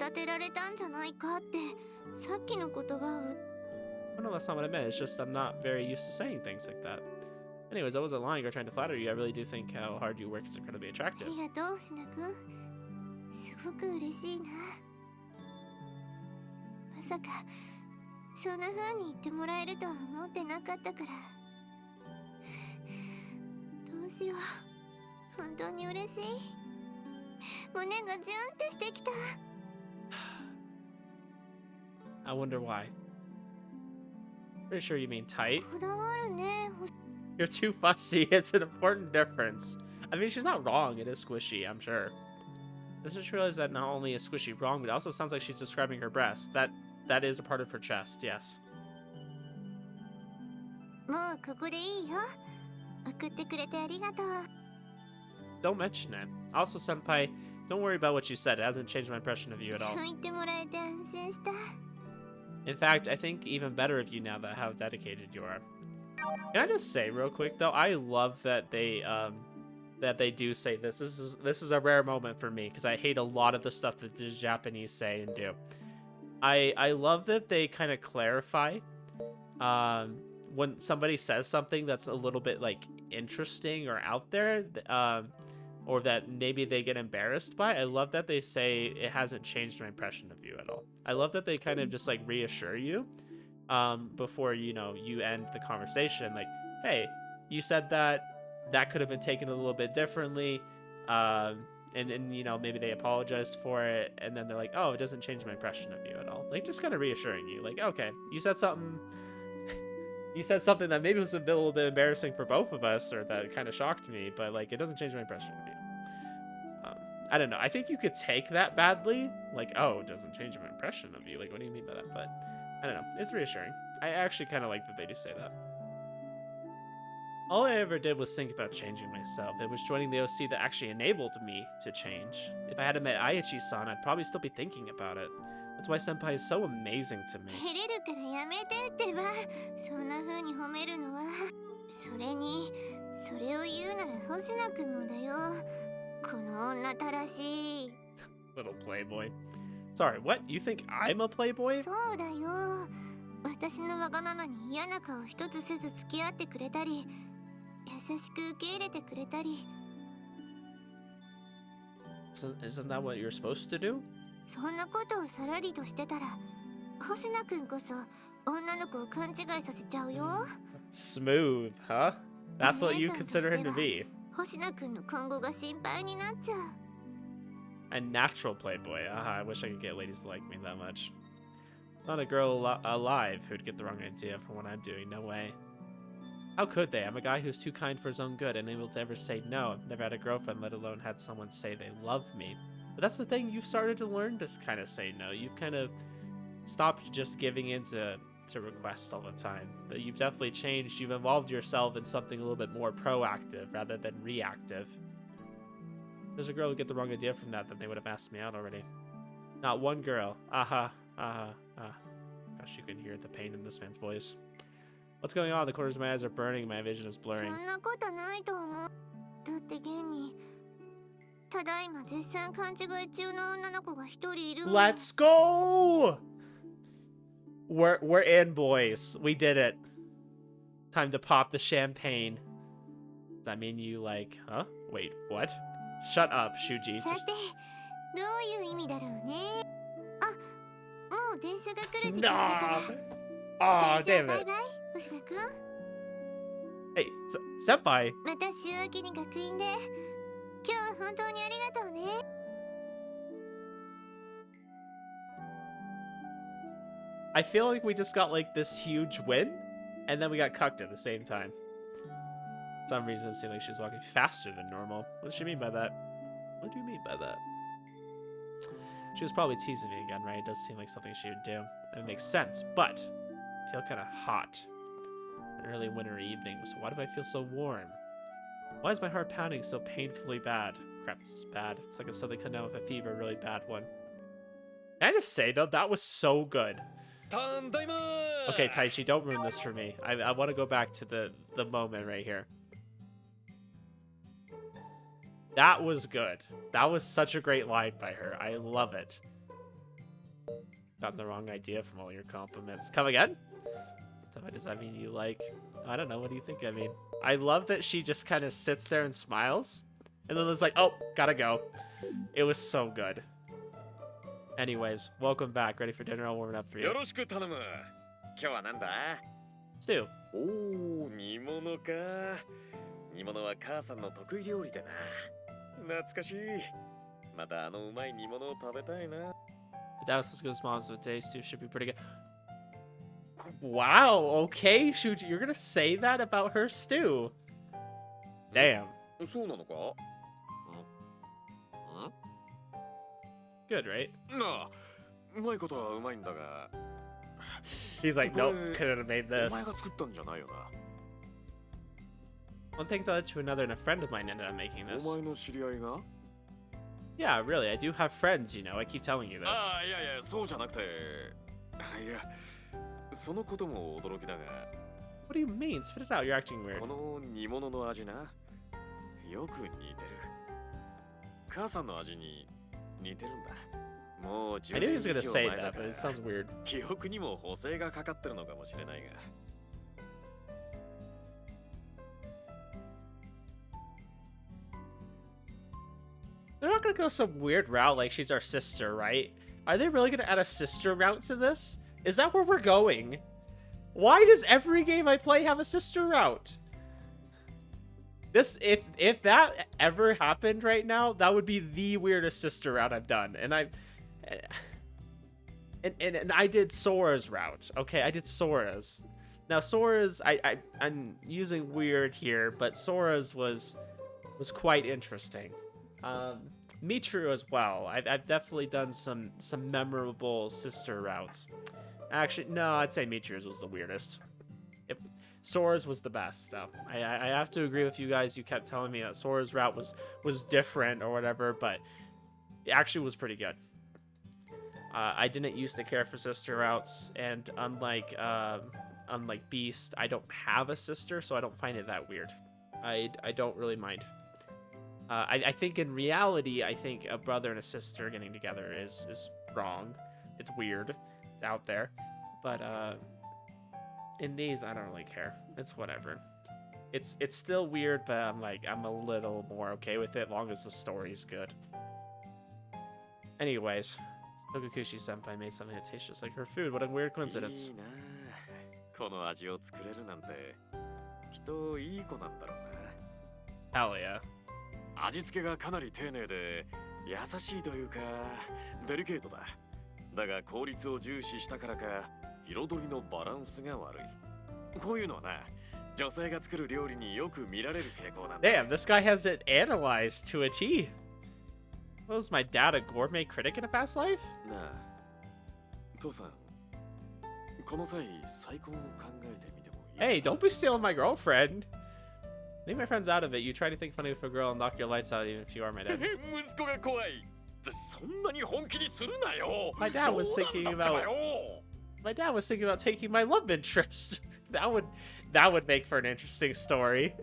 no, that's not what I meant. It's just I'm not very used to saying things like that. Anyways, I wasn't lying or trying to flatter you. I really do think how hard you work is incredibly attractive. ありがとう、シナ君。すごく嬉しいな。まさかそんな風に言ってもらえるとは思ってなかったから。どうしよう。本当に嬉しい。胸がジュンってしてきた。I wonder why. Pretty sure you mean tight. こだわるね。 You're too fussy. It's an important difference. I mean, she's not wrong. It is squishy, I'm sure. Doesn't she realize that not only is squishy wrong, but it also sounds like she's describing her breast. That is a part of her chest, yes. もうここでいいよ。送ってくれてありがとう。 Don't mention it. Also, senpai, don't worry about what you said. It hasn't changed my impression of you at all. そう言ってもらえて安心した。 In fact, I think even better of you now that how dedicated you are. Can I just say real quick though, I love that they do say this. This is a rare moment for me because I hate a lot of the stuff that the Japanese say and do. I love that they kind of clarify when somebody says something that's a little bit like interesting or out there, or that maybe they get embarrassed by. I love that they say it hasn't changed my impression of you at all. I love that they kind of just like reassure you before you end the conversation. Like, hey, you said that could have been taken a little bit differently. And maybe they apologized for it, and then they're like, oh, it doesn't change my impression of you at all. Like, just kind of reassuring you, like, okay, you said something that maybe was a little bit embarrassing for both of us, or that kind of shocked me, but like, it doesn't change my impression of you. I don't know. I think you could take that badly, like, oh, it doesn't change my impression of you. Like, what do you mean by that? But I don't know. It's reassuring. I actually kind of like that they do say that. All I ever did was think about changing myself. It was joining the OC that actually enabled me to change. If I hadn't met Aichi-san, I'd probably still be thinking about it. That's why senpai is so amazing to me. 照れるからやめてってば。そんな風に褒めるのは。それに、それを言うなら星名くんもだよ。この女たらしい。 Little playboy. Sorry, what? You think I'm a playboy? そうだよ。私のわがままに嫌な顔一つせず付き合ってくれたり、優しく受け入れてくれたり。Isn't that what you're supposed to do? そんなことをさらりとしてたら、星名くんこそ女の子を勘違いさせちゃうよ。Smooth, huh? That's what you consider him to be. 星名くんの今後が心配になっちゃう。A natural playboy. I wish I could get ladies to like me that much. Not a girl alive who'd get the wrong idea from what I'm doing. No way. How could they? I'm a guy who's too kind for his own good, unable to ever say no. I've never had a girlfriend, let alone had someone say they love me. But that's the thing, you've started to learn to kind of say no. You've kind of stopped just giving in to to request all the time. But you've definitely changed. You've involved yourself in something a little bit more proactive rather than reactive. There's a girl who get the wrong idea from that, then they would have asked me out already. Not one girl. Gosh, you can hear the pain in this man's voice. What's going on? The corners of my eyes are burning. My vision is blurring. そんなことないと思う。だって現にただいま絶賛勘違い中の女の子が一人いるもん。 Let's go! We're in, boys. We did it. Time to pop the champagne. Does that mean you like, huh? Wait, what? Shut up, Shuuji. さて、どういう意味だろうね。あ、もう電車が来る時間だから。 Aw, それじゃあ damn バイ it. バイ、星野くん。 Hey, senpai. また週明けに学院で。今日は本当にありがとうね。 I feel like we just got like this huge win, and then we got cucked at the same time. For some reason, it seemed like she was walking faster than normal. What does she mean by that? What do you mean by that? She was probably teasing me again, right? It does seem like something she would do. That makes sense, but I feel kind of hot. An early winter evening, so why do I feel so warm? Why is my heart pounding so painfully bad? Crap, this is bad. It's like if something come down with a fever, a really bad one. Can I just say, though, that was so good. Okay, Taichi, don't ruin this for me. I want to go back to the moment right here. That was good. That was such a great line by her. I love it. Gotten the wrong idea from all your compliments. Come again? So does that mean you like... I don't know. What do you think I mean? I love that she just kind of sits there and smiles. And then it's like, oh, gotta go. It was so good. Anyways, welcome back. Ready for dinner? I'll warm it up for you. よろしく頼む。今日はなんだ Stu. おお、煮物か。煮物は母さんの得意料理でな。懐かしい。またあのうまい煮物を食べたいな。 That was as good as mom's, so today Stu should be pretty good. Wow, okay, Shuuji, you're gonna say that about her stew. Damn. そうなのか Good, right? なあ、うまいことはうまいんだが。 He's like, nope, couldn't have made お前 this. が作ったんじゃないよな。 One thing led to another, and a friend of mine ended up making お this. 前の知り合いが Yeah, really, I do have friends, you know, I keep telling you this. ああ、いやいや、そうじゃなくて。いや、そのことも驚きだが。 What do you mean? Spit it out, you're acting weird. この煮物の味な。よく似てる。母さんの味に似てるんだ。もう I 10 knew he 年 was 以 gonna 上 say 前 that, だか but ら it sounds weird. 記憶にも補正がかかってるのかもしれないが。 They're not gonna go some weird route like she's our sister, right? Are they really gonna add a sister route to this? Is that where we're going? Why does every game I play have a sister route? This, if that ever happened right now, that would be the weirdest sister route I've done. And I did Sora's route. Okay, I did Sora's. Now Sora's, I'm using weird here, but Sora's was quite interesting. Mitru as well. I've definitely done some memorable sister routes. Actually, no, I'd say Mitru's was the weirdest. Sora's was the best, though. I have to agree with you guys. You kept telling me that Sora's route was different or whatever, but it actually was pretty good. I didn't used to care for sister routes, and unlike Beast, I don't have a sister, so I don't find it that weird. I don't really mind. I think in reality, I think a brother and a sister getting together is wrong. It's weird. It's out there. But in these, I don't really care. It's whatever. It's still weird, but I'm a little more okay with it, long as the story's good. Anyways, Tokukushi-senpai made something that tastes just like her food. What a weird coincidence. いいな。この味を作れるなんて、きっといい子なんだろうな。 Hell yeah. 味付けがかなり丁寧で優しいというかデリケートだ。だが効率を重視したからか彩りのバランスが悪い。こういうのはな、女性が作る料理によく見られる傾向なんだ。 Damn, this guy has it analyzed to a T. Was my dad a gourmet critic in a past life? なあ、父さん、この際最高を考えてみてもいい。 Hey, don't be stealing my girlfriend. Leave my friends out of it. You try to think funny with a girl and knock your lights out even if you are my dad. 息子が怖い。そんなに本気にするなよ。 My dad was thinking 冗談だってば about よ。 my dad was thinking about taking my love interest. that would make for an interesting story.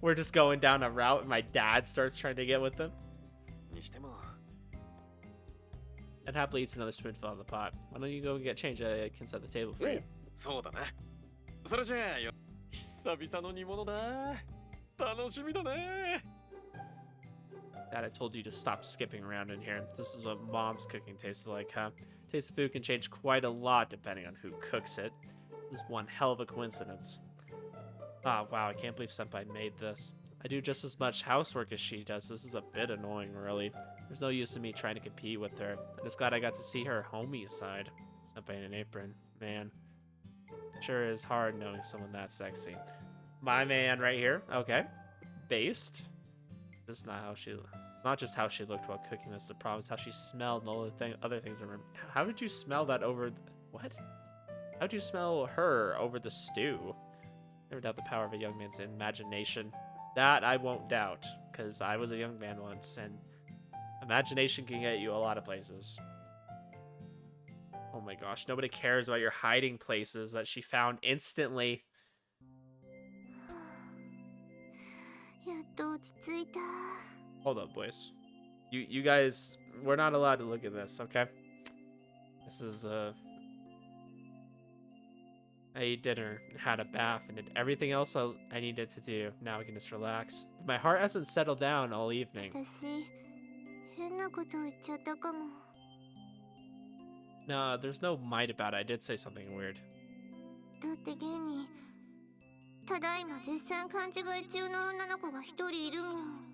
We're just going down a route and my dad starts trying to get with them. にしても And happily eats another spoonful of the pot. Why don't you go and get change? I can set the table for you. そうだな。それじゃあよ。久々の煮物だ。楽しみだね。 Dad, I told you to stop skipping around in here. This is what mom's cooking tastes like, huh? Taste of food can change quite a lot depending on who cooks it. This is one hell of a coincidence. Ah, wow, I can't believe Senpai made this. I do just as much housework as she does. This is a bit annoying, really. There's no use in me trying to compete with her. I'm just glad I got to see her homie side. Senpai in an apron. Man. Sure is hard knowing someone that sexy. My man right here. Okay. Based. Just not just how she looked while cooking this. The problem is how she smelled and all the other things. How did you smell that over? What? How'd you smell her over the stew? Never doubt the power of a young man's imagination. That I won't doubt, because I was a young man once, and imagination can get you a lot of places. Oh my gosh, nobody cares about your hiding places that she found instantly. やっと落ち着いた。 Hold up, boys. You guys, we're not allowed to look at this, okay? This is, I ate dinner, had a bath, and did everything else I needed to do. Now I can just relax. My heart hasn't settled down all evening. 私、変なこと言っちゃったかも。 No, there's no might about it. I did say something weird. だって現に、ただいま絶賛勘違い中の女の子が一人いるもん。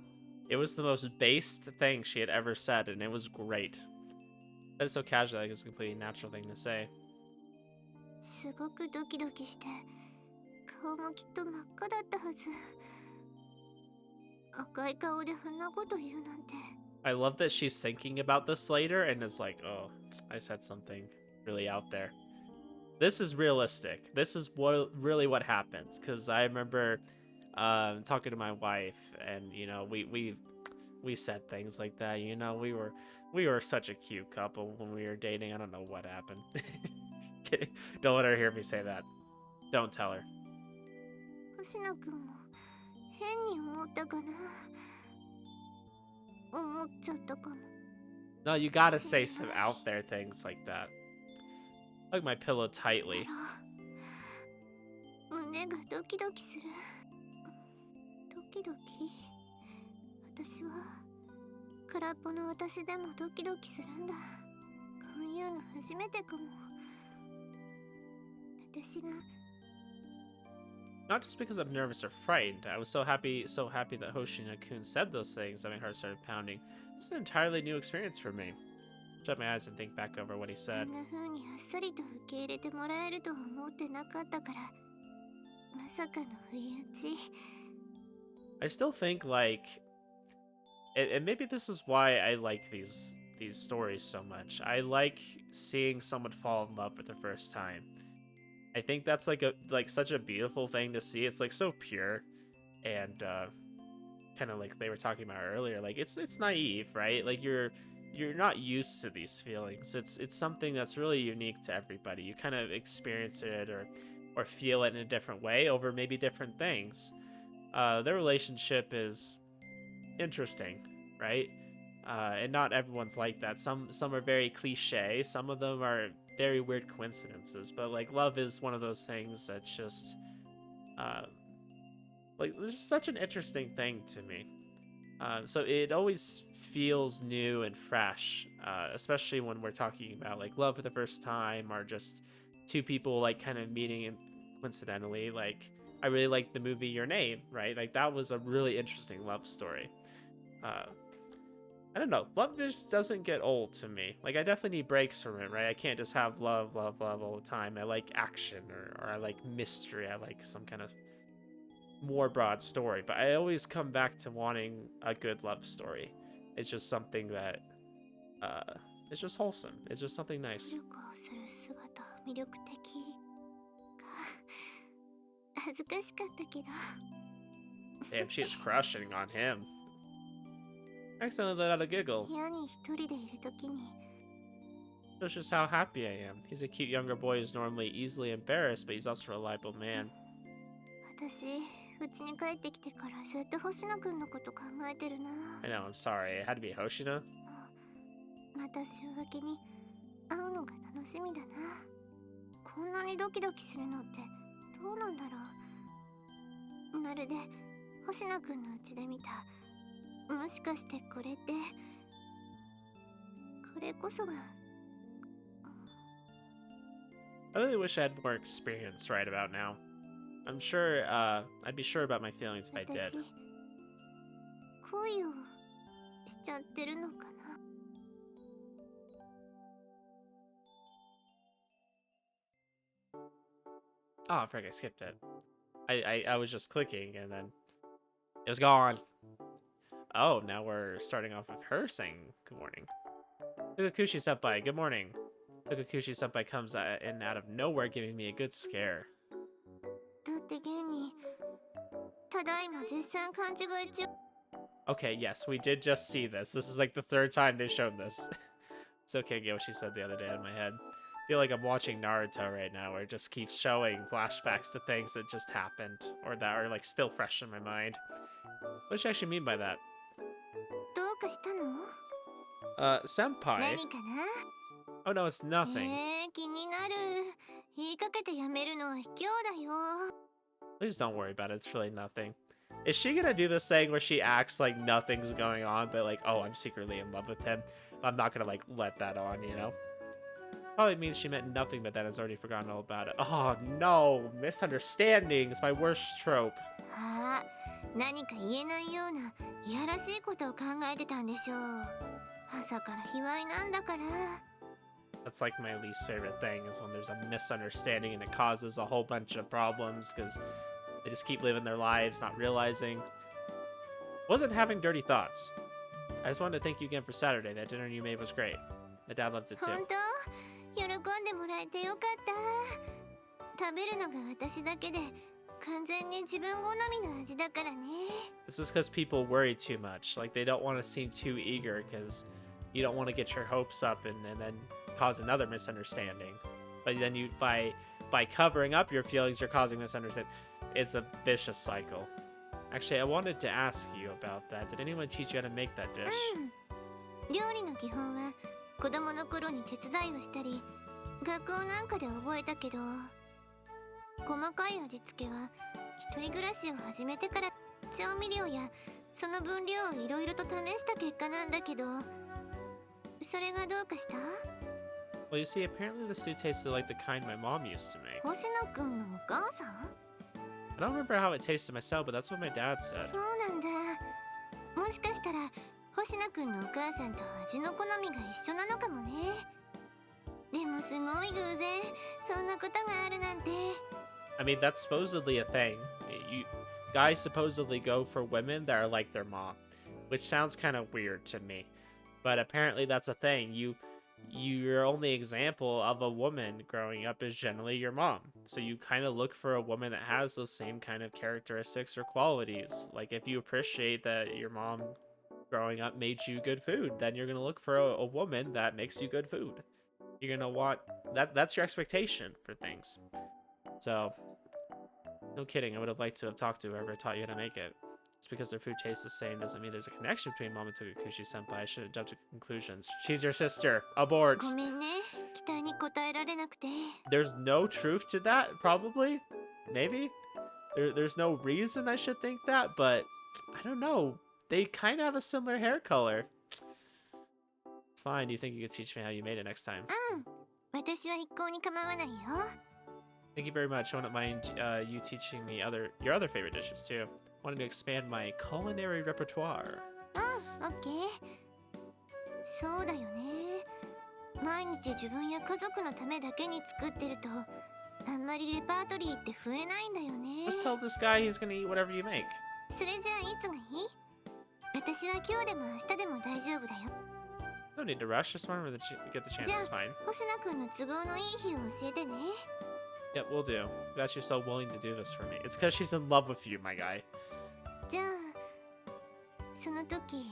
It was the most based thing she had ever said, and it was great. That is so casual, like it's a completely natural thing to say. すごくドキドキして、顔もきっと真っ赤だったはず。赤い顔でそんなこと言うなんて。 I love that she's thinking about this later and is like, oh, I said something really out there. This is realistic. This is really what happens, because I remember talking to my wife, and you know, we said things like that. You know, we were such a cute couple when we were dating. I don't know what happened. Kidding. Don't let her hear me say that. Don't tell her. 星野くんも変に思ったかな。思っちゃったかも。 No, you gotta say some out there things like that. Hug my pillow tightly. 胸がドキドキする。ドキドキ。私は空っぽの私でもドキドキするんだ。こういうの初めてかも。私が Not just because I'm nervous or frightened. I was so happy that Hoshina-kun said those things that my heart started pounding. This is an entirely new experience for me. Shut my eyes and think back over what he こ said. んな風にあっさりと受け入れてもらえるとは思ってなかったから。まさかの不意打ち。 I still think like, and maybe this is why I like these stories so much. I like seeing someone fall in love for the first time. I think that's like such a beautiful thing to see. It's like so pure, and kind of like they were talking about earlier. Like it's naive, right? Like you're not used to these feelings. It's something that's really unique to everybody. You kind of experience it or feel it in a different way over maybe different things. Their relationship is interesting, right? And not everyone's like that. Some are very cliche. Some of them are very weird coincidences. But like love is one of those things that's just like it's such an interesting thing to me. So it always feels new and fresh, especially when we're talking about like love for the first time or just two people like kind of meeting coincidentally. Like I really liked the movie Your Name, right? Like that was a really interesting love story. I don't know. Love just doesn't get old to me. Like I definitely need breaks from it, right? I can't just have love all the time. I like action or I like mystery. I like some kind of more broad story, but I always come back to wanting a good love story. It's just something that it's just wholesome. It's just something nice. 旅行する姿魅力的か恥ずかしかったけど Damn, she is crushing on him. I accidentally let out a giggle. 部屋に一人でいるときに Shows just how happy I am. He's a cute younger boy who's normally easily embarrassed, but he's also a reliable man. 私家に帰ってきてからずっと星野くんのこと考えてるな I know, I'm sorry. It had to be Hoshina. また週明けに会うのが楽しみだなこんなにドキドキするのってどうなんだろうまるで星野くんの家で見たもしかしてこれってこれこそが I really wish I had more experience right about now. I'm sure, I'd be sure about my feelings if I did. 私恋をしちゃってるのかな Oh, frick, I skipped it. I was just clicking and then it was gone. Oh, now we're starting off with her saying good morning. Tokukushi senpai, good morning. Tokukushi senpai comes in out of nowhere, giving me a good scare. だって現にただいま絶賛勘違い中 Okay, yes, we did just see this. This is like the third time they've shown this. It's okay, I get what she said the other day in my head. I feel like I'm watching Naruto right now, where it just keeps showing flashbacks to things that just happened, or that are like still fresh in my mind. What does she actually mean by that? どうかしたの Senpai? 何かな Oh no, it's nothing. 気になる言いかけてやめるのは卑怯だよ Please don't worry about it, it's really nothing. Is she gonna do this thing where she acts like nothing's going on, but like, oh, I'm secretly in love with him? I'm not gonna like let that on, you know? Probably means she meant nothing, but then has already forgotten all about it. Oh no, misunderstandings, my worst trope. ああ何か言えないようないやらしいことを考えてたんでしょう朝から卑猥なんだから That's like my least favorite thing, is when there's a misunderstanding and it causes a whole bunch of problems because they just keep living their lives, not realizing. Wasn't having dirty thoughts. I just wanted to thank you again for Saturday. That dinner you made was great. My dad loved it too. 本当喜んでもらえてよかった食べるのが私だけで完全に自分好みの味だからね This is because people worry too much. Like, they don't want to seem too eager because you don't want to get your hopes up and then cause another misunderstanding. But then you, by covering up your feelings, you're causing misunderstanding. It's a vicious cycle. Actually, I wanted to ask you about that. Did anyone teach you how to make that dish? 料理の基本は子供の頃に手伝いをしたり学校なんかで覚えたけど細かい味付けは一人暮らしを始めてから調味料やその分量をいろいろと試した結果なんだけどそれがどうかした Well, you see, apparently the soup tasted like the kind my mom used to make. 星野くんのお母さん I don't remember how it tasted myself, but that's what my dad said. そうなんだもしかしたら星野くんのお母さんと味の好みが一緒なのかもねでもすごい偶然そんなことがあるなんて I mean, that's supposedly a thing. Guys supposedly go for women that are like their mom, which sounds kind of weird to me. But apparently that's a thing. Your only example of a woman growing up is generally your mom. So you kind of look for a woman that has those same kind of characteristics or qualities. Like, if you appreciate that your mom growing up made you good food, then you're going to look for a woman that makes you good food. You're going to want that's your expectation for things. So, no kidding, I would have liked to have talked to whoever taught you how to make it. Just because their food tastes the same doesn't mean there's a connection between Mom and Tokukushi senpai. I should have jumped to conclusions. She's your sister. Abort. ごめんね期待に応えられなくて There's no truth to that, probably. Maybe. There's no reason I should think that, but I don't know. They kind of have a similar hair color. It's fine. Do you think you could teach me how you made it next time? 私は一向に構わないよ Thank you very much. I wouldn't mind you teaching me your other favorite dishes too. Wanted to expand my culinary repertoire. オッケーそうだよね毎日自分や家族のためだけに作ってるとあんまりレパートリーって増えないんだよね Just tell this guy he's gonna eat whatever you make. それじゃあいつがいい私は今日でも明日でも大丈夫だよ No need to rush. Just whenever get the chance is fine. 星名くんの都合のいい日を教えてね。 Yep, we'll do. That she's so willing to do this for me. It's because she's in love with you, my guy. じゃあその時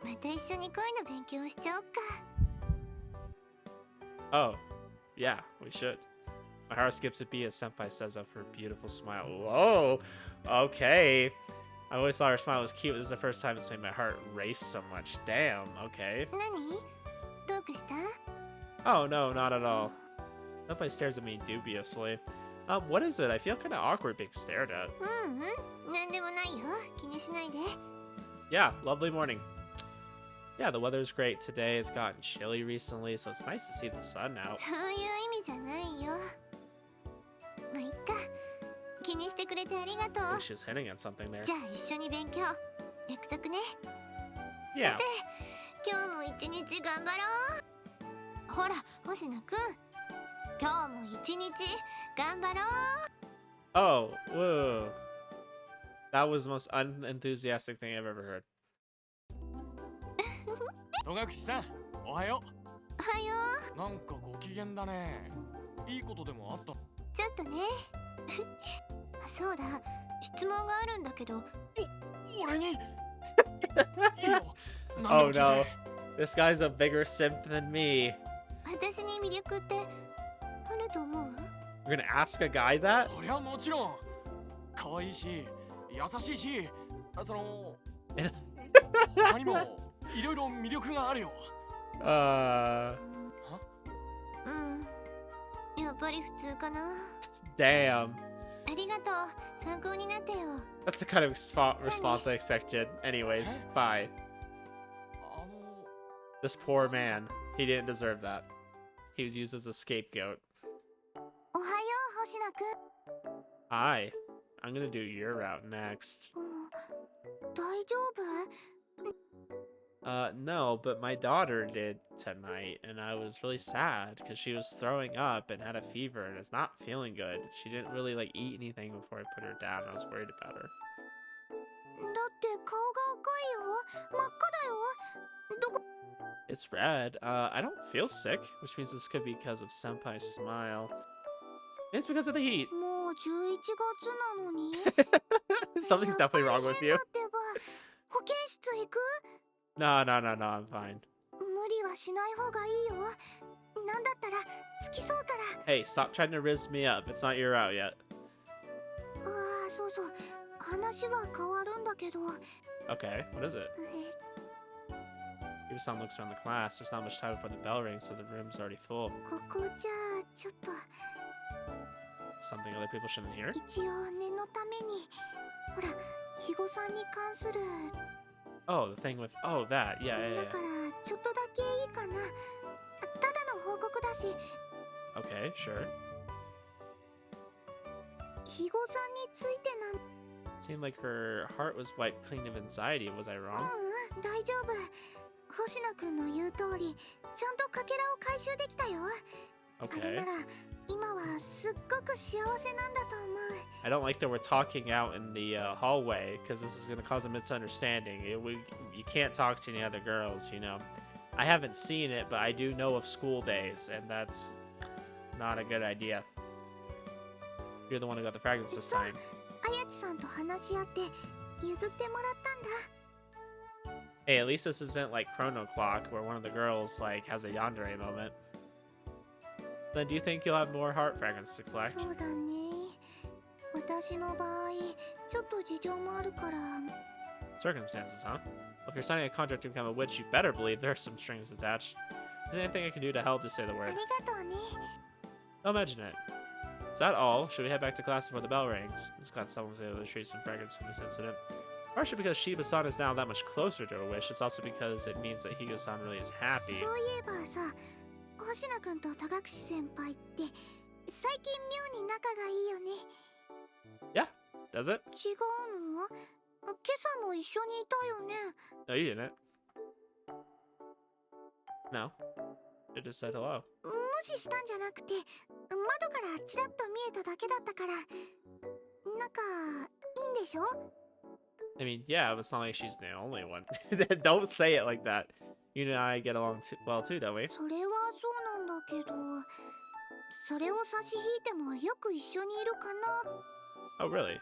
また一緒に恋の勉強をしちゃおっか。 Oh, yeah, we should. My heart skips a beat as Senpai says that for a beautiful smile. Whoa, okay. I always thought her smile was cute. This is the first time it's made my heart race so much. Damn, okay. 何？どうかした？ Oh, no, not at all. Senpai stares at me dubiously. What is it? I feel kind of awkward being stared at. なんでもないよ。気にしないで。 Yeah, lovely morning. Yeah, the weather's great today. It's gotten chilly recently, so it's nice to see the sun out. そういう意味じゃないよ。まあいっか。気にしてくれてありがと I う。 think she's hinting at something there. じゃあ一緒に勉強。約束ね。 Yeah. 今日も一日頑張ろう。ほら、星野くん。今日も一日頑張ろう。 Oh, whoa. That was the most unenthusiastic thing I've ever heard. 戸隠さん、おはよおはよう。なんかご機嫌だね。いいことでもあった？う。ちょっとね。あ、そうだ。質問があるんだけど。俺にいいよ。何 Oh でも聞 no. いて。 This guy's a bigger simp than me. 私に魅力ってあると思う？ You're gonna ask a guy that? そりゃもちろん。可愛いし、優しいし、その他にもいろいろ魅力があるよ。うん。やっぱり普通かな。 Damn. ありがとう。参考になってよ。 That's the kind of response I expected. Anyways, bye. あの、 This poor man. He didn't deserve that. He was used as a scapegoat. おはよう、星野くん。 Hi. I'm gonna do your route next. 大丈夫？ No, but my daughter did tonight, and I was really sad because she was throwing up and had a fever and is not feeling good. She didn't really like eat anything before I put her down. I was worried about her. だって顔が赤いよ。真っ赤だよ。どこ？ It's red. I don't feel sick, which means this could be because of Senpai's smile. It's because of the heat. もう11月なのに。 Something's definitely wrong with you. だってば保健室行く？ No, no, no, no, I'm fine. 無理はしない方がいいよ。なんだったらつきそうから。 Hey, stop trying to riz me up. It's not your route yet. ああ、そうそう。話は変わるんだけど。 Okay, what is it? Yuba-san looks around the class. There's not much time before the bell rings, so the room's already full. ここじゃあちょっと Something other people shouldn't hear? 一応念のために。ほら、肥後さんに関する。 Oh, the thing with... Oh, that. Yeah, yeah, だ yeah. からちょっとだけいいかな。ただの報告だし。 Okay, sure. 肥後さんについてなん。 Seemed like her heart was wiped clean of anxiety. Was I wrong? 大丈夫。星野くんの言う通り、ちゃんとかけらを回収できたよ。あれ Okay. なら今はすっごく幸せなんだと思う。 I don't like that we're talking out in the hallway, because this is going to cause a misunderstanding. You can't talk to any other girls, you know. I haven't seen it, but I do know of school days, and that's not a good idea. You're the one who got the fragments this time. あやちさんと話し合って譲ってもらったんだ。 Hey, at least this isn't like Chrono Clock, where one of the girls like has a yandere moment. Then do you think you'll have more heart fragments to collect? そうだね。私の場合、ちょっと事情もあるから。 Circumstances, huh? Well, if you're signing a contract to become a witch, you better believe there are some strings attached. Is there anything I can do to help? Just say the あ word. りがとうね。 I'll imagine it. Is that all? Should we head back to class before the bell rings? I'm just glad someone's able to retrieve some fragments from this incident. Partially because Shiba-san is now that much closer to her wish, it's also because it means that Higo-san really is happy. そういえばさ、星野くんと戸隠先輩って最近妙に仲がいいよね。 Yeah, does it? 違うの？今朝も一緒にいたよね。 No, you didn't. No. It just said hello. 無視したんじゃなくて、窓からちらっと見えただけだったから、仲いいんでしょ？ I mean, yeah, but it's not like she's the only one. Don't say it like that. You and I get along well too, don't we? それはそうなんだけど、それを差し引いてもよく一緒にいるかな。 Oh, really?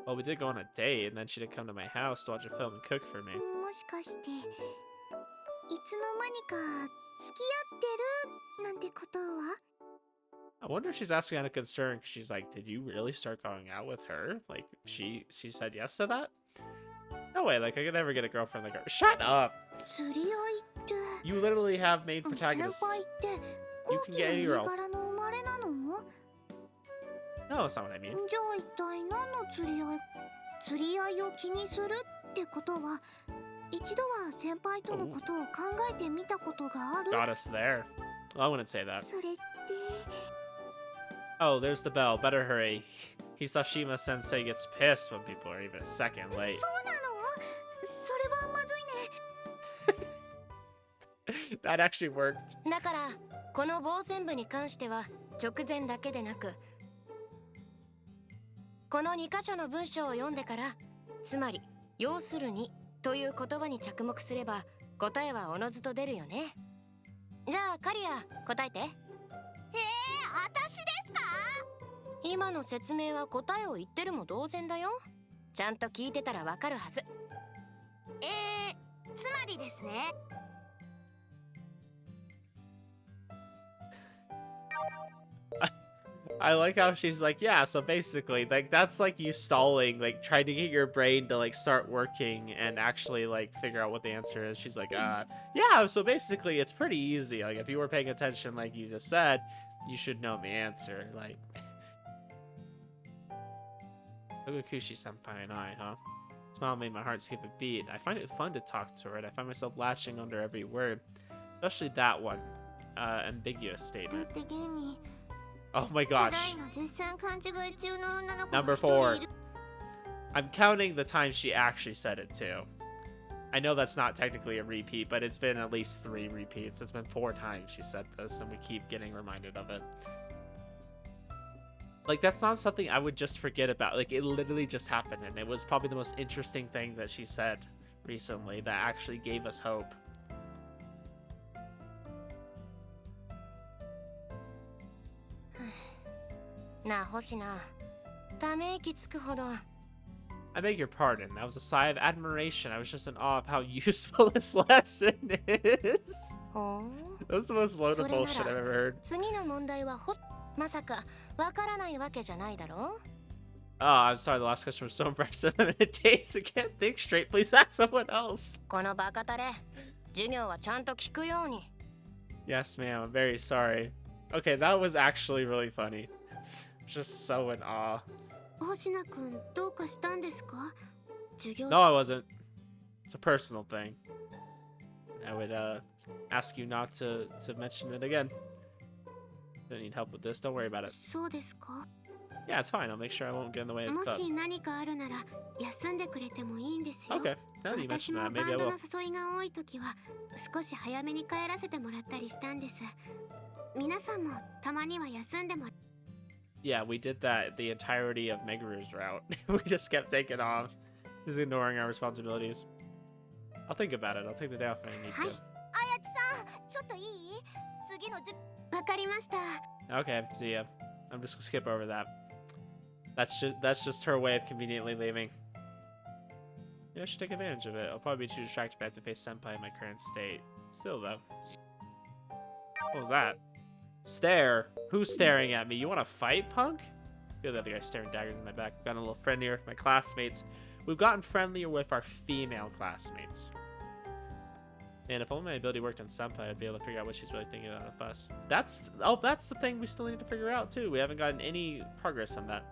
Well, we did go on a date, and then she did come to my house to watch a film and cook for me. もしかしていつの間にか付き合ってるなんてことは？ I wonder if she's asking out of concern, because she's like, did you really start going out with her? Like, she said yes to that? No way, like, I could never get a girlfriend like her. Shut up! 釣り合いって You literally have main 先 protagonists. 輩って後期の get 家 your own. 柄の生まれなの？ No, that's not what I mean. じゃあ一体何の釣り合いを気にするってことは、一度は先輩とのことを考えてみたことがある？ Got us there. Well, I wouldn't say that. それって Oh, there's the bell. Better hurry. Hisashima Sensei gets pissed when people are even a second そうなの？ late. それはまずいね。 That actually worked. だからこの防線部に関しては直前だけでなく、この2箇所の文章を読んでから、つまり要するにという言葉に着目すれば答えはおのずと出るよね。じゃあカリア答えて。私ですか？今の説明は答えを言ってるも同然だよ。ちゃんと聞いてたらわかるはず。つまりですね。 I like how she's like, yeah, so basically, like, that's like you stalling, like, trying to get your brain to, like, start working and actually, like, figure out what the answer is. She's like, yeah, so basically, it's pretty easy. Like, if you were paying attention, like you just said, you should know the answer. Like, Togakushi-senpai and I, huh? Smile made my heart skip a beat. I find it fun to talk to her, and I find myself latching under every word. Especially that one, ambiguous だっ statement. て現に Oh my た gosh. だいま絶賛勘違い中の女の子が Number 一人 4. いる。 I'm counting the time she actually said it too. I know that's not technically a repeat, but it's been at least 3 repeats. It's been 4 times she said this, and we keep getting reminded of it. Like, that's not something I would just forget about. Like, it literally just happened, and it was probably the most interesting thing that she said recently that actually gave us hope. なあ星名、ため息つくほど。 I beg your pardon. That was a sigh of admiration. I was just in awe of how useful this lesson is. ほう。 That was the most loaded Sorry, bullshit I've Nara. ever heard. 次の問題はまさかわからないわけじゃないだろう。 Oh, I'm sorry. The last question was so impressive. I'm in a daze. I can't think straight. Please ask someone else. このバカタレ、授業はちゃんと聞くように。 Yes, ma'am. I'm very sorry. Okay, that was actually really funny. Just so in awe. 星名くんどうかしたんですか？授業 No, I wasn't. It's a personal thing. I would ask you not to mention it again. Don't need help with this. Don't worry about it. そうですか？ Yeah, it's fine. I'll make sure I won't get in the way of も the し何かあるなら休んでくれてもいいんですよ。 Okay, now that you 私 mentioned も that, バ maybe I ンド will. の誘いが多い時は少し早めに帰らせてもらったりしたんです。皆さんもたまには休んでも Yeah, we did that the entirety of Megaru's route. We just kept taking off, just ignoring our responsibilities. I'll think about it. I'll take the day off if I need はい。 to. あやちさん、ちょっといい？次のわかりました。 Okay, see ya. I'm just gonna skip over that. That's just her way of conveniently leaving. Yeah, I should take advantage of it. I'll probably be too distracted by to face senpai in my current state. Still though. What was that? Stare? Who's staring at me? You wanna fight, punk? I feel the other guy's staring daggers in my back. I've gotten a little friendlier with my classmates. We've gotten friendlier with our female classmates. And if only my ability worked on senpai, I'd be able to figure out what she's really thinking about of us. That's the thing we still need to figure out too. We haven't gotten any progress on that.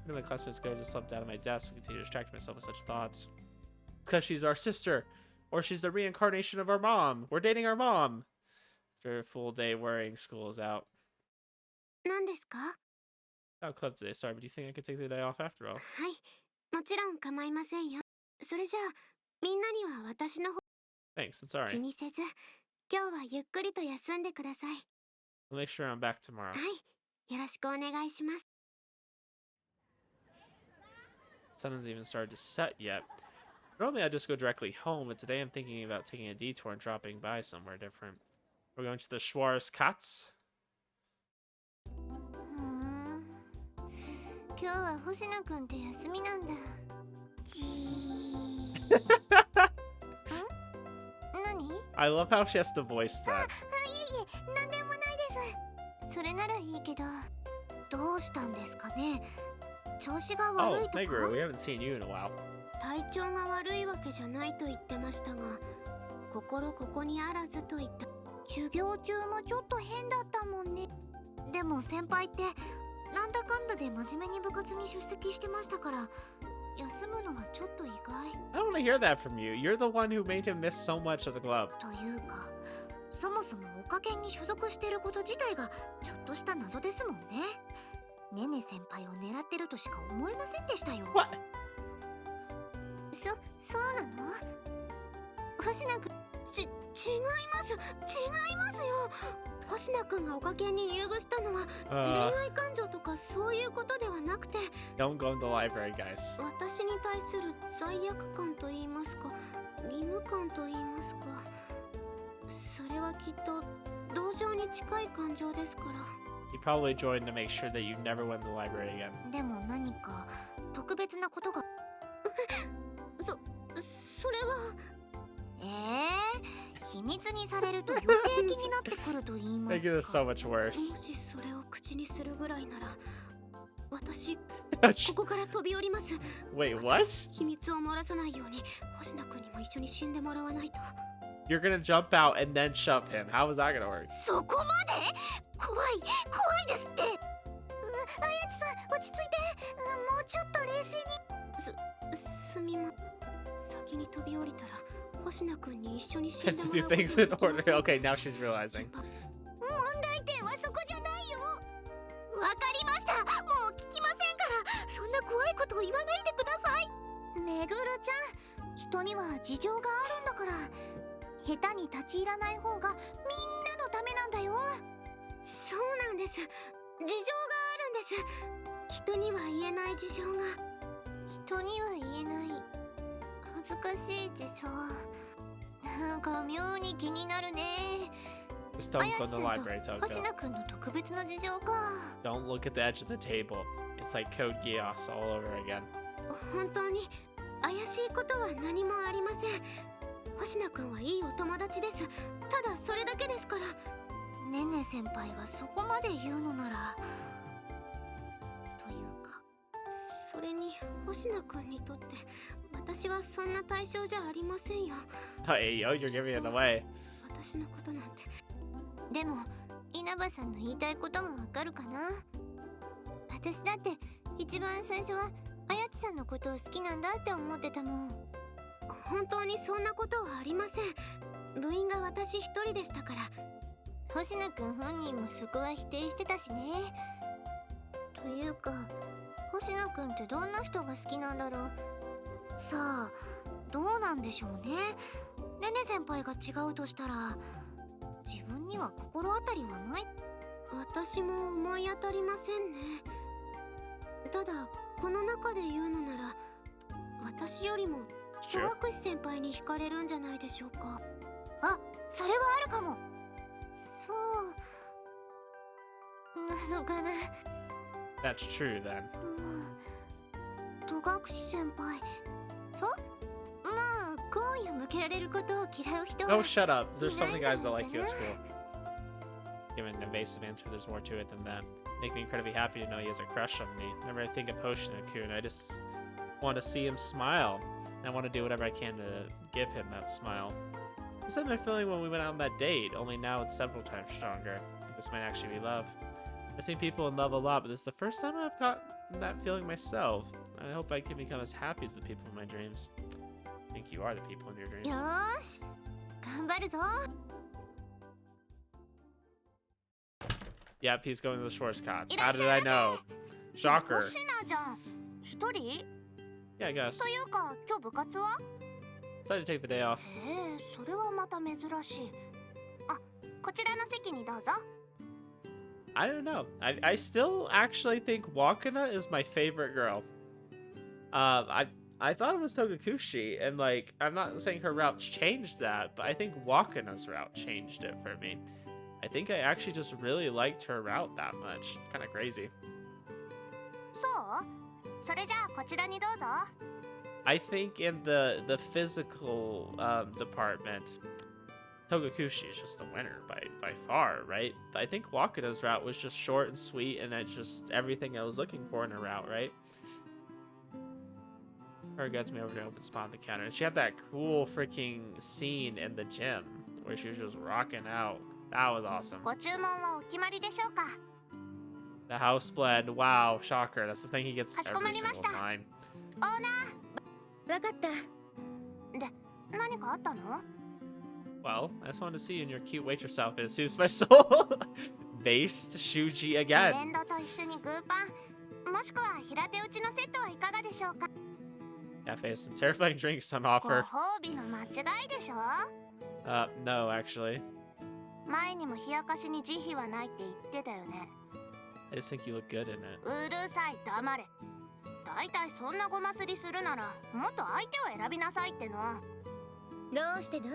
One of my classmates goes, I slept down at my desk and continue to distract myself with such thoughts. Because she's our sister, or she's the reincarnation of our mom. We're dating our mom. After a full day worrying, school is out. 何ですか？ Out club today, sorry, but do you think I could take the day off after all? はい、もちろん構いませんよ。それじゃあみんなには私の方 Thanks, that's 気 alright. にせず、今日はゆっくりと休んでください。 I'll make sure I'm back tomorrow. はい、よろしくお願いします。 Sun hasn't even started to set yet. Normally I just go directly home, but today I'm thinking about taking a detour and dropping by somewhere different. We're going to the Schwarzkatz. 今日は星野くんって休みなんだ。じー。何？ I love how she has to voice that. いえいえ、なんでもないです。それならいいけど、どうしたんですかね。調子が Oh, 悪いとか。 Meguru, we haven't seen you in a while. 体調が悪いわけじゃないと言ってましたが、心ここにあらずと言った。授業中もちょっと変だったもんね。でも先輩ってなんだかんだで真面目に部活に出席してましたから、休むのはちょっと意外。 I don't want to hear that from you. You're the one who made him miss so much of the club. というか、そもそもおかけに所属してること自体がちょっとした謎ですもんね。ねね先輩を狙ってるとしか思いませんでしたよ。 What? そうなの？星野くん、違いますよ。星野くんがおかけに入部したのは恋愛感情とかそういうことではなくて、 Don't go in the library, guys. 私に対する罪悪感と言いますか、義務感と言いますか、それはきっと同情に近い感情ですから。 He probably joined to make sure that you never went to the library again. でも何か特別なことが。それは秘密にされると余計気になってくると言います Making this か。 so much worse. もしそれを口にするぐらいなら、私こ Wait, こから飛び降ります。 what? 秘密を漏らさないように星野くんにも一緒に死んでもらわないと。 You're gonna jump out and then shove him. How is that gonna work? そこまで？怖いですって。あやちさん、落ち着いて。もうちょっと冷静に。すみま。先に飛び降りたら星野くんに一緒に死ん Had で to も do らうこと things が in できま order. せん。 Okay, now she's realizing. 問題点はそこじゃないよ。わかりました。もう聞きませんから、そんな怖いことを言わないでください。めぐるちゃん、人には事情があるんだから、下手に立ち入らない方がみんなのためなんだよ。そうなんです。事情があるんです。人には言えない事情が。人には言えない恥ずかしい事情。なんか妙に気になるね。 Just don't go in the library, 星 Touko. 野くんの特別な事情か。 Don't look at the edge of the table. It's like Code Geass all over again. 本当に怪しいことは何もありません。星野くんはいいお友達です。ただそれだけですから。ねね先輩がそこまで言うのなら。というか、それに星野くんにとって私はそんな対象じゃありませんよ。 Hey, yo, you're giving it away. 私のことなんて。でも稲葉さんの言いたいこともわかるかな。私だって一番最初はあやちさんのことを好きなんだって思ってたもん。本当にそんなことはありません。部員が私一人でしたから。星野くん本人もそこは否定してたしね。というか、星野くんってどんな人が好きなんだろう。さあ、どうなんでしょうね。ねね先輩が違うとしたら、自分には心当たりはない。私も思い当たりませんね。ただこの中で言うのなら、私よりも戸隠先輩に惹かれるんじゃないでしょうか。あ、それはあるかも。そうなのかな。 That's true then. 戸隠先輩。そう、まあ好意を向けられることを嫌う人は。 Oh, shut up. There's so many guys that like you at school. Give an evasive answer. There's more to it than that. Make me incredibly happy to know he has a crush on me. Whenever I think of Hoshino-kun, I just want to see him smile. And I want to do whatever I can to give him that smile. This is my feeling when we went on that date, only now it's several times stronger. This might actually be love. I've seen people in love a lot, but this is the first time I've gotten that feeling myself. I hope I can become as happy as the people in my dreams. I think you are the people in your dreams. よーし、頑張るぞ。 Yep, he's going to the Schwarzkatz. いら How っし did ゃ I いま know? せ。 Shocker. 星名じゃん。一人？ Yeah, I guess. というか、今日部活は？ Decided to take the day off. へえ、それはまた珍しい。あ、こちらの席にどうぞ。 I don't know. I still actually think Wakana is my favorite girl. I thought it was Togakushi, and like, I'm not saying her route changed that, but I think Wakana's route changed it for me. I think I actually just really liked her route that much. Kind of crazy. そうそれじゃあこちらにどうぞ I think in the physical department, Togakushi is just the winner by far, right? I think Wakana's route was just short and sweet, and it's just everything I was looking for in a route, right? Her gets me over to open spot on the counter. And she had that cool freaking scene in the gym where she was just rocking out. That was awesome. ご注文はお決まりでしょうか The house blend. Wow, shocker. That's the thing he gets かしこま every りま single した time. オーナわかったーで何かあったの Well, I just wanted to see you in your cute waitress outfit. It suits my soul. Based Shuuji ブレ again. ンドと一緒にグーパンもしくは平手打ちのセットはいかがでしょうか Cafe has some terrifying drinks on ご offer. 褒美の間違いでしょ No, actually. 前にも冷やかしに慈悲はないって言ってたよね I just think you look good in it. うるさい黙れだいたいそんなごますりするならもっと相手を選びなさいってのどうしてだい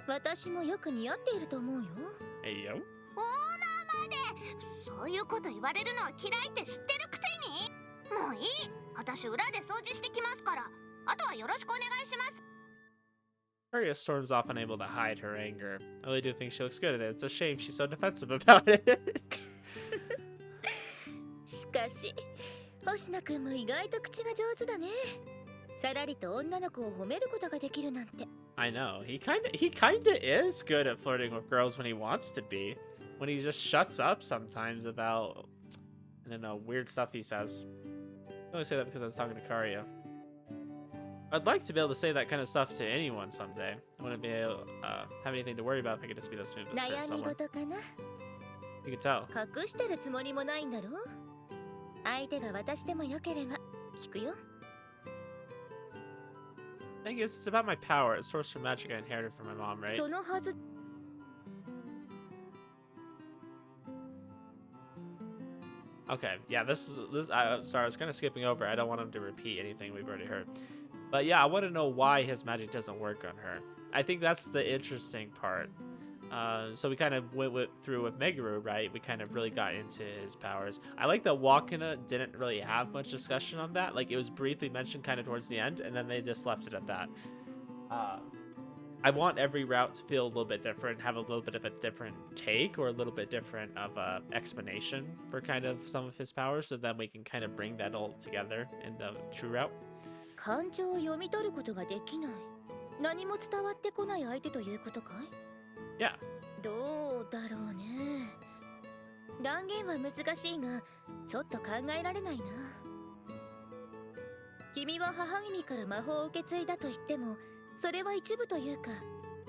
私もよく似合っていると思うよ Hey, yo. オーナーまでそういうこと言われるのは嫌いって知ってるくせにもういい私裏で掃除してきますからあとはよろしくお願いします Karia storms off, unable to hide her anger. I really do think she looks good at it. It's a shame she's so defensive about it. しかし星野くんも意外と口が上手だねさらりと女の子を褒めることができるなんて I know. He kinda is good at flirting with girls when he wants to be. When he just shuts up sometimes about, I don't know, weird stuff he says. I only say that because I was talking to Karia. I'd like to be able to say that kind of stuff to anyone someday. I wouldn't be able have anything to worry about if I could just be that smooth with 悩み someone. 事かな You could tell. 隠してるつもりもないんだろ相手が私でもよければ聞くよ Thing is, it's about my power. It's sourced from magic I inherited from my mom, right? そのはず Okay, yeah, this. Sorry, I was kind of skipping over. I don't want him to repeat anything we've already heard. But yeah, I want to know why his magic doesn't work on her. I think that's the interesting part. So we kind of went through with Meguru, right? We kind of really got into his powers. I like that Wakana didn't really have much discussion on that. Like, it was briefly mentioned kind of towards the end, and then they just left it at that. I want every route to feel a little bit different, have a little bit of a different take or a little bit different of a explanation for kind of some of his powers, so then we can kind of bring that all together in the true route. 感情を読み取ることができない何も伝わってこない相手ということかい Yeah. どうだろうね断言は難しいがちょっと考えられないな君は母君から魔法を受け継いだと言ってもそれは一部というか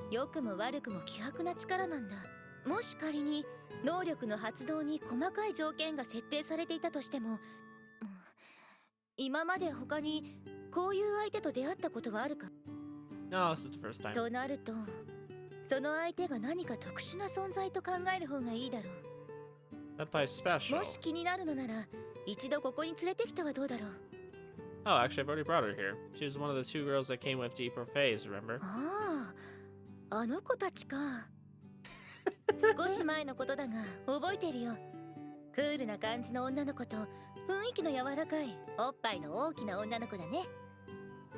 良くも悪くも希薄な力なんだもし仮に能力の発動に細かい条件が設定されていたとしても今まで他にこういう相手と出会ったことはあるか No, this is the first time. となるとその相手が何か特殊な存在と考える方がいいだろう Senpai's special. もし気になるのなら一度ここに連れてきてはどうだろう Oh, actually, I've already brought her here. She was one of the two girls that came with Deeper Phase, remember? あああの子たちか少し前のことだが覚えているよクールな感じの女の子と雰囲気の柔らかいおっぱいの大きな女の子だね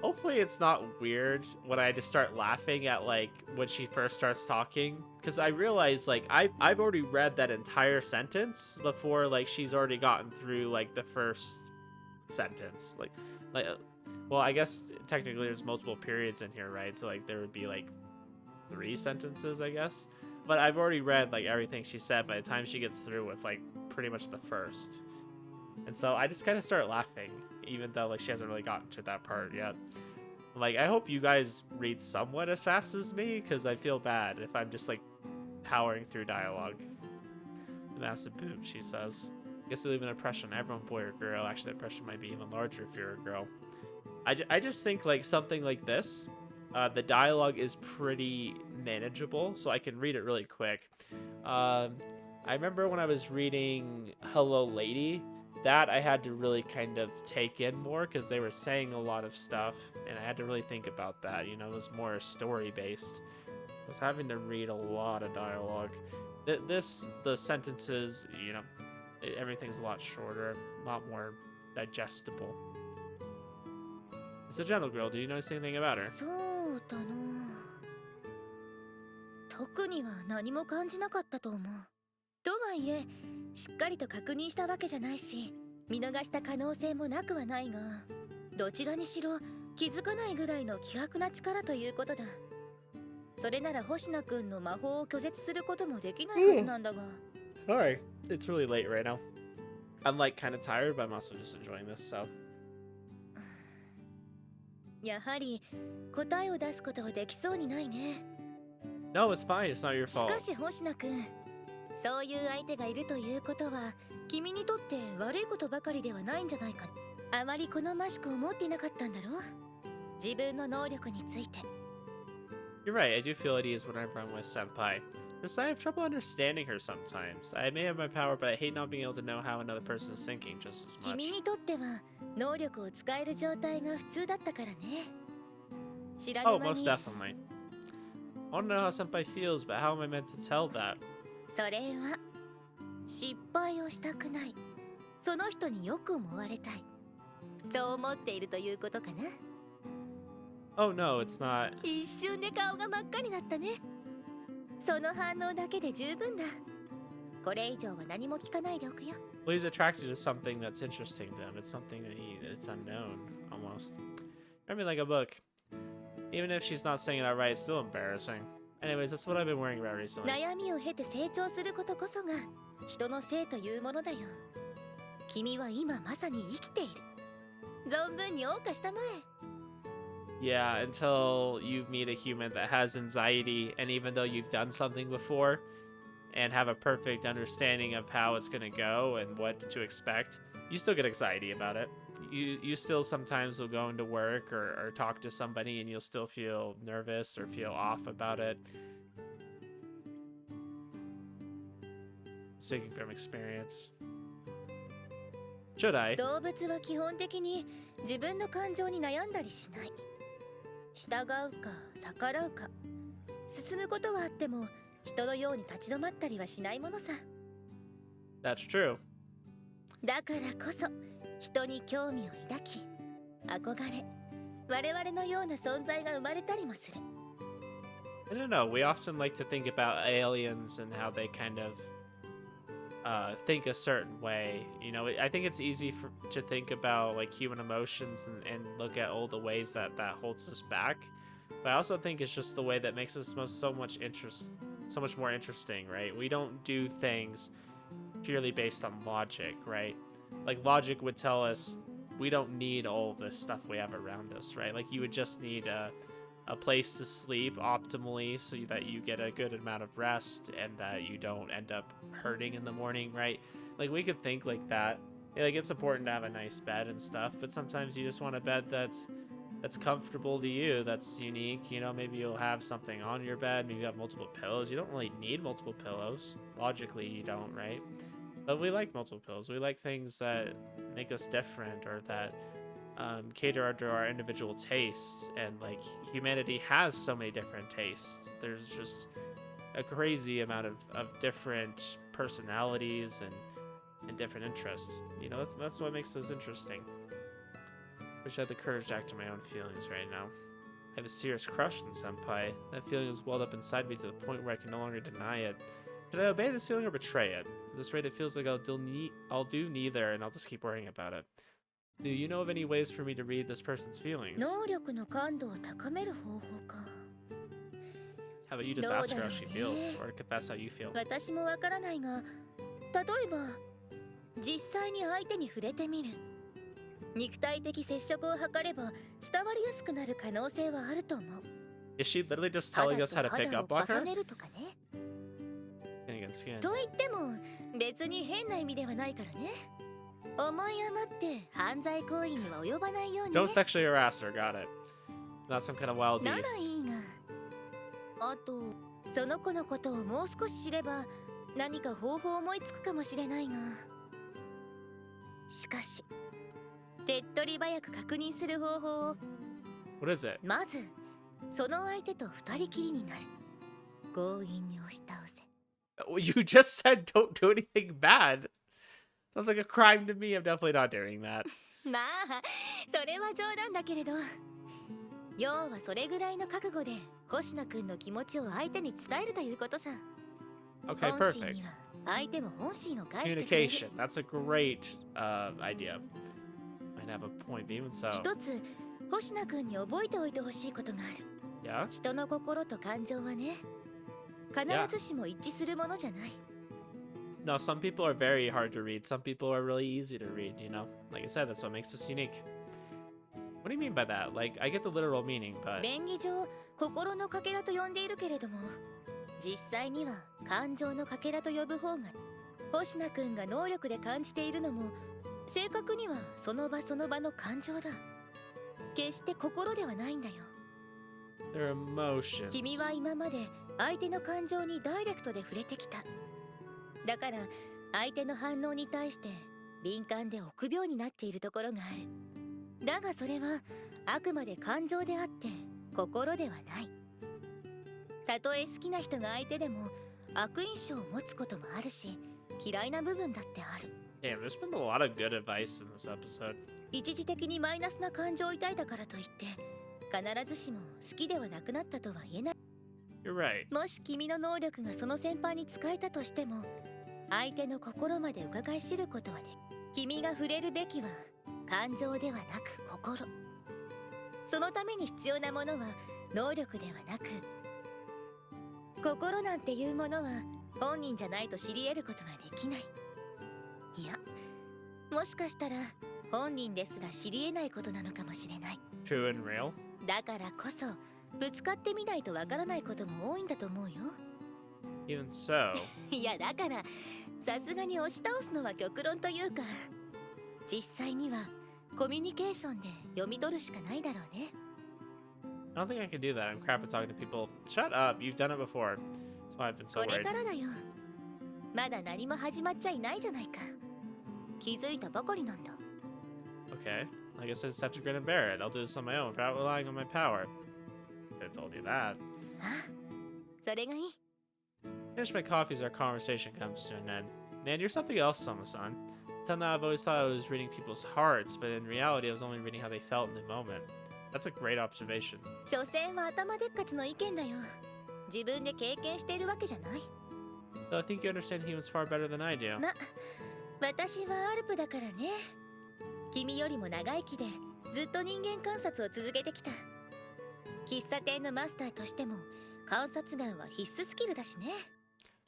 Hopefully it's not weird when I just start laughing at, like, when she first starts talking. Because I realize, like, I've already read that entire sentence before, like, she's already gotten through, like, the first sentence. Well, I guess technically there's multiple periods in here, right? So, like, there would be, like, 3 sentences, I guess. But I've already read, like, everything she said by the time she gets through with, like, pretty much the first. And so I just kind of start laughing, even though, like, she hasn't really gotten to that part yet. Like, I hope you guys read somewhat as fast as me, because I feel bad if I'm just, like, powering through dialogue. The massive boob, she says. I guess they leave an impression on everyone, boy or girl. Actually, the impression might be even larger if you're a girl. I just think, like, something like this, the dialogue is pretty manageable, so I can read it really quick. I remember when I was reading Hello Lady, that I had to really kind of take in more because they were saying a lot of stuff, and I had to really think about that. You know, it was more story based. I was having to read a lot of dialogue. The sentences, you know, everything's a lot shorter, a lot more digestible. It's a gentle girl. Do you notice anything about her? そうだな。特には何も感じなかったと思う。とはいえ、しっかりと確認したわけじゃないし、見逃した可能性もなくはないが、どちらにしろ気づかないぐらいの希薄な力ということだ。それなら星名君の魔法を拒絶することもできないはずなんだが。Sorry, it's really late right now. I'm like kind of tired, but I'm also just enjoying this. So. やはり答えを出すことはできそうにないね。No, it's fine. It's not your し fault. かし星名君、そういう相手がいるということは君にとって悪いことばかりではないんじゃないか。あまり好ましく思っていなかったんだろう。自分の能力について。You're right. I do feel at ease whenever I'm with Senpai. Just I have trouble understanding her sometimes. I may have my power, but I hate not being able to know how another person is thinking just as much. 君にとっては能力を使える状態が普通だったからね。知らぬ Oh, 間 most に。 definitely. I want to know how Senpai feels, but how am I meant to tell that? それは失敗をしたくない。その人によく思われたい。そう思っているということかな。Oh no, it's not. 一瞬で顔が真っ赤になったね。その反応だけで十分だ。これ以上は何も聞かないでおくよ。Well, he's attracted to something that's interesting to him. It's something that it's unknown, almost. I mean, like a book. Even if she's not saying it outright, it's still embarrassing. Anyways, that's what I've been worrying about recently. 悩みを経て成長することこそが人の性というものだよ。君は今まさに生きている。存分に謳歌したまえ。Yeah, until you meet a human that has anxiety, and even though you've done something before and have a perfect understanding of how it's going to go and what to expect, you still get anxiety about it. You still sometimes will go into work or talk to somebody and you'll still feel nervous or feel off about it. Speaking from experience. Should I? 動物は基本的に自分の感情に悩んだりしない。従うか逆らうか、進むことはあっても人のように立ち止まったりはしないものさ。 That's true. だからこそ人に興味を抱き、憧れ、我々のような存在が生まれたりもする。I don't know. We often like to think about aliens and how they kind of think a certain way. You know, I think it's easy to think about like human emotions and look at all the ways that holds us back. But I also think it's just the way that makes us so much more interesting, right? We don't do things purely based on logic, right? Like logic would tell us we don't need all this stuff we have around us, right? Like you would just need a place to sleep optimally so that you get a good amount of rest and that you don't end up hurting in the morning, right? Like we could think like that. Yeah, like it's important to have a nice bed and stuff, but sometimes you just want a bed that's comfortable to you, that's unique. You know, maybe you'll have something on your bed, maybe you have multiple pillows. You don't really need multiple pillows. Logically, you don't, right? But we like multiple pillows. We like things that make us different or that cater to our individual tastes. And like humanity has so many different tastes. There's just a crazy amount of different personalities and different interests. You know, that's what makes us interesting. Wish I had the courage to act on my own feelings right now. I have a serious crush on Senpai. That feeling has welled up inside me to the point where I can no longer deny it. Should I obey this feeling or betray it? At this rate, it feels like I'll do neither, and I'll just keep worrying about it. Do you know of any ways for me to read this person's feelings? 能力の感度を高める方法か。 How about you just ask her how she feels, or confess how you feel? 私もわからないが、例えば実際に相手に触れてみる。肉体的接触を図れば伝わりやすくなる可能性はあると思う。 Is she literally just telling us how to pick up on 肌 her? を重ねるとかね。 Skin against skin. と言っても別に変な意味ではないからね。思い余って犯罪行為には及ばないようにね。 Don't sexually harass her, got it. Not some kind of wild なら beast. いいが。あと、その子のことをもう少し知れば何か方法を思いつくかもしれないが。しかし手っ取り早く確認する方法を What is it? まずその相手と二人きりになる。強引に押し倒せ。 Oh, you just said don't do anything bad. Sounds like a crime to me. I'm definitely not doing that. まあそれは冗談だけれど、要はそれぐらいの覚悟で星野くんの気持ちを相手に伝えるということさ。 Okay, 本心に perfect. は相手も本心を返してくれる。 Communication. That's a great idea. Might have a point, but even so. 一つ星野くんに覚えておいてほしいことがある。 Yeah? 人の心と感情はね、必ずしも一致するものじゃない。 No, some people are very hard to read. Some people are really easy to read, you know? Like I said, that's what makes us unique. What do you mean by that? Like, I get the literal meaning, but... 便宜上心のかけらと呼んでいるけれども、実際には感情のかけらと呼ぶ方が、星名くんが能力で感じているのも正確にはその場その場の感情だ。決して心ではないんだよ。 Their emotions. 君は今まで相手の感情にダイレクトで触れてきた。だから相手の反応に対して敏感で臆病になっているところがある。だがそれはあくまで感情であって心ではない。たとえ好きな人が相手でも悪印象を持つこともあるし、嫌いな部分だってある。 Damn, there's been a lot of good advice in this episode. 一時的にマイナスな感情を抱いたからといって必ずしも好きではなくなったとは言えない。 You're right. もし君の能力がその先輩に使えたとしても、相手の心まで伺い知ることはで、君が触れるべきは感情ではなく心。そのために必要なものは能力ではなく、心なんていうものは本人じゃないと知り得ることができない。いや、もしかしたら本人ですら知り得ないことなのかもしれない。 True and real. だからこそぶつかってみないとわからないことも多いんだと思うよ。 Even so. いやだからさすがに押し倒すのは極論というか、実際にはコミュニケーションで読み取るしかないだろうね。 I don't think I can do that. I'm crap at talking to people. Shut up. You've done it before. That's why I've been so これ worried. からだよ。まだ何も始まっちゃいないじゃないか。気づいたばかりなんだ。 Okay. I guess I just have to grin and bear it. I'll do this on my own without relying on my power. I told you that. あ、それがいい。 Finish my coffee as our conversation comes to an end. Man, you're something else, Sama-san. Until now, I've always thought I was reading people's hearts, but in reality, I was only reading how they felt in the moment. That's a great observation. 所詮は頭でっかちの意見だよ。自分で経験しているわけじゃない。 Though I think you understand humans far better than I do. ま、私はアルプだからね。君よりも長生きでずっと人間観察を続けてきた。喫茶店のマスターとしても観察眼は必須スキルだしね。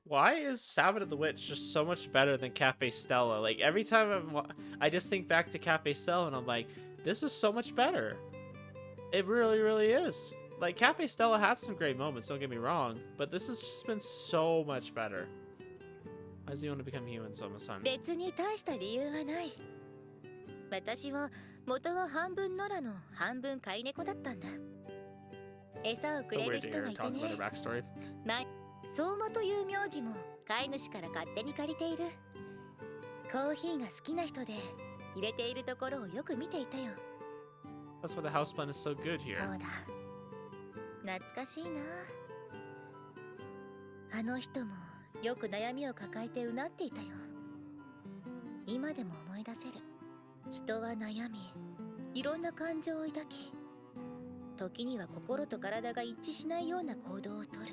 Why is Sabbat of the Witch just so much better than Cafe Stella? Like, every time I just think back to Cafe Stella and I'm like, this is so much better. It really, really is. Like, Cafe Stella had some great moments, don't get me wrong, but this has just been so much better. Why does he want to become human, Soma-san? 別に大した理由はない。私は元は半分野良の半分飼い猫だったんだ。餌をく So れ weird る to 人 hear が her いて talk ね。 about her backstory. 相馬という名字も飼い主から勝手に借りている。コーヒーが好きな人で入れているところをよく見ていたよ。 That's why the house blend is so good そ here. うだ。懐かしいな。あの人もよく悩みを抱えてうなっていたよ。今でも思い出せる。人は悩み、いろんな感情を抱き、時には心と体が一致しないような行動をとる。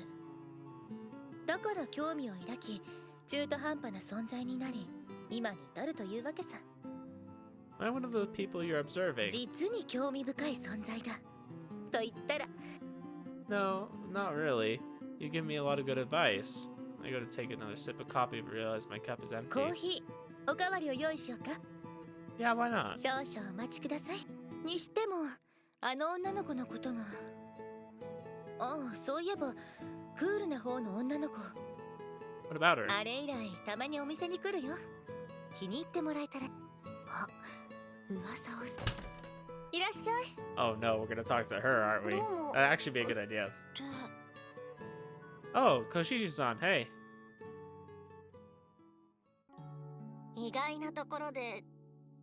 だから興味を抱き、中途半端な存在になり、今に至るというわけさ。I'm one of the people you're observing. 実に興味深い存在だ。と言ったら、 No, not really. You give me a lot of good advice. I go to take another sip of coffee but realize my cup is コー empty. ヒー、おかわりを用意しようか。 Yeah, why not? 少々お待ちください。にしても、あの女の子のことが。ああ、そういえば、クールな方の女の子。 What about her? あれ以来、たまにお店に来るよ。気に入ってもらえたら。あ、噂をす。いらっしゃい。 Oh no, we're gonna talk to her, aren't we? どうも。 That'd actually be a good idea. Oh, Koshiji-san, hey. 意外なところで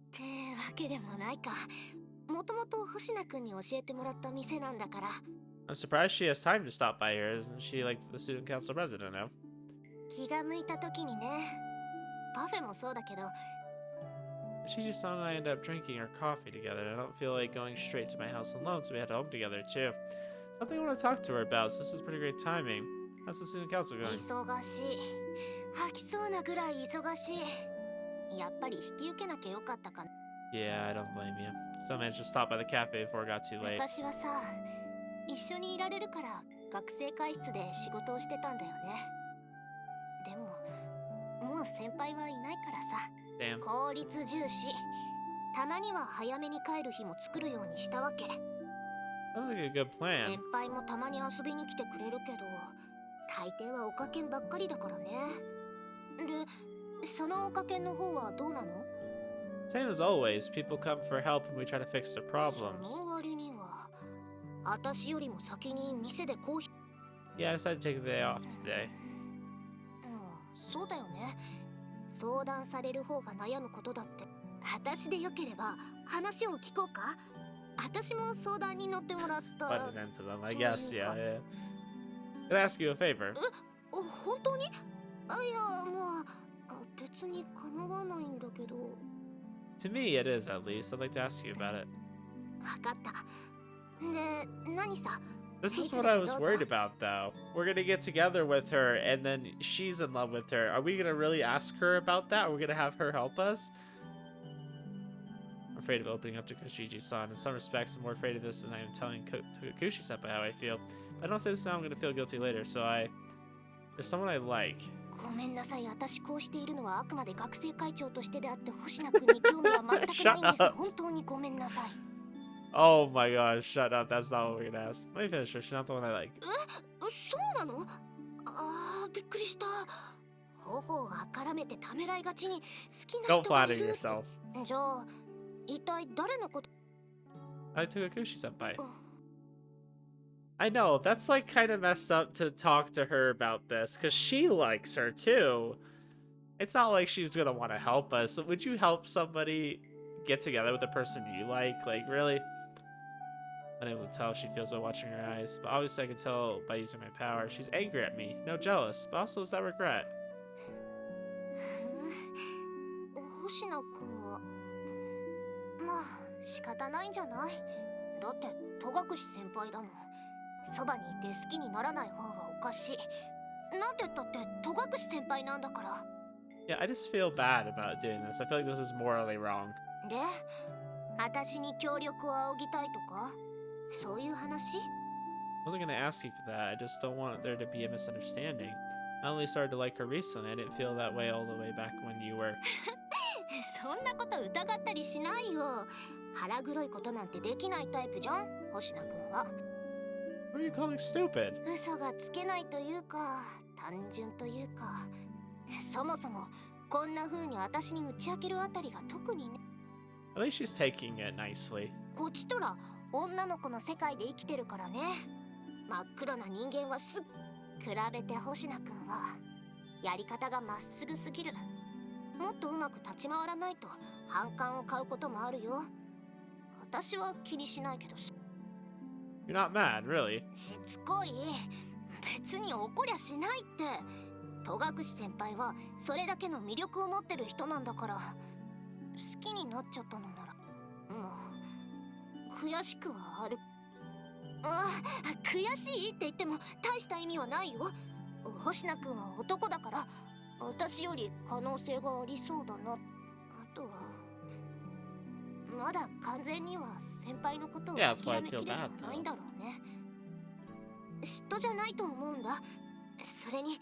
ってわけでもないか。もともと星名くんに教えてもらった店なんだから。 I'm surprised she has time to stop by here. Isn't she like the student council president now? 気が向いた時にね。パフェもそうだけど、 Shuuji-san and I ended up drinking our coffee together, and I don't feel like going straight to my house alone, so we head home together too. Something I want to talk to her about, so this is pretty great timing. How's the student council going? 忙しい。吐きそうなぐらい忙しい。やっぱり引き受けなきゃよかったかな。 Yeah, I don't blame you. So I managed to stop by the cafe before it got too late. 昔はさ、一緒にいられるから学生会室で仕事をしてたんだよね。でも、もう先輩はいないからさ。 Damn. 効率重視。たまには早めに帰る日も作るようにしたわけ。 Sounds like a good plan. 先輩もたまに遊びに来てくれるけど、大抵はおかけんばっかりだからね。で、そのおかけんの方はどうなの？ Same as always, people come for help and we try to fix their そ problems. の割には、私よりも先に店でコーヒー。 Yeah, I decided to take the day off today. そうだよね。相談される方が悩むことだって。私でよければ話を聞こうか。私も相談に乗ってもらった。 Butted into them, I guess, yeah, yeah. Can I ask you a favor? 本当に？あ、いや、まあ、別に構わないんだけど。 To me, it is at least. I'd like to ask you about it. わかった。で、何さ？ This is what I was worried about, though. We're gonna get together with her, and then she's in love with her. Are we gonna really ask her about that? Or are we gonna have her help us? I'm afraid of opening up to Koshiji-san. In some respects, I'm more afraid of this than I am telling Tokukushi-senpai how I feel. If I don't say this now, I'm gonna feel guilty later, so there's someone I like. ごめんなさい。私こうしているのはあくまで学生会長としてであって星名くんに興味は全くないんです。 Shut up. 本当にごめんなさい。 Oh my gosh, shut up. That's not what we're gonna ask. Let me finish her. She's not the one I like. そうなの？びっくりした。頬をあからめてためらいがちに好きな Don't 人が flatter いる。 yourself. じゃあ、一体誰のこと？ I like Tokukushi-senpai. I know, that's like kind of messed up to talk to her about this, because she likes her too. It's not like she's gonna want to help us. Would you help somebody get together with the person you like? Like, really? Unable to tell how she feels by watching her eyes, but obviously I can tell by using my power. She's angry at me, no jealous, but also is that regret. 星野くんは、まあ仕方ないんじゃない？だって戸隠先輩だもん。そばにいて好きにならない方がおかしい。なんて言ったって戸隠先輩なんだから。 Yeah, I just feel bad about doing this. I feel like this is morally wrong. で、私に協力を仰ぎたいとか、そういう話？ I wasn't gonna ask you for that. I just don't want there to be a misunderstanding. I only started to like her recently. I didn't feel that way all the way back when you were. そんなこと疑ったりしないよ。腹黒いことなんてできないタイプじゃん、星名くんは。 What are you calling stupid? 嘘がつけないというか、単純というか、そもそもこんな風に私に打ち明けるあたりが特にね。 At least she's taking it nicely. こっちとら女の子の世界で生きてるからね。真っ黒な人間は比べて星名くんはやり方がまっすぐすぎる。もっとうまく立ち回らないと反感を買うこともあるよ。私は気にしないけどさ。 You're not mad, really? しつこい。別に怒りゃしないって。戸隠先輩はそれだけの魅力を持ってる人なんだから、好きになっちゃったのならもう悔しくはある。悔しいって言っても大した意味はないよ。星名くんは男だから私より可能性がありそうだな。あとはまだ完全には先輩のことを諦めきれてはないんだろうね。嫉妬じゃないと思うんだ。それに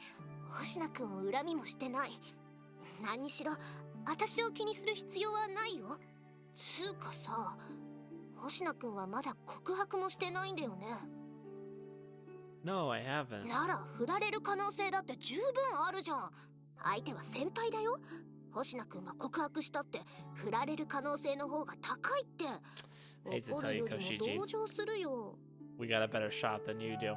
星名くんを恨みもしてない。何にしろ私を気にする必要はないよ。つうかさ、星名くんはまだ告白もしてないんだよね。 No, I haven't. なら振られる可能性だって十分あるじゃん。相手は先輩だよ。星名くんが告白したって振られる可能性の方が高いって。 Hate to 怒 tell る you, よりも Koshiji. 同情するよ。 We got a better shot than you do.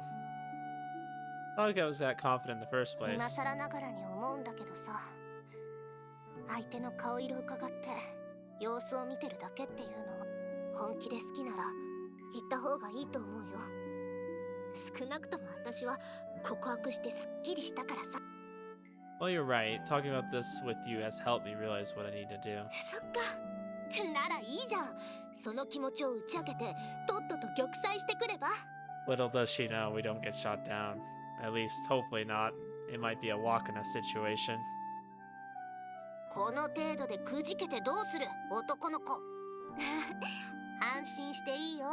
Not like I was that confident in the first 今 place. 更ながらに思うんだけどさ、相手の顔色を伺って様子を見てるだけっていうのは本気で好きなら言った方がいいと思うよ。少なくとも私は告白してすっきりしたからさ。 Well, you're right. Talking about this with you has helped me realize what I need to do. そっか。ならいいじゃん。その気持ちを打ち明けてとっとと玉砕してくれば。 Little does she know we don't get shot down. At least, hopefully not. It might be a walk in a situation. この程度でくじけてどうする男の子。安心していいよ。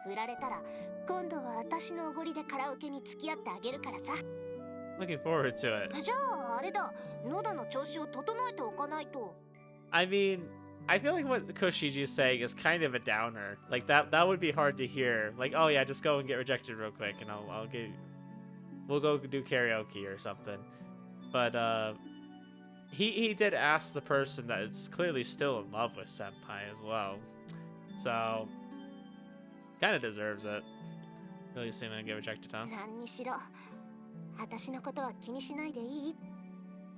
振られたら今度は私のおごりでカラオケに付き合ってあげるからさ。 Looking forward to it. じゃああれだ、喉の調子を整えておかないと。 I mean, I feel like what Koshiji is saying is kind of a downer. Like that would be hard to hear. Like, oh yeah, just go and get rejected real quick, and we'll go do karaoke or something. But he did ask the person that is clearly still in love with Senpai as well, so kind of deserves it. Really seem to get rejected, huh? 何にしろ私のことは気にしないでいい。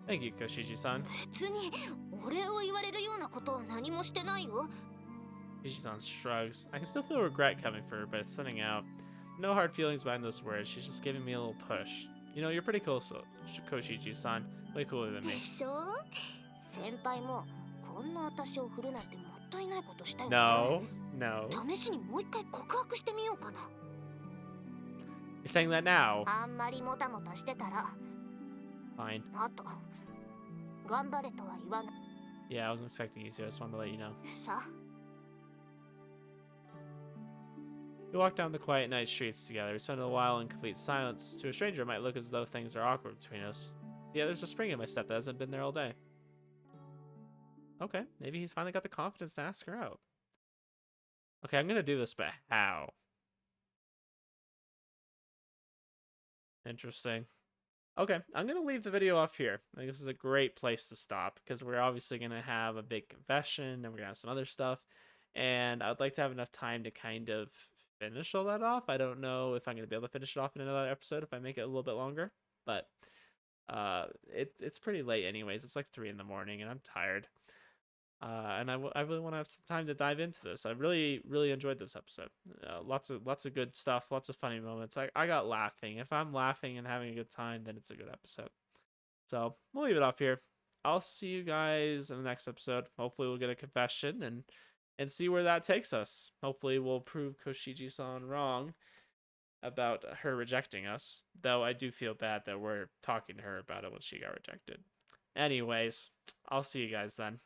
Thank you, Koshiji-san. 別にお礼を言われるようなことは何もしてないよ。 Koshiji-san shrugs. I can still feel regret coming for her, but it's thinning out. No hard feelings behind those words. She's just giving me a little push. You know, you're pretty cool, Koshiji-san. Way cooler than で me. しょ。先輩もこんな私を振るなんてもったいないことしたよね。 No. 試しにもう一回告白してみようかな。 You're saying that now? あんまりもたもたしてたら。 Fine. あと頑張れとは言わない。 Yeah, I wasn't expecting you to. I just wanted to let you know. さ。 We walk down the quiet night streets together. We spend a while in complete silence. To a stranger, it might look as though things are awkward between us. Yeah, there's a spring in my step that hasn't been there all day. Okay, maybe he's finally got the confidence to ask her out. Okay, I'm gonna do this, but how? Interesting. Okay, I'm gonna leave the video off here. I think this is a great place to stop because we're obviously gonna have a big confession and we're gonna have some other stuff. And I'd like to have enough time to kind of finish all that off. I don't know if I'm gonna be able to finish it off in another episode if I make it a little bit longer, but it's pretty late anyways. It's like 3 in the morning and I'm tired. And I really want to have some time to dive into this. I really enjoyed this episode. Lots of good stuff, lots of funny moments. I got laughing. If I'm laughing and having a good time, then it's a good episode. So we'll leave it off here. I'll see you guys in the next episode. Hopefully we'll get a confession and see where that takes us. Hopefully we'll prove Koshiji-san wrong about her rejecting us. Though I do feel bad that we're talking to her about it when she got rejected. Anyways, I'll see you guys then.